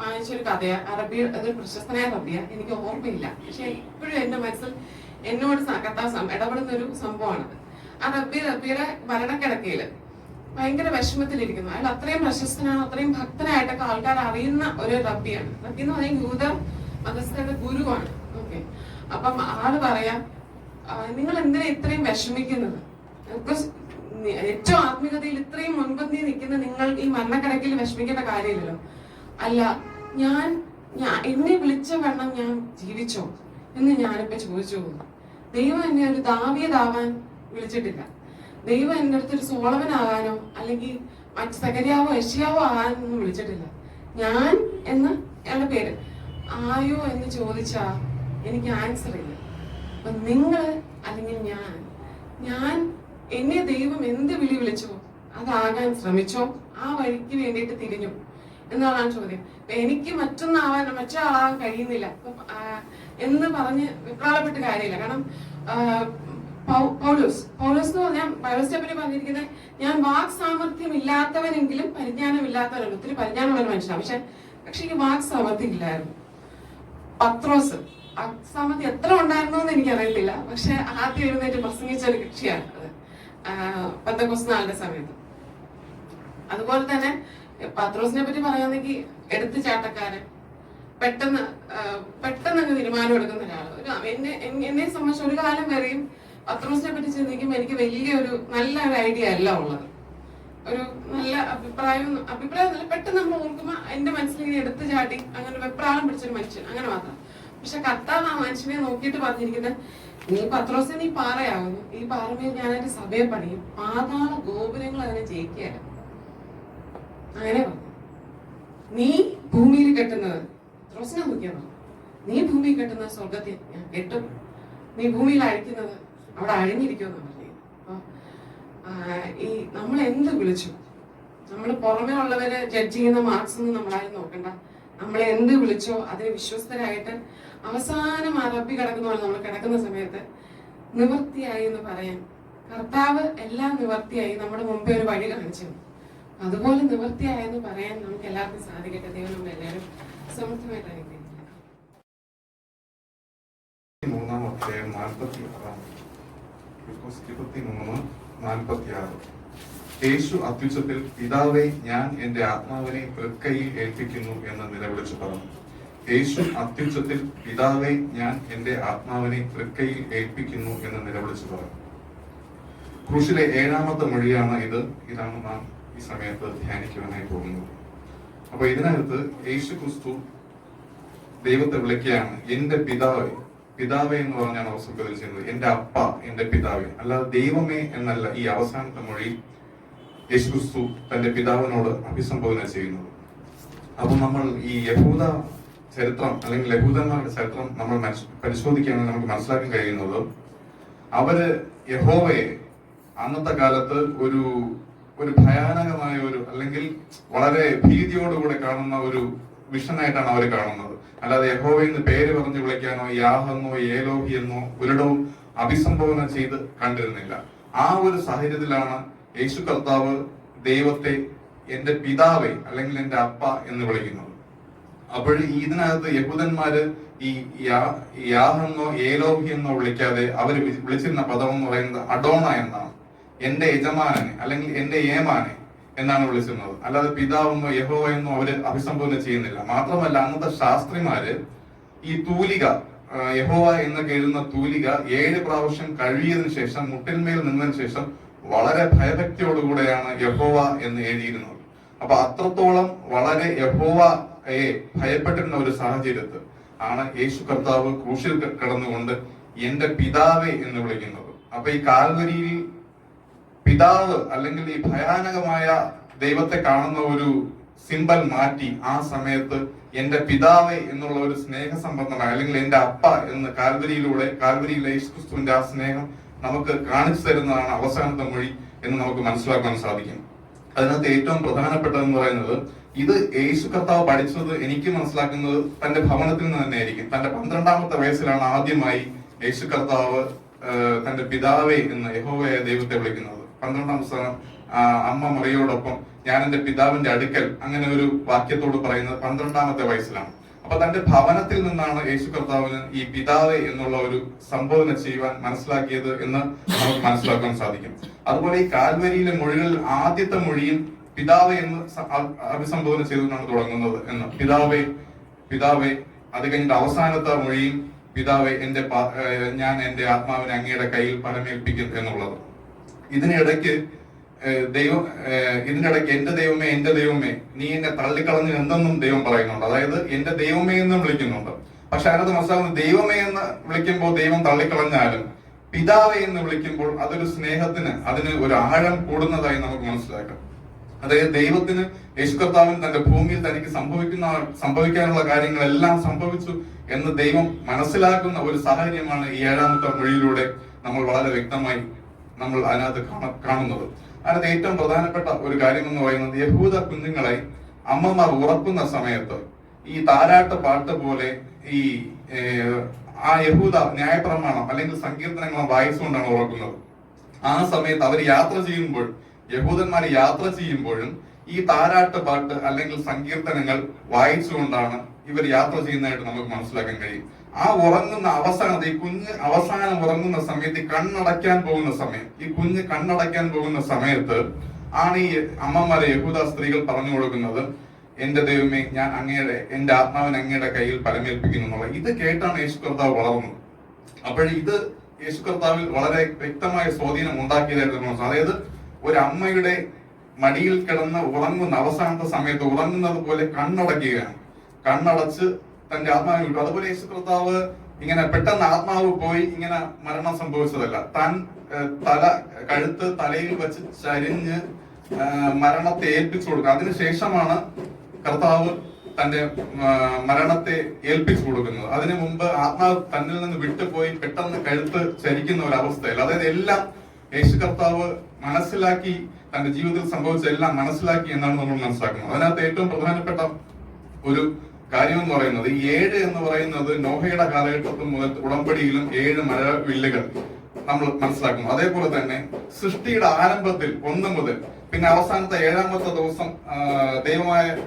വായിച്ചൊരു കഥയാ, അറബി, അതൊരു പ്രശസ്തനായ റബ്ബിയ, എനിക്ക് ഓർമ്മയില്ല, പക്ഷെ ഇപ്പോഴും എന്റെ മനസ്സിൽ എന്നോട് കർത്താവ് ഇടപെടുന്ന ഒരു സംഭവമാണത്. ആ റബ്ബിയുടെ മരണക്കിടക്കയില് ഭയങ്കര വിഷമത്തിലിരിക്കുന്നു. അയാൾ അത്രയും പ്രശസ്തനാണ്, അത്രയും ഭക്തനായിട്ടൊക്കെ ആൾക്കാർ അറിയുന്ന ഒരു റബ്ബിയാണ്. റബ്ബി എന്ന് പറഞ്ഞാൽ യൂത മതസ്ഥരുടെ ഗുരുവാണ്. ഓക്കെ, അപ്പം ആള് പറയാ, നിങ്ങൾ എന്തിനാ ഇത്രയും വിഷമിക്കുന്നത്? ഏറ്റവും ആത്മീയതയിൽ ഇത്രയും മുൻപന്തി നിൽക്കുന്ന നിങ്ങൾ ഈ മരണക്കിടക്കിൽ വിഷമിക്കേണ്ട കാര്യമില്ലല്ലോ. അല്ല, എന്നെ വിളിച്ച വണ്ണം ഞാൻ ജീവിച്ചോ എന്ന് ഞാനിപ്പോ ചോദിച്ചു പോകുന്നു. ദൈവം എന്നെ ഒരു ദാവീദാവാൻ വിളിച്ചിട്ടില്ല. ദൈവം എൻ്റെ അടുത്തൊരു സോളമനാകാനോ അല്ലെങ്കിൽ മറ്റ് സകര്യാവോ യശ്യാവോ ആകാനൊന്നും വിളിച്ചിട്ടില്ല. ഞാൻ എന്ന് അയാളുടെ പേര് ആയോ എന്ന് ചോദിച്ചാ എനിക്ക് ആൻസർ ഇല്ല. അപ്പൊ നിങ്ങള് അല്ലെങ്കിൽ ഞാൻ എന്നെ ദൈവം എന്ത് വിളിച്ചോ അതാകാൻ ശ്രമിച്ചോ, ആ വഴിക്ക് വേണ്ടിയിട്ട് തിരിഞ്ഞു എന്നാണ് ചോദ്യം. എനിക്ക് മറ്റൊരാളാകാൻ കഴിയുന്നില്ല എന്ന് പറഞ്ഞ് വിപ്രാളപ്പെട്ട് കാര്യമില്ല. കാരണം പൗലോസ് എന്ന് പറഞ്ഞാൽ പൗലോസിനെ പറ്റി പറഞ്ഞിരിക്കുന്നത്, ഞാൻ വാക് സാമർഥ്യം ഇല്ലാത്തവനെങ്കിലും പരിജ്ഞാനം ഇല്ലാത്തവരല്ല. ഒത്തിരി പരിജ്ഞാനമുള്ള ഒരു മനുഷ്യനാണ്, പക്ഷെ ഈ വാക് സാമർഥ്യം ഇല്ലായിരുന്നു. പത്രോസ് സാമർഥ്യം എത്ര ഉണ്ടായിരുന്നു എന്ന് എനിക്കറിയത്തില്ല, പക്ഷെ ആദ്യം എഴുന്നേറ്റ് പ്രസംഗിച്ച ഒരു കക്ഷിയാണ് അത് പെന്തക്കോസ്ത് നാളിന്റെ സമയത്ത്. അതുപോലെ തന്നെ പത്രോസിനെ പറ്റി പറയുകയാണെങ്കിൽ എടുത്തുചാട്ടക്കാരൻ, പെട്ടെന്ന് അങ്ങ് തീരുമാനം എടുക്കുന്ന ഒരാള്. എന്നെ സംബന്ധിച്ച് ഒരു കാലം വരെയും പത്രോസിനെ പറ്റി ചിന്തിക്കുമ്പോൾ എനിക്ക് വലിയൊരു നല്ല ഒരു ഐഡിയ അല്ല ഉള്ളത്. ഒരു നല്ല അഭിപ്രായം നല്ല പെട്ടെന്ന് നമ്മൾ ഓർക്കുമ്പോൾ എന്റെ മനസ്സിൽ ഇങ്ങനെ എടുത്തു ചാട്ടി അങ്ങനെ വെപ്രാളം പിടിച്ചൊരു മനുഷ്യൻ, അങ്ങനെ മാത്രം. പക്ഷെ കർത്താവ് ആ മനുഷ്യനെ നോക്കിയിട്ട് പറഞ്ഞിരിക്കുന്നത്, നീ പത്രോസെ നീ പാറയാകുന്നു, ഈ പാറമേൽ ഞാൻ എന്റെ സഭയെ പണിയും, പാതാള ഗോപുരങ്ങൾ അതിനെ ജയിക്കുകയല്ല. അങ്ങനെ പറഞ്ഞു. നീ ഭൂമിയിൽ കെട്ടുന്നത്, പത്രോസിനെ നോക്കിയാണോ, നീ ഭൂമിയിൽ കെട്ടുന്നത് സ്വർഗത്തിൽ ഞാൻ കെട്ടും, നീ ഭൂമിയിൽ അഴിക്കുന്നത് അവിടെ അഴിഞ്ഞിരിക്കുമെന്ന് പറഞ്ഞു. ഈ നമ്മൾ എന്ത് വിളിച്ചു, നമ്മൾ പുറമേ ഉള്ളവരെ ജഡ്ജ് ചെയ്യുന്ന മാർക്സ് ഒന്നും നമ്മളാരും നോക്കണ്ട. നമ്മളെ എന്ത് വിളിച്ചോ അതിന് വിശ്വസ്തരായിട്ട് അവസാനം ആ റബ്ബി കിടക്കുന്ന പോലെ നമ്മൾ കിടക്കുന്ന സമയത്ത് നിവൃത്തിയായി എന്ന് പറയാൻ കർത്താവ് എല്ലാം നിവൃത്തിയായി നമ്മുടെ മുമ്പേ ഒരു വഴി കാണിച്ചു. അതുപോലെ നിവൃത്തിയായെന്ന് പറയാൻ നമുക്ക് എല്ലാവർക്കും സാധിക്കട്ടെ. ദൈവം നമ്മൾ എല്ലാവരും സമർത്ഥമായിട്ട് അനുഗ്രഹിക്കട്ടെ. 43:46 യേശു അത്യുച്ചത്തിൽ, പിതാവേ, ഞാൻ എന്റെ ആത്മാവിനെ തൃക്കൈയിൽ ഏൽപ്പിക്കുന്നു എന്ന് നിലവിളിച്ചു പറഞ്ഞു. യേശു അത്യുച്ചത്തിൽ, പിതാവേ, ഞാൻ എന്റെ ആത്മാവിനെ തൃക്കൈയിൽ ഏൽപ്പിക്കുന്നു എന്ന് നിലവിളിച്ചു പറഞ്ഞു. ക്രൂശിലെ 7ാമത്തെ മൊഴിയാണ് ഇത്. ഇതാണ് നാം ഈ സമയത്ത് ധ്യാനിക്കുവാനായി പോകുന്നത്. അപ്പൊ ഇതിനകത്ത് യേശു ക്രിസ്തു ദൈവത്തെ വിളിക്കുകയാണ് എന്റെ പിതാവേ. പിതാവേ എന്ന് പറഞ്ഞാണ് അവസരത്തിൽ ചെയ്യുന്നത്, എന്റെ അപ്പ, എന്റെ പിതാവേ, അല്ലാതെ ദൈവമേ എന്നല്ല ഈ അവസാനത്തെ മൊഴി യേശു ക്രിസ്തു തന്റെ പിതാവിനോട് അഭിസംബോധന ചെയ്യുന്നത്. അപ്പൊ നമ്മൾ ഈ യഹൂദ ചരിത്രം അല്ലെങ്കിൽ യഹൂദന്മാരുടെ ചരിത്രം നമ്മൾ പരിശോധിക്കുകയാണെങ്കിൽ നമുക്ക് മനസ്സിലാക്കാൻ കഴിയുന്നത്, അവര് യഹോവയെ അന്നത്തെ കാലത്ത് ഒരു ഭയാനകമായ ഒരു അല്ലെങ്കിൽ വളരെ ഭീതിയോടുകൂടെ കാണുന്ന ഒരു വിഷനായിട്ടാണ് അവർ കാണുന്നത്. അല്ലാതെ യഹോവയെന്ന് പേര് പറഞ്ഞ് വിളിക്കാനോ യാഹെന്നോ ഏലോഹി എന്നോ ഒരിടവും അഭിസംബോധന ചെയ്ത് കണ്ടിരുന്നില്ല. ആ ഒരു സാഹചര്യത്തിലാണ് യേശു കർത്താവ് ദൈവത്തെ എന്റെ പിതാവേ അല്ലെങ്കിൽ എന്റെ അപ്പ എന്ന് വിളിക്കുന്നത്. അപ്പോൾ ഇതിനകത്ത് യഹൂദന്മാര് ഈ യാഹെന്നോ ഏലോഹി എന്നോ വിളിക്കാതെ അവര് വിളിച്ചിരുന്ന പദം എന്ന് പറയുന്നത് അഡോണ എന്നാണ്. എന്റെ യജമാനനെ അല്ലെങ്കിൽ എന്റെ ഏമാനെ എന്നാണ് വിളിച്ചിരുന്നത്. അല്ലാതെ പിതാവെന്നോ യഹോവ എന്നോ അവര് അഭിസംബോധന ചെയ്യുന്നില്ല. മാത്രമല്ല, അന്നത്തെ ശാസ്ത്രിമാര് ഈ തൂലിക, യഹോവ എന്നൊക്കെ എഴുതുന്ന തൂലിക 7 പ്രാവശ്യം കഴുകിയതിനു ശേഷം, മുട്ടിന്മേൽ നിന്നതിന് ശേഷം വളരെ ഭയഭക്തിയോടുകൂടെയാണ് യഹോവ എന്ന് എഴുതിയിരുന്നത്. അപ്പൊ അത്രത്തോളം വളരെ യഹോവയെ ഭയപ്പെട്ടിരുന്ന ഒരു സാഹചര്യത്തിൽ ആണ് യേശു കർത്താവ് ക്രൂശിൽ കിടന്നുകൊണ്ട് എന്റെ പിതാവേ എന്ന് വിളിക്കുന്നത്. അപ്പൊ ഈ കാൽവരിയിൽ പിതാവ് അല്ലെങ്കിൽ ഈ ഭയാനകമായ ദൈവത്തെ കാണുന്ന ഒരു സിമ്പൽ മാറ്റി ആ സമയത്ത് എന്റെ പിതാവേ എന്നുള്ള ഒരു സ്നേഹസമ്പന്നമായ അല്ലെങ്കിൽ എന്റെ അപ്പ എന്ന് കാൽവരിയിലെ യേശുക്രിസ്തുവിന്റെ ആ സ്നേഹം നമുക്ക് കാണിച്ചു തരുന്നതാണ് അവസാനത്തെ മൊഴി എന്ന് നമുക്ക് മനസ്സിലാക്കാൻ സാധിക്കും. അതിനകത്ത് ഏറ്റവും പ്രധാനപ്പെട്ടതെന്ന് പറയുന്നത്, ഇത് യേശു കർത്താവ് പഠിച്ചത് എനിക്ക് മനസ്സിലാക്കുന്നത് തന്റെ ഭവനത്തിൽ നിന്ന് തന്നെ ആയിരിക്കും. തന്റെ 12ാമത്തെ വയസ്സിലാണ് ആദ്യമായി യേശു കർത്താവ് തന്റെ പിതാവേ എന്ന് യഹോവയെ ദൈവത്തെ വിളിക്കുന്നത്. 12ാം ദിവസം അമ്മ മറിയോടൊപ്പം ഞാൻ എന്റെ പിതാവിന്റെ അടുക്കൽ അങ്ങനെ ഒരു വാക്യത്തോട് പറയുന്നത് 12ാമത്തെ വയസ്സിലാണ്. അപ്പൊ തന്റെ ഭവനത്തിൽ നിന്നാണ് യേശു കർത്താവിന് ഈ പിതാവേ എന്നുള്ള ഒരു സംബോധന ചെയ്യുവാൻ മനസ്സിലാക്കിയത് എന്ന് നമുക്ക് മനസ്സിലാക്കാൻ സാധിക്കും. അതുപോലെ ഈ കാൽവരിയിലെ മൊഴികളിൽ ആദ്യത്തെ മൊഴിയും പിതാവേ എന്ന് അഭിസംബോധന ചെയ്തുകൊണ്ടാണ് തുടങ്ങുന്നത് എന്ന്. പിതാവേ. അത് കഴിഞ്ഞിട്ട് അവസാനത്തെ മൊഴിയും പിതാവേ, ഞാൻ എന്റെ ആത്മാവിനെ അങ്ങയുടെ കയ്യിൽ പരമേൽപ്പിക്കും എന്നുള്ളത്. ഇതിനിടയ്ക്ക് എന്റെ ദൈവമേ നീ എന്നെ തള്ളിക്കളഞ്ഞു എന്തെന്നും ദൈവം പറയുന്നുണ്ട്. അതായത് എന്റെ ദൈവമേ എന്നും വിളിക്കുന്നുണ്ട്. പക്ഷെ അതിനകത്ത് മനസ്സിലാക്കുന്നത്, ദൈവമേ എന്ന് വിളിക്കുമ്പോൾ ദൈവം തള്ളിക്കളഞ്ഞാലും പിതാവേ എന്ന് വിളിക്കുമ്പോൾ അതൊരു സ്നേഹത്തിന് അതിന് ഒരു ആഴം കൂടുന്നതായി നമുക്ക് മനസ്സിലാക്കാം. അതായത് ദൈവത്തിന് യേശു കർത്താവിന് തന്റെ ഭൂമിയിൽ തനിക്ക് സംഭവിക്കാനുള്ള കാര്യങ്ങളെല്ലാം സംഭവിച്ചു എന്ന് ദൈവം മനസ്സിലാക്കുന്ന ഒരു സാഹചര്യമാണ് ഈ 7ാമത്തെ മൊഴിയിലൂടെ നമ്മൾ വളരെ വ്യക്തമായി നമ്മൾ അതിനകത്ത് കാണുന്നത്. അതിനകത്ത് ഏറ്റവും പ്രധാനപ്പെട്ട ഒരു കാര്യം എന്ന് പറയുന്നത്, യഹൂദ കുഞ്ഞുങ്ങളെ അമ്മമാർ ഉറക്കുന്ന സമയത്ത് ഈ താരാട്ട് പാട്ട് പോലെ ഈ ആ യഹൂദ ന്യായപ്രമാണം അല്ലെങ്കിൽ സങ്കീർത്തനങ്ങളും വായിച്ചുകൊണ്ടാണ് ഉറക്കുന്നത്. ആ സമയത്ത് അവർ യാത്ര ചെയ്യുമ്പോൾ, യഹൂദന്മാർ യാത്ര ചെയ്യുമ്പോഴും ഈ താരാട്ട് പാട്ട് അല്ലെങ്കിൽ സങ്കീർത്തനങ്ങൾ വായിച്ചുകൊണ്ടാണ് ഇവർ യാത്ര ചെയ്യുന്നതായിട്ട് നമുക്ക് മനസ്സിലാക്കാൻ കഴിയും. ആ ഉറങ്ങുന്ന അവസാനത്ത്, ഈ കുഞ്ഞ് അവസാനം ഉറങ്ങുന്ന സമയത്ത്, ഈ കണ്ണടയ്ക്കാൻ പോകുന്ന സമയം, ഈ കുഞ്ഞ് കണ്ണടയ്ക്കാൻ പോകുന്ന സമയത്ത് ആണ് ഈ അമ്മമാരെ യഹൂദ സ്ത്രീകൾ പറഞ്ഞു കൊടുക്കുന്നത്, എന്റെ ദൈവമേ, ഞാൻ എന്റെ ആത്മാവിനെ അങ്ങയുടെ കയ്യിൽ പരമേൽപ്പിക്കുന്നു എന്നുള്ളത്. ഇത് കേട്ടാണ് യേശു കർത്താവ് വളർന്നത്. അപ്പോഴിത് യേശു കർത്താവിൽ വളരെ വ്യക്തമായ സ്വാധീനം ഉണ്ടാക്കിയതായിട്ട് മനസ്സിലാവും. അതായത് ഒരു അമ്മയുടെ മടിയിൽ കിടന്ന് ഉറങ്ങുന്ന അവസാനത്തെ സമയത്ത് ഉറങ്ങുന്നത് പോലെ കണ്ണടയ്ക്കുകയാണ്. കണ്ണടച്ച് തന്റെ ആത്മാവിനെ വിട്ടു. അതുപോലെ യേശു കർത്താവ് ഇങ്ങനെ പെട്ടെന്ന് ആത്മാവ് പോയി ഇങ്ങനെ മരണം സംഭവിച്ചതല്ല. താൻ കഴുത്ത് തലയിൽ വെച്ച് ചരിഞ്ഞ് മരണത്തെ ഏൽപ്പിച്ചു കൊടുക്കുക. അതിനുശേഷമാണ് കർത്താവ് തന്റെ മരണത്തെ ഏൽപ്പിച്ചു കൊടുക്കുന്നത്. അതിനു മുമ്പ് ആത്മാവ് തന്നിൽ നിന്ന് വിട്ടുപോയി പെട്ടെന്ന് കഴുത്ത് ചരിക്കുന്ന ഒരു അവസ്ഥയിൽ, അതായത് എല്ലാം യേശു കർത്താവ് മനസ്സിലാക്കി, തന്റെ ജീവിതത്തിൽ സംഭവിച്ച എല്ലാം മനസ്സിലാക്കി എന്നാണ് നമ്മൾ മനസ്സിലാക്കുന്നത്. അതിനകത്ത് ഏറ്റവും പ്രധാനപ്പെട്ട ഒരു കാര്യം എന്ന് പറയുന്നത്, ഈ 7 എന്ന് പറയുന്നത് നോഹയുടെ കാലഘട്ടത്തിൽ മുതൽ ഉടമ്പടിയിലും 7 മഴവില്ലുകൾ നമ്മൾ മനസ്സിലാക്കുന്നു. അതേപോലെ തന്നെ സൃഷ്ടിയുടെ ആരംഭത്തിൽ 1 മുതൽ പിന്നെ അവസാനത്തെ 7ാമത്തെ ദിവസം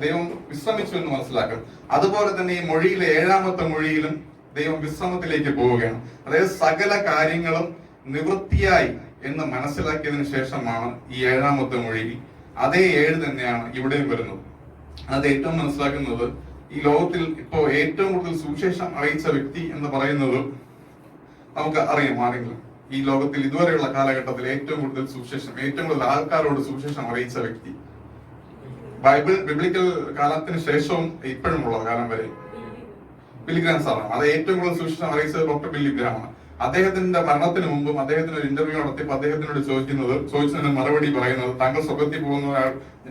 ദൈവം വിശ്രമിച്ചു എന്ന് മനസ്സിലാക്കും. അതുപോലെ തന്നെ ഈ മൊഴിയിലെ 7ാമത്തെ മൊഴിയിലും ദൈവം വിശ്രമത്തിലേക്ക് പോവുകയാണ്. അതായത് സകല കാര്യങ്ങളും നിവൃത്തിയായി എന്ന് മനസ്സിലാക്കിയതിനു ശേഷമാണ് ഈ 7ാമത്തെ മൊഴി. അതേ 7 തന്നെയാണ് ഇവിടെയും വരുന്നത്. അത് ഏറ്റവും മനസ്സിലാക്കുന്നത്, ഈ ലോകത്തിൽ ഇപ്പോ ഏറ്റവും കൂടുതൽ സുവിശേഷം അറിയിച്ച വ്യക്തി എന്ന് പറയുന്നത് നമുക്ക് അറിയാം. ആരെങ്കിലും ഈ ലോകത്തിൽ ഇതുവരെയുള്ള കാലഘട്ടത്തിൽ ഏറ്റവും കൂടുതൽ ആൾക്കാരോട് സുവിശേഷം അറിയിച്ച വ്യക്തി, ബിബ്ലിക്കൽ കാലത്തിന് ശേഷവും ഇപ്പോഴുമുള്ള കാലം വരെ ബില്ലി ഗ്രാം സാറാണ്. അത് ഏറ്റവും കൂടുതൽ സുവിശേഷം അറിയിച്ചത് ഡോക്ടർ ബില്ലി ഗ്രാമാണ്. അദ്ദേഹത്തിന്റെ മരണത്തിന് മുമ്പും അദ്ദേഹത്തിന് ഒരു ഇന്റർവ്യൂ നടത്തിയപ്പോൾ അദ്ദേഹത്തിനോട് ചോദിച്ചതിന് മറുപടി പറയുന്നത്, താങ്കൾ സ്വർഗത്തിൽ പോകുന്ന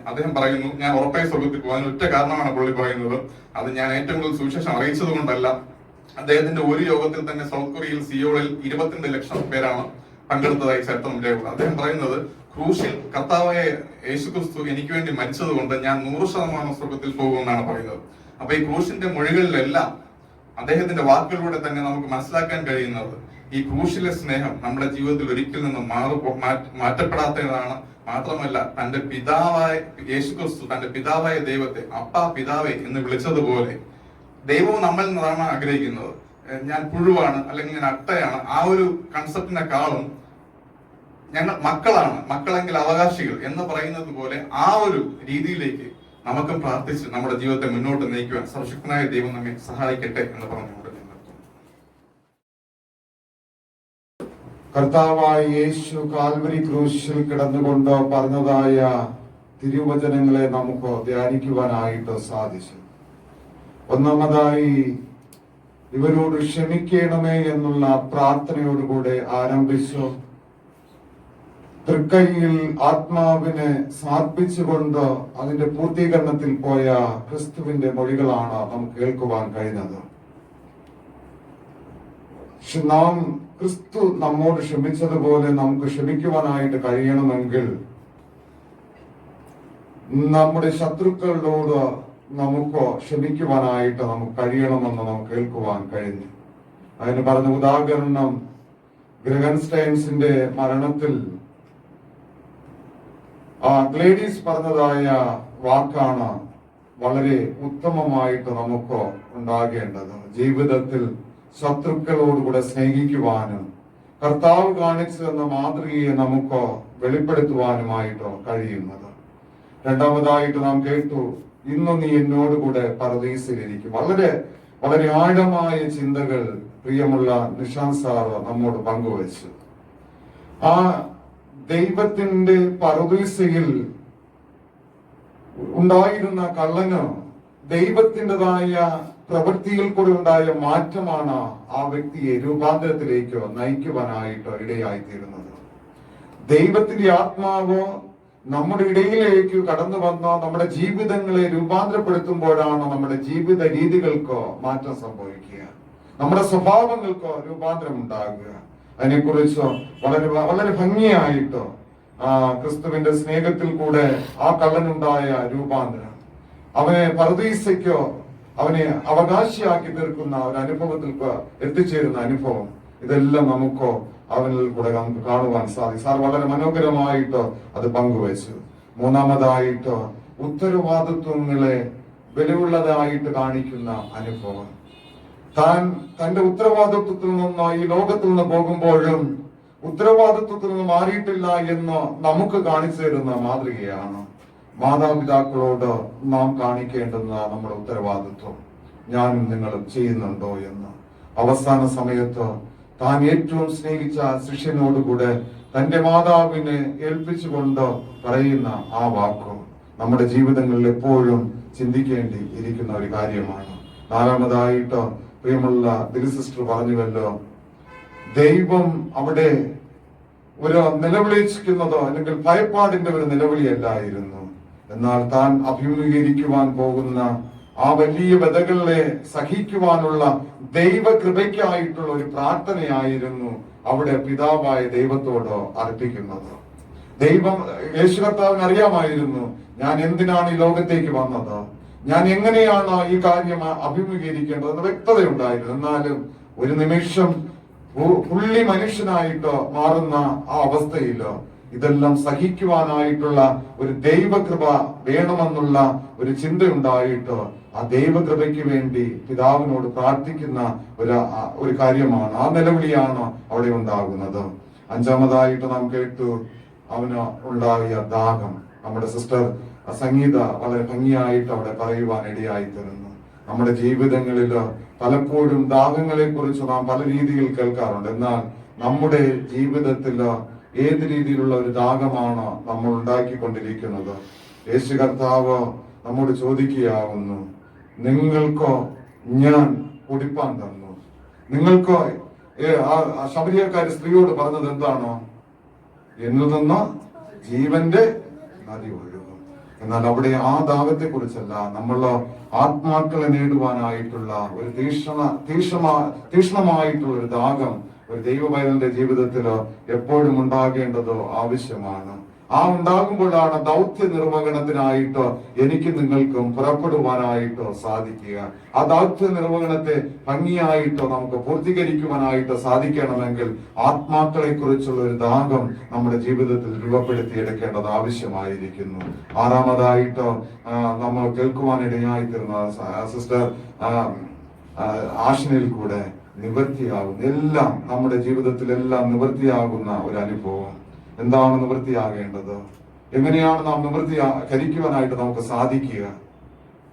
അദ്ദേഹം പറയുന്നു, ഞാൻ ഉറപ്പായി സ്വർഗത്തിൽ പോകാൻ ഒറ്റ കാരണമാണ് പുള്ളി പറയുന്നത്, അത് ഞാൻ ഏറ്റവും കൂടുതൽ സുവിശേഷം അറിയിച്ചത് കൊണ്ടല്ല. അദ്ദേഹത്തിന്റെ ഒരു യോഗത്തിൽ തന്നെ സൗത്ത് കൊറിയയിൽ സിയോളിൽ 22 ലക്ഷം പേരാണ് പങ്കെടുത്തതായി ചരിത്രം രേഖപ്പെടുന്നത്. അദ്ദേഹം പറയുന്നത്, ക്രൂശിൽ കർത്താവായ യേശുക്രിസ്തു എനിക്ക് വേണ്ടി മരിച്ചത് കൊണ്ട് ഞാൻ 100% സ്വർഗത്തിൽ പോകുമെന്നാണ് പറയുന്നത്. അപ്പൊ ഈ ക്രൂശിന്റെ മൊഴികളിലെല്ലാം അദ്ദേഹത്തിന്റെ വാക്കുകളിലൂടെ തന്നെ നമുക്ക് മനസ്സിലാക്കാൻ കഴിയുന്നത്, ഈ ക്രൂശിലെ സ്നേഹം നമ്മുടെ ജീവിതത്തിൽ ഒരിക്കൽ നിന്നും മാറ്റപ്പെടാത്തതാണ്. മാത്രമല്ല, തന്റെ പിതാവായ യേശുക്രിസ്തു തന്റെ പിതാവായ ദൈവത്തെ അപ്പാ പിതാവേ എന്ന് വിളിച്ചതുപോലെ ദൈവവും നമ്മളിൽ നിന്നാണ് ആഗ്രഹിക്കുന്നത്. ഞാൻ പുഴുവാണ് അല്ലെങ്കിൽ ഞാൻ അട്ടയാണ്, ആ ഒരു കൺസെപ്റ്റിനെക്കാളും ഞങ്ങൾ മക്കളെങ്കിൽ അവകാശികൾ എന്ന് പറയുന്നത് പോലെ ആ ഒരു രീതിയിലേക്ക് നമുക്കും പ്രാർത്ഥിച്ച് നമ്മുടെ ജീവിതത്തെ മുന്നോട്ട് നയിക്കുവാൻ സർവശക്തനായ ദൈവം നമ്മെ സഹായിക്കട്ടെ എന്ന് പറഞ്ഞുകൊണ്ട് കർത്താവായ യേശു കാൽവരി ക്രൂശിൽ കിടന്നുകൊണ്ട് പറഞ്ഞതായ തിരുവചനങ്ങളെ നമുക്ക് ധ്യാനിക്കുവാനായിട്ട് സാധിച്ചു. ഒന്നാമതായി, ഇവരോട് ക്ഷമിക്കണമേ എന്നുള്ള പ്രാർത്ഥനയോടുകൂടെ ആരംഭിച്ചു. തൃക്കൈയിൽ ആത്മാവിനെ സമർപ്പിച്ചുകൊണ്ട് അതിന്റെ പൂർത്തീകരണത്തിൽ പോയ ക്രിസ്തുവിന്റെ മൊഴികളാണ് നമുക്ക് കേൾക്കുവാൻ കഴിഞ്ഞത്. നാം ക്രിസ്തു നമ്മോട് ക്ഷമിച്ചതുപോലെ നമുക്ക് ക്ഷമിക്കുവാനായിട്ട് കഴിയണമെങ്കിൽ നമ്മുടെ ശത്രുക്കളോട് നമുക്ക് ക്ഷമിക്കുവാനായിട്ട് നമുക്ക് കഴിയണമെന്ന് നമുക്ക് കേൾക്കുവാൻ കഴിഞ്ഞു. അതിന് പറഞ്ഞ ഉദാഹരണം ഗ്രഹൻസ്റ്റൈൻസിന്റെ മരണത്തിൽ ഗ്ലേഡീസ് പറഞ്ഞതായ വാക്കാണ് വളരെ ഉത്തമമായിട്ട് നമുക്ക് ഉണ്ടാകേണ്ടത്. ജീവിതത്തിൽ ശത്രുക്കളോടുകൂടെ സ്നേഹിക്കുവാനും കർത്താവ് കാണിച്ചു തന്ന മാതൃകയെ നമുക്ക് വെളിപ്പെടുത്തുവാനുമായിട്ട് കഴിയുന്നത്. രണ്ടാമതായിട്ട് നാം കേട്ടു, ഇന്ന് നീ എന്നോടുകൂടെ പരദീസിലിരിക്കും. വളരെ വളരെ ആഴമായ ചിന്തകൾ പ്രിയമുള്ള നിഷാന്ത് സാറ് നമ്മോട് പങ്കുവച്ചു. ആ ദൈവത്തിന്റെ പരദീസയിൽ ഉണ്ടായിരുന്ന കള്ളന് ദൈവത്തിൻ്റെതായ പ്രവൃത്തിയിൽ കൂടെ ഉണ്ടായ മാറ്റമാണ് ആ വ്യക്തിയെ രൂപാന്തരത്തിലേക്ക് നയിക്കുവാനായിട്ട് ഇടയായിത്തീരുന്നത്. ദൈവത്തിന്റെ ആത്മാവ് നമ്മുടെ ഇടയിലേക്ക് കടന്നു വന്ന് നമ്മുടെ ജീവിതങ്ങളെ രൂപാന്തരപ്പെടുത്തുമ്പോഴാണ് നമ്മുടെ ജീവിത രീതികൾക്ക് മാറ്റം സംഭവിക്കുക, നമ്മുടെ സ്വഭാവങ്ങൾക്ക് രൂപാന്തരം ഉണ്ടാകുക. അതിനെക്കുറിച്ച് വളരെ വളരെ ഭംഗിയായിട്ട് ക്രിസ്തുവിന്റെ സ്നേഹത്തിൽ കൂടെ ആ കള്ളനുണ്ടായ രൂപാന്തരം, അവനെ പർദീസയ്ക്ക് അവനെ അവകാശിയാക്കി തീർക്കുന്ന ഒരു അനുഭവത്തിൽ എത്തിച്ചേരുന്ന അനുഭവം, ഇതെല്ലാം നമുക്കോ അവനിൽ കൂടെ നമുക്ക് കാണുവാൻ സാധിക്കും. സാർ വളരെ മനോഹരമായിട്ട് അത് പങ്കുവച്ചു. മൂന്നാമതായിട്ട് ഉത്തരവാദിത്വങ്ങളെ വിലയുള്ളതായിട്ട് കാണിക്കുന്ന അനുഭവം. താൻ തന്റെ ഉത്തരവാദിത്വത്തിൽ നിന്ന് ഈ ലോകത്തിൽ നിന്ന് പോകുമ്പോഴും ഉത്തരവാദിത്വത്തിൽ നിന്ന് മാറിയിട്ടില്ല എന്ന് നമുക്ക് കാണിച്ചു തരുന്ന മാതൃകയാണ്. മാതാപിതാക്കളോട് നാം കാണിക്കേണ്ടുന്ന നമ്മുടെ ഉത്തരവാദിത്വം ഞാനും നിങ്ങളും ചെയ്യുന്നുണ്ടോ എന്ന്. അവസാന സമയത്ത് താൻ ഏറ്റവും സ്നേഹിച്ച ശിഷ്യനോടുകൂടെ തന്റെ മാതാവിനെ ഏൽപ്പിച്ചുകൊണ്ട് പറയുന്ന ആ വാക്കും നമ്മുടെ ജീവിതങ്ങളിൽ എപ്പോഴും ചിന്തിക്കേണ്ടി ഇരിക്കുന്ന ഒരു കാര്യമാണ്. നാലാമതായിട്ട് പ്രിയമുള്ള ദിലി സിസ്റ്റർ പറഞ്ഞുവല്ലോ, ദൈവം അവിടെ ഒരു നിലവിളിക്കുന്നതോ അല്ലെങ്കിൽ ഭയപ്പാടിന്റെ ഒരു നിലവിളിയല്ലായിരുന്നു. എന്നാൽ താൻ അഭിമുഖീകരിക്കുവാൻ പോകുന്ന ആ വലിയ വ്യതകളെ സഹിക്കുവാനുള്ള ദൈവകൃപയ്ക്കായിട്ടുള്ള ഒരു പ്രാർത്ഥനയായിരുന്നു അവിടെ പിതാവായ ദൈവത്തോട് അർപ്പിക്കുന്നത്. യേശു കർത്താവിന് അറിയാമായിരുന്നു, ഞാൻ എന്തിനാണ് ഈ ലോകത്തേക്ക് വന്നത്, ഞാൻ എങ്ങനെയാണ് ഈ കാര്യം അഭിമുഖീകരിക്കേണ്ടതെന്ന് വ്യക്തതയുണ്ടായിരുന്നു. എന്നാലും ഒരു നിമിഷം പുള്ളി മനുഷ്യനായിട്ട് മാറുന്ന ആ അവസ്ഥയിൽ ഇതെല്ലാം സഹിക്കുവാനായിട്ടുള്ള ഒരു ദൈവകൃപ വേണമെന്നുള്ള ഒരു ചിന്തയുണ്ടായിട്ട് ആ ദൈവകൃപയ്ക്ക് വേണ്ടി പിതാവിനോട് പ്രാർത്ഥിക്കുന്ന ഒരു കാര്യമാണ്, ആ നിലവിളിയാണ് അവിടെ ഉണ്ടാകുന്നത്. അഞ്ചാമതായിട്ട് നാം കേട്ടു അവന് ഉണ്ടായ ദാഹം. നമ്മുടെ സിസ്റ്റർ സംഗീത വളരെ ഭംഗിയായിട്ട് അവിടെ പറയുവാൻ ഇടയായി തരുന്നു. നമ്മുടെ ജീവിതങ്ങളിൽ പലപ്പോഴും ദാഹങ്ങളെ കുറിച്ച് നാം പല രീതിയിൽ കേൾക്കാറുണ്ട്. എന്നാൽ നമ്മുടെ ജീവിതത്തിൽ ഏത് രീതിയിലുള്ള ഒരു ദാഹമാണ് നമ്മൾ ഉണ്ടാക്കിക്കൊണ്ടിരിക്കുന്നത്? യേശു കർത്താവ് നമ്മോട് ചോദിക്കുകയാവുന്നു, നിങ്ങൾക്കോ ഞാൻ കുടിപ്പാൻ തന്നു. നിങ്ങൾക്കോ ശബരിയക്കാരി സ്ത്രീയോട് പറഞ്ഞത് എന്താണോ? എന്നിൽ നിന്ന് ജീവന്റെ നദി ഒഴുകും. എന്നാൽ അവിടെ ആ ദാഹത്തെ കുറിച്ചല്ല, നമ്മൾ ആത്മാക്കളെ നേടുവാനായിട്ടുള്ള ഒരു തീക്ഷ്ണമായിട്ടുള്ള ഒരു ദാഹം ഒരു ദൈവപൈതലിന്റെ ജീവിതത്തിൽ എപ്പോഴും ഉണ്ടാകേണ്ടത് ആവശ്യമാണ്. ആ ഉണ്ടാകുമ്പോഴാണ് ദൗത്യ നിർവഹണത്തിനായിട്ട് എനിക്ക് നിങ്ങൾക്കും പുറപ്പെടുവാനായിട്ട് സാധിക്കുക. ആ ദൗത്യ നിർവഹണത്തെ ഭംഗിയായിട്ട് നമുക്ക് പൂർത്തീകരിക്കുവാനായിട്ട് സാധിക്കണമെങ്കിൽ ആത്മാക്കളെ കുറിച്ചുള്ള ഒരു ദാഹം നമ്മുടെ ജീവിതത്തിൽ രൂപപ്പെടുത്തിയെടുക്കേണ്ടത് ആവശ്യമായിരിക്കുന്നു. ആറാമതായിട്ട് നമ്മൾ കേൾക്കുവാനിടയായിത്തീർന്ന സിസ്റ്റർ ആഷ്നിൽ കൂടെ നിവൃത്തിയാകുന്ന എല്ലാം നമ്മുടെ ജീവിതത്തിൽ എല്ലാം നിവൃത്തിയാകുന്ന ഒരു അനുഭവം. എന്താണ് നിവൃത്തിയാകേണ്ടത്? എങ്ങനെയാണ് നാം നിവൃത്തികരിക്കുവാനായിട്ട് നമുക്ക് സാധിക്കുക?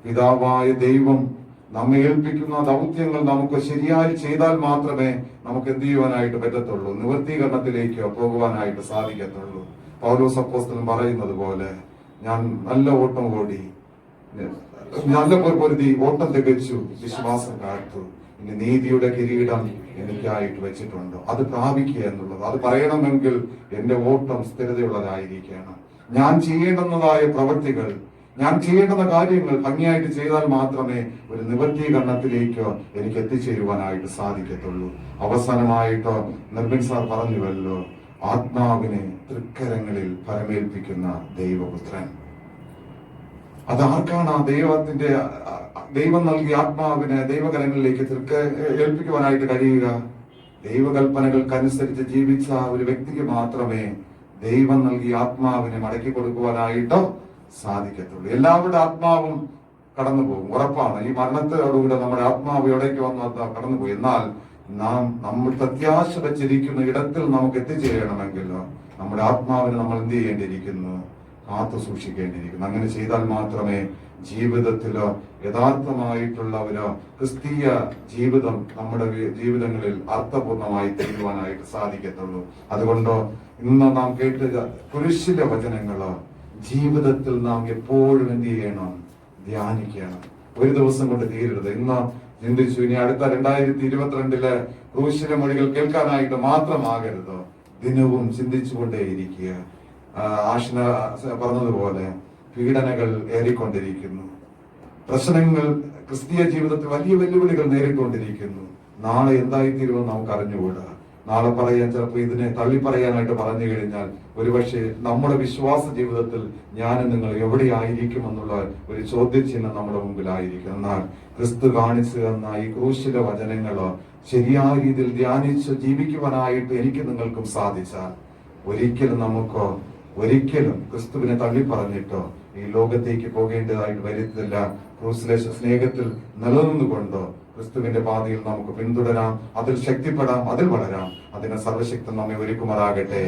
പിതാവായ ദൈവം നമ്മെ ഏൽപ്പിക്കുന്ന ദൗത്യങ്ങൾ നമുക്ക് ശരിയായി ചെയ്താൽ മാത്രമേ നമുക്ക് എന്ത് ചെയ്യുവാനായിട്ട് പറ്റത്തുള്ളൂ, നിവൃത്തീകരണത്തിലേക്ക് പോകുവാനായിട്ട് സാധിക്കത്തുള്ളൂ. പൗലോസ് അപ്പോസ്തലൻ പറയുന്നത് പോലെ, ഞാൻ നല്ല ഓട്ടം ഓടി, നല്ല പൊരുതി ഓട്ടം തികച്ചു, വിശ്വാസം കാത്തു, ഇനി നീതിയുടെ കിരീടം എനിക്കായിട്ട് വെച്ചിട്ടുണ്ട്. അത് പ്രാപിക്കുക എന്നുള്ളത്, അത് പറയണമെങ്കിൽ എന്റെ ഓട്ടം സ്ഥിരതയുള്ളതായിരിക്കണം. ഞാൻ ചെയ്യേണ്ടുന്നതായ പ്രവൃത്തികൾ, ഞാൻ ചെയ്യേണ്ടുന്ന കാര്യങ്ങൾ ഭംഗിയായിട്ട് ചെയ്താൽ മാത്രമേ ഒരു നിവൃത്തീകരണത്തിലേക്ക് എനിക്ക് എത്തിച്ചേരുവാനായിട്ട് സാധിക്കത്തുള്ളൂ. അവസാനമായിട്ട് നിർബിൻ സാർ പറഞ്ഞുവല്ലോ, ആത്മാവിനെ തൃക്കരങ്ങളിൽ പരമേൽപ്പിക്കുന്ന ദൈവപുത്രൻ. അതാർക്കാണ് ആ ദൈവം നൽകിയ ആത്മാവിനെ ദൈവകരങ്ങളിലേക്ക് ഏൽപ്പിക്കുവാനായിട്ട് കഴിയുക? ദൈവകൽപ്പനകൾക്കനുസരിച്ച് ജീവിച്ച ഒരു വ്യക്തിക്ക് മാത്രമേ ദൈവം നൽകിയ ആത്മാവിനെ മടക്കി കൊടുക്കുവാനായിട്ട് സാധിക്കത്തുള്ളൂ. എല്ലാവരുടെ ആത്മാവും കടന്നുപോകും, ഉറപ്പാണ്. ഈ മരണത്തോടുകൂടെ നമ്മുടെ ആത്മാവ് എവിടേക്ക് വന്ന് കടന്നുപോയി. എന്നാൽ നമ്മൾ പ്രത്യാശ വെച്ചിരിക്കുന്ന ഇടത്തിൽ നമുക്ക് എത്തിച്ചേരണമെങ്കിൽ നമ്മുടെ ആത്മാവിനെ നമ്മൾ എന്ത് ചെയ്യേണ്ടിയിരിക്കുന്നു? കാത്തു സൂക്ഷിക്കേണ്ടിയിരിക്കുന്നു. അങ്ങനെ ചെയ്താൽ മാത്രമേ ജീവിതത്തിൽ യഥാർത്ഥമായിട്ടുള്ള ഒരു ക്രിസ്തീയ ജീവിതം നമ്മുടെ ജീവിതങ്ങളിൽ അർത്ഥപൂർണമായി തീരുവാനായിട്ട് സാധിക്കത്തുള്ളൂ. അതുകൊണ്ട് ഇന്ന് നാം കേട്ട കുരിശിലെ വചനങ്ങള് ജീവിതത്തിൽ നാം എപ്പോഴും എന്ത് ചെയ്യണം? ധ്യാനിക്കണം. ഒരു ദിവസം കൊണ്ട് തീരരുത്. ഇന്ന് ചിന്തിച്ചു, ഇനി അടുത്ത 2022 ക്രൂശിലെ മൊഴികൾ കേൾക്കാനായിട്ട് മാത്രമാകരുത്, ദിനവും ചിന്തിച്ചുകൊണ്ടേയിരിക്കുക. ആഷ്ന പറഞ്ഞതുപോലെ പീഡനങ്ങൾ ഏറിക്കൊണ്ടിരിക്കുന്നു, പ്രശ്നങ്ങൾ ക്രിസ്തീയ ജീവിതത്തിൽ വലിയ വെല്ലുവിളികൾ നേരിട്ടുകൊണ്ടിരിക്കുന്നു. നാളെ എന്തായിത്തീരുമെന്ന് നമുക്ക് അറിഞ്ഞുകൂടാ. നാളെ പറയാൻ ചിലപ്പോൾ ഇതിനെ തള്ളി പറയാനായിട്ട് പറഞ്ഞു കഴിഞ്ഞാൽ ഒരുപക്ഷെ നമ്മുടെ വിശ്വാസ ജീവിതത്തിൽ ഞാനും നിങ്ങൾ എവിടെയായിരിക്കുമെന്നുള്ള ഒരു ചോദ്യചിഹ്നം നമ്മുടെ മുമ്പിലായിരിക്കും. എന്നാൽ ക്രിസ്തു കാണിച്ചു തന്ന ഈ ക്രൂശിലെ വചനങ്ങള് ശരിയായ രീതിയിൽ ധ്യാനിച്ച് ജീവിക്കുവാനായിട്ട് എനിക്ക് നിങ്ങൾക്കും സാധിച്ചാൽ ഒരിക്കലും ക്രിസ്തുവിനെ തള്ളി പറഞ്ഞിട്ടോ ഈ ലോകത്തേക്ക് പോകേണ്ടതായിട്ട് വരുത്തില്ല. ക്രൂസിലെ സ്നേഹത്തിൽ നിലനിന്നുകൊണ്ട് ക്രിസ്തുവിന്റെ പാതയിൽ നമുക്ക് പിന്തുടരാം, അതിൽ ശക്തിപ്പെടാം, അതിൽ വളരാം. അതിനെ സർവശക്തൻ നമ്മെ ഒരുക്കുമാറാകട്ടെ.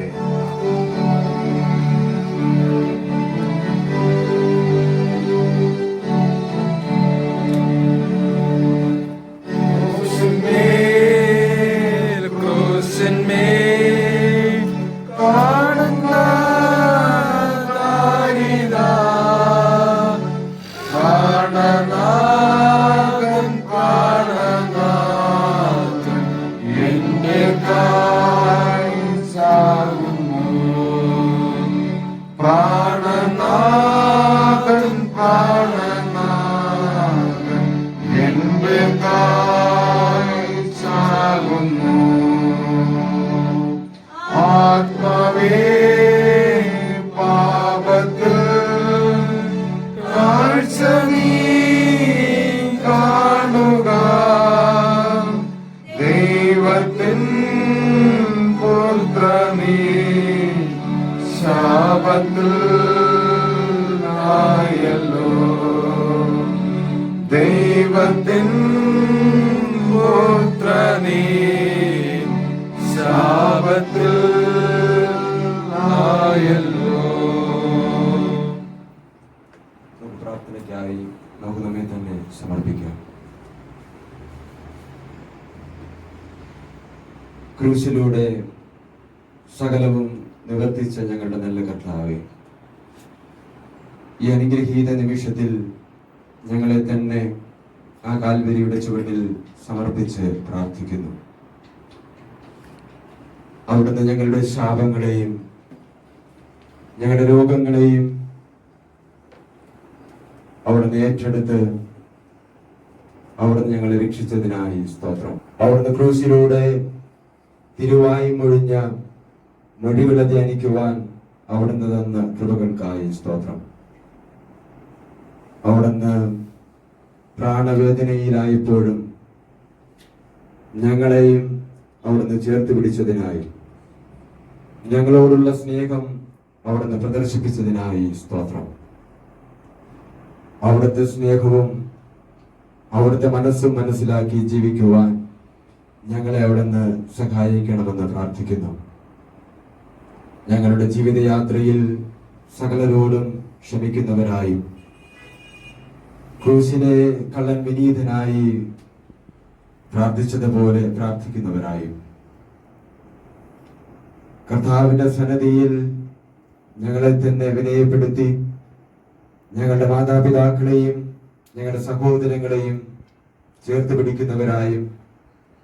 ദൈവത്തിൻ പുത്രനേ ശാപത്തിൽ ആയല്ലോ. പ്രാർത്ഥനയ്ക്കായി നമുക്ക് നമ്മെ തന്നെ സമർപ്പിക്കാം. ക്രൂശിലൂടെ സകലവും നിവർത്തിച്ച ഞങ്ങളുടെ നല്ല കർത്താവേ, ഈ അനുഗ്രഹീത നിമിഷത്തിൽ ഞങ്ങളെ തന്നെ ആ കാൽവരിയുടെ ചുവട്ടിൽ സമർപ്പിച്ച് പ്രാർത്ഥിക്കുന്നു. അവിടുന്ന് ഞങ്ങളുടെ ശാപങ്ങളെയും ഞങ്ങളുടെ രോഗങ്ങളെയും അവിടുന്ന് ഏറ്റെടുത്ത് അവിടുന്ന് ഞങ്ങളെ രക്ഷിച്ചതിനായി സ്തോത്രം. അവിടുന്ന് ക്രൂശിലൂടെ തിരുവായി മൊഴിഞ്ഞ മൊഴികളെ ധ്യാനിക്കുവാൻ അവിടുന്ന് തന്ന കൃപകൾക്കായി സ്തോത്രം. അവിടുന്ന് പ്രാണവേദനയിലായപ്പോഴും ഞങ്ങളെയും അവിടുന്ന് ചേർത്ത് പിടിച്ചതിനായി, ഞങ്ങളോടുള്ള സ്നേഹം അവിടുന്ന് പ്രദർശിപ്പിച്ചതിനായി സ്തോത്രം. അവിടുത്തെ സ്നേഹവും അവിടുത്തെ മനസ്സും മനസ്സിലാക്കി ജീവിക്കുവാൻ ഞങ്ങളെ അവിടുന്ന് സഹായിക്കണമെന്ന് പ്രാർത്ഥിക്കുന്നു. ഞങ്ങളുടെ ജീവിതയാത്രയിൽ സകലരോടും ക്ഷമിക്കുന്നവരായും ക്രൂശിലെ കള്ളൻ വിനീതനായി പ്രാർത്ഥിച്ചതുപോലെ പ്രാർത്ഥിക്കുന്നവരായും കർത്താവിന്റെ സന്നിധിയിൽ ഞങ്ങളെ തന്നെ വിനയപ്പെടുത്തി ഞങ്ങളുടെ മാതാപിതാക്കളെയും ഞങ്ങളുടെ സഹോദരങ്ങളെയും ചേർത്ത് പിടിക്കുന്നവരായും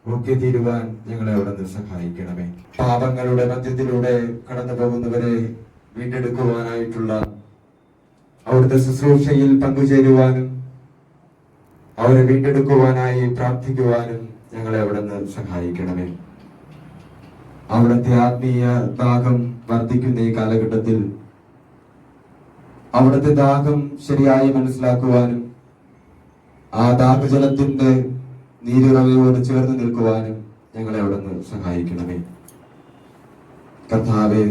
ഒക്കെ തീരുവാൻ ഞങ്ങളെ അവിടുന്ന് സഹായിക്കണമേ. പാപങ്ങളുടെ മധ്യത്തിലൂടെ കടന്നു പോകുന്നവരെ വീണ്ടെടുക്കുവാനായിട്ടുള്ള അവിടുത്തെ ശുശ്രൂഷയിൽ പങ്കുചേരുവാനും അവരെ വീണ്ടെടുക്കുവാനായി പ്രാർത്ഥിക്കുവാനും ഞങ്ങളെ അവിടുന്ന് സഹായിക്കണമേ. അവിടുത്തെ ആത്മീയ ദാഹം വർദ്ധിക്കുന്ന ഈ കാലഘട്ടത്തിൽ അവിടുത്തെ ദാഹം ശരിയായി മനസ്സിലാക്കുവാനും ആ ദാഹജലത്തിന്റെ നീരുറവയോട് ചേർന്ന് നിൽക്കുവാനും ഞങ്ങളെ അവിടുന്ന് സഹായിക്കണമേ. കർത്താവെ,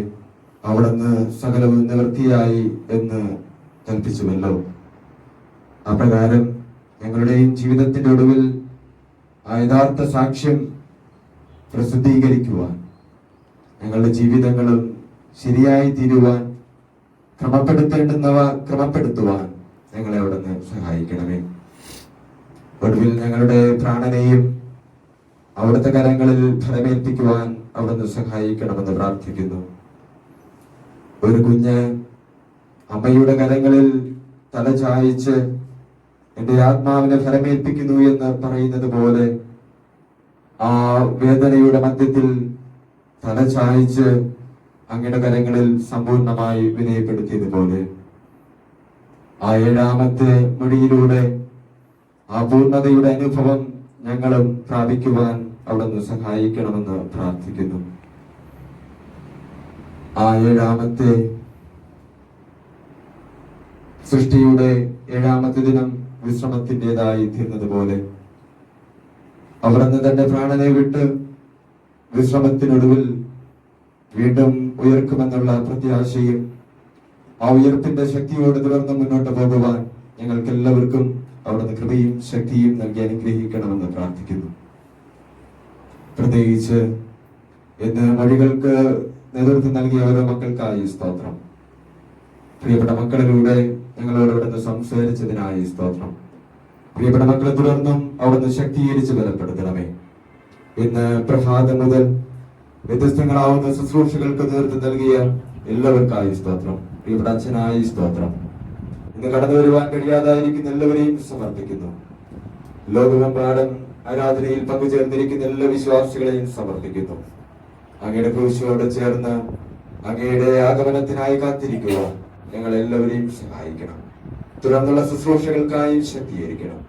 അവിടുന്ന് സകലവും നിവൃത്തിയായി എന്ന് കൽപ്പിച്ചുവല്ലോ. അപ്രകാരം ഞങ്ങളുടെയും ജീവിതത്തിന്റെ ഒടുവിൽ ആ യഥാർത്ഥ സാക്ഷ്യം പ്രസിദ്ധീകരിക്കുവാൻ, ഞങ്ങളുടെ ജീവിതങ്ങളും ശരിയായി തീരുവാൻ, ക്രമപ്പെടുത്തേണ്ടുന്നവ ക്രമപ്പെടുത്തുവാൻ ഞങ്ങളെ അവിടുന്ന് സഹായിക്കണമേ. ഒടുവിൽ ഞങ്ങളുടെ പ്രാണനെയും അവിടുത്തെ കരങ്ങളിൽ ഫലമേൽപ്പിക്കുവാൻ അവിടുന്ന് സഹായിക്കണമെന്ന് പ്രാർത്ഥിക്കുന്നു. ഒരു കുഞ്ഞ് അമ്മയുടെ കരങ്ങളിൽ തല ചായിച്ച് എന്റെ ആത്മാവിനെ ഫലമേൽപ്പിക്കുന്നു എന്ന് പറയുന്നത് പോലെ ആ വേദനയുടെ മധ്യത്തിൽ തല ചായിച്ച് അങ്ങയുടെ കരങ്ങളിൽ സമ്പൂർണമായി വിനയപ്പെടുത്തിയതുപോലെ ആ 7ാമത്തെ മൊഴിയിലൂടെ ആ പൂർണ്ണതയുടെ അനുഭവം ഞങ്ങളും പ്രാപിക്കുവാൻ അവിടുന്ന് സഹായിക്കണമെന്ന് പ്രാർത്ഥിക്കുന്നു. ആ ഏഴാമത്തെ സൃഷ്ടിയുടെ ഏഴാമത്തെ ദിനം വിശ്രമത്തിൻ്റെതായി തീർന്നതുപോലെ അവിടുന്ന് തന്റെ പ്രാണനെ വിട്ട് വിശ്രമത്തിനൊടുവിൽ വീണ്ടും ഉയർക്കുമെന്നുള്ള പ്രത്യാശയും ആ ഉയർപ്പിന്റെ ശക്തിയോട് തുടർന്ന് മുന്നോട്ട് പോകുവാൻ ഞങ്ങൾക്ക് എല്ലാവർക്കും അവിടുന്ന് കൃപയും ശക്തിയും നൽകി അനുഗ്രഹിക്കണമെന്ന് പ്രാർത്ഥിക്കുന്നു. പ്രത്യേകിച്ച് ഇന്ന് വഴികൾക്ക് നേതൃത്വം നൽകിയ ഓരോ മക്കൾക്കായി സ്തോത്രം. പ്രിയപ്പെട്ട മക്കളിലൂടെ ഞങ്ങളോട് അവിടുന്ന് സംസാരിച്ചതിനായി സ്തോത്രം. പ്രിയപ്പെട്ട മക്കളെ തുടർന്നും അവിടുന്ന് ശക്തീകരിച്ച് ബലപ്പെടുത്തണമേ. ഇന്ന് പ്രഭാതം മുതൽ വ്യത്യസ്തങ്ങളാവുന്ന ശുശ്രൂഷകൾക്ക് നേതൃത്വം നൽകിയ എല്ലാവർക്കായി സ്തോത്രം. പ്രിയപ്പെട്ട അച്ഛനായി സ്തോത്രം. ഇന്ന് കടന്നു വരുവാൻ കഴിയാതായിരിക്കുന്ന എല്ലാവരെയും സമർപ്പിക്കുന്നു. ലോകമെമ്പാടും ആരാധനയിൽ പങ്കുചേർന്നിരിക്കുന്ന എല്ലാ വിശ്വാസികളെയും സമർപ്പിക്കുന്നു. അങ്ങയുടെ ക്രൂശോട് ചേർന്ന് അങ്ങയുടെ ആഗമനത്തിനായി കാത്തിരിക്കുക. ഞങ്ങൾ എല്ലാവരെയും സഹായിക്കണം. തുടർന്നുള്ള ശുശ്രൂഷകൾക്കായി ശക്തീകരിക്കണം.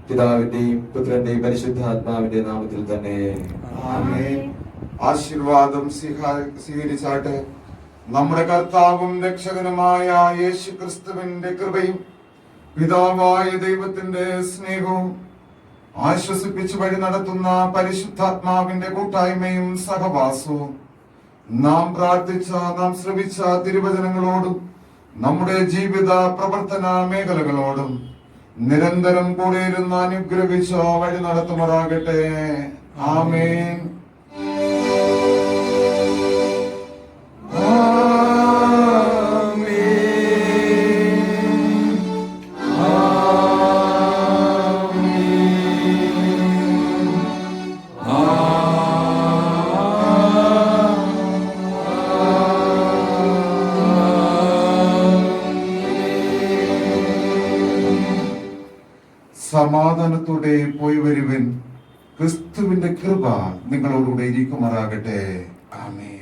പിതാവിന്റെയും പുത്രന്റെയും പരിശുദ്ധാത്മാവിന്റെ നാമത്തിൽ തന്നെ ആമേൻ. ആശീർവാദം സ്വീകരിച്ചാട്ടെ. നമ്മുടെ കർത്താവും രക്ഷകനുമായ യേശു ക്രിസ്തുവിന്റെ കൃപയും പിതാവായ ദൈവത്തിന്റെ സ്നേഹവും ആശ്വസിപ്പിച്ച് വഴി നടത്തുന്ന പരിശുദ്ധാത്മാവിന്റെ കൂട്ടായ്മയും സഹവാസവും നാം പ്രാർത്ഥിച്ച, നാം ശ്രവിച്ച തിരുവചനങ്ങളോടും നമ്മുടെ ജീവിത പ്രവർത്തന മേഖലകളോടും നിരന്തരം കൂടെയിരുന്ന് അനുഗ്രഹിച്ച വഴി നടത്തുമാറാകട്ടെ. ആമേൻ. സമാധാനത്തോടെ പോയി വരുവിൻ. ക്രിസ്തുവിന്റെ കൃപ നിങ്ങളോടുകൂടെ ഇരിക്കുമാറാകട്ടെ. ആമേൻ.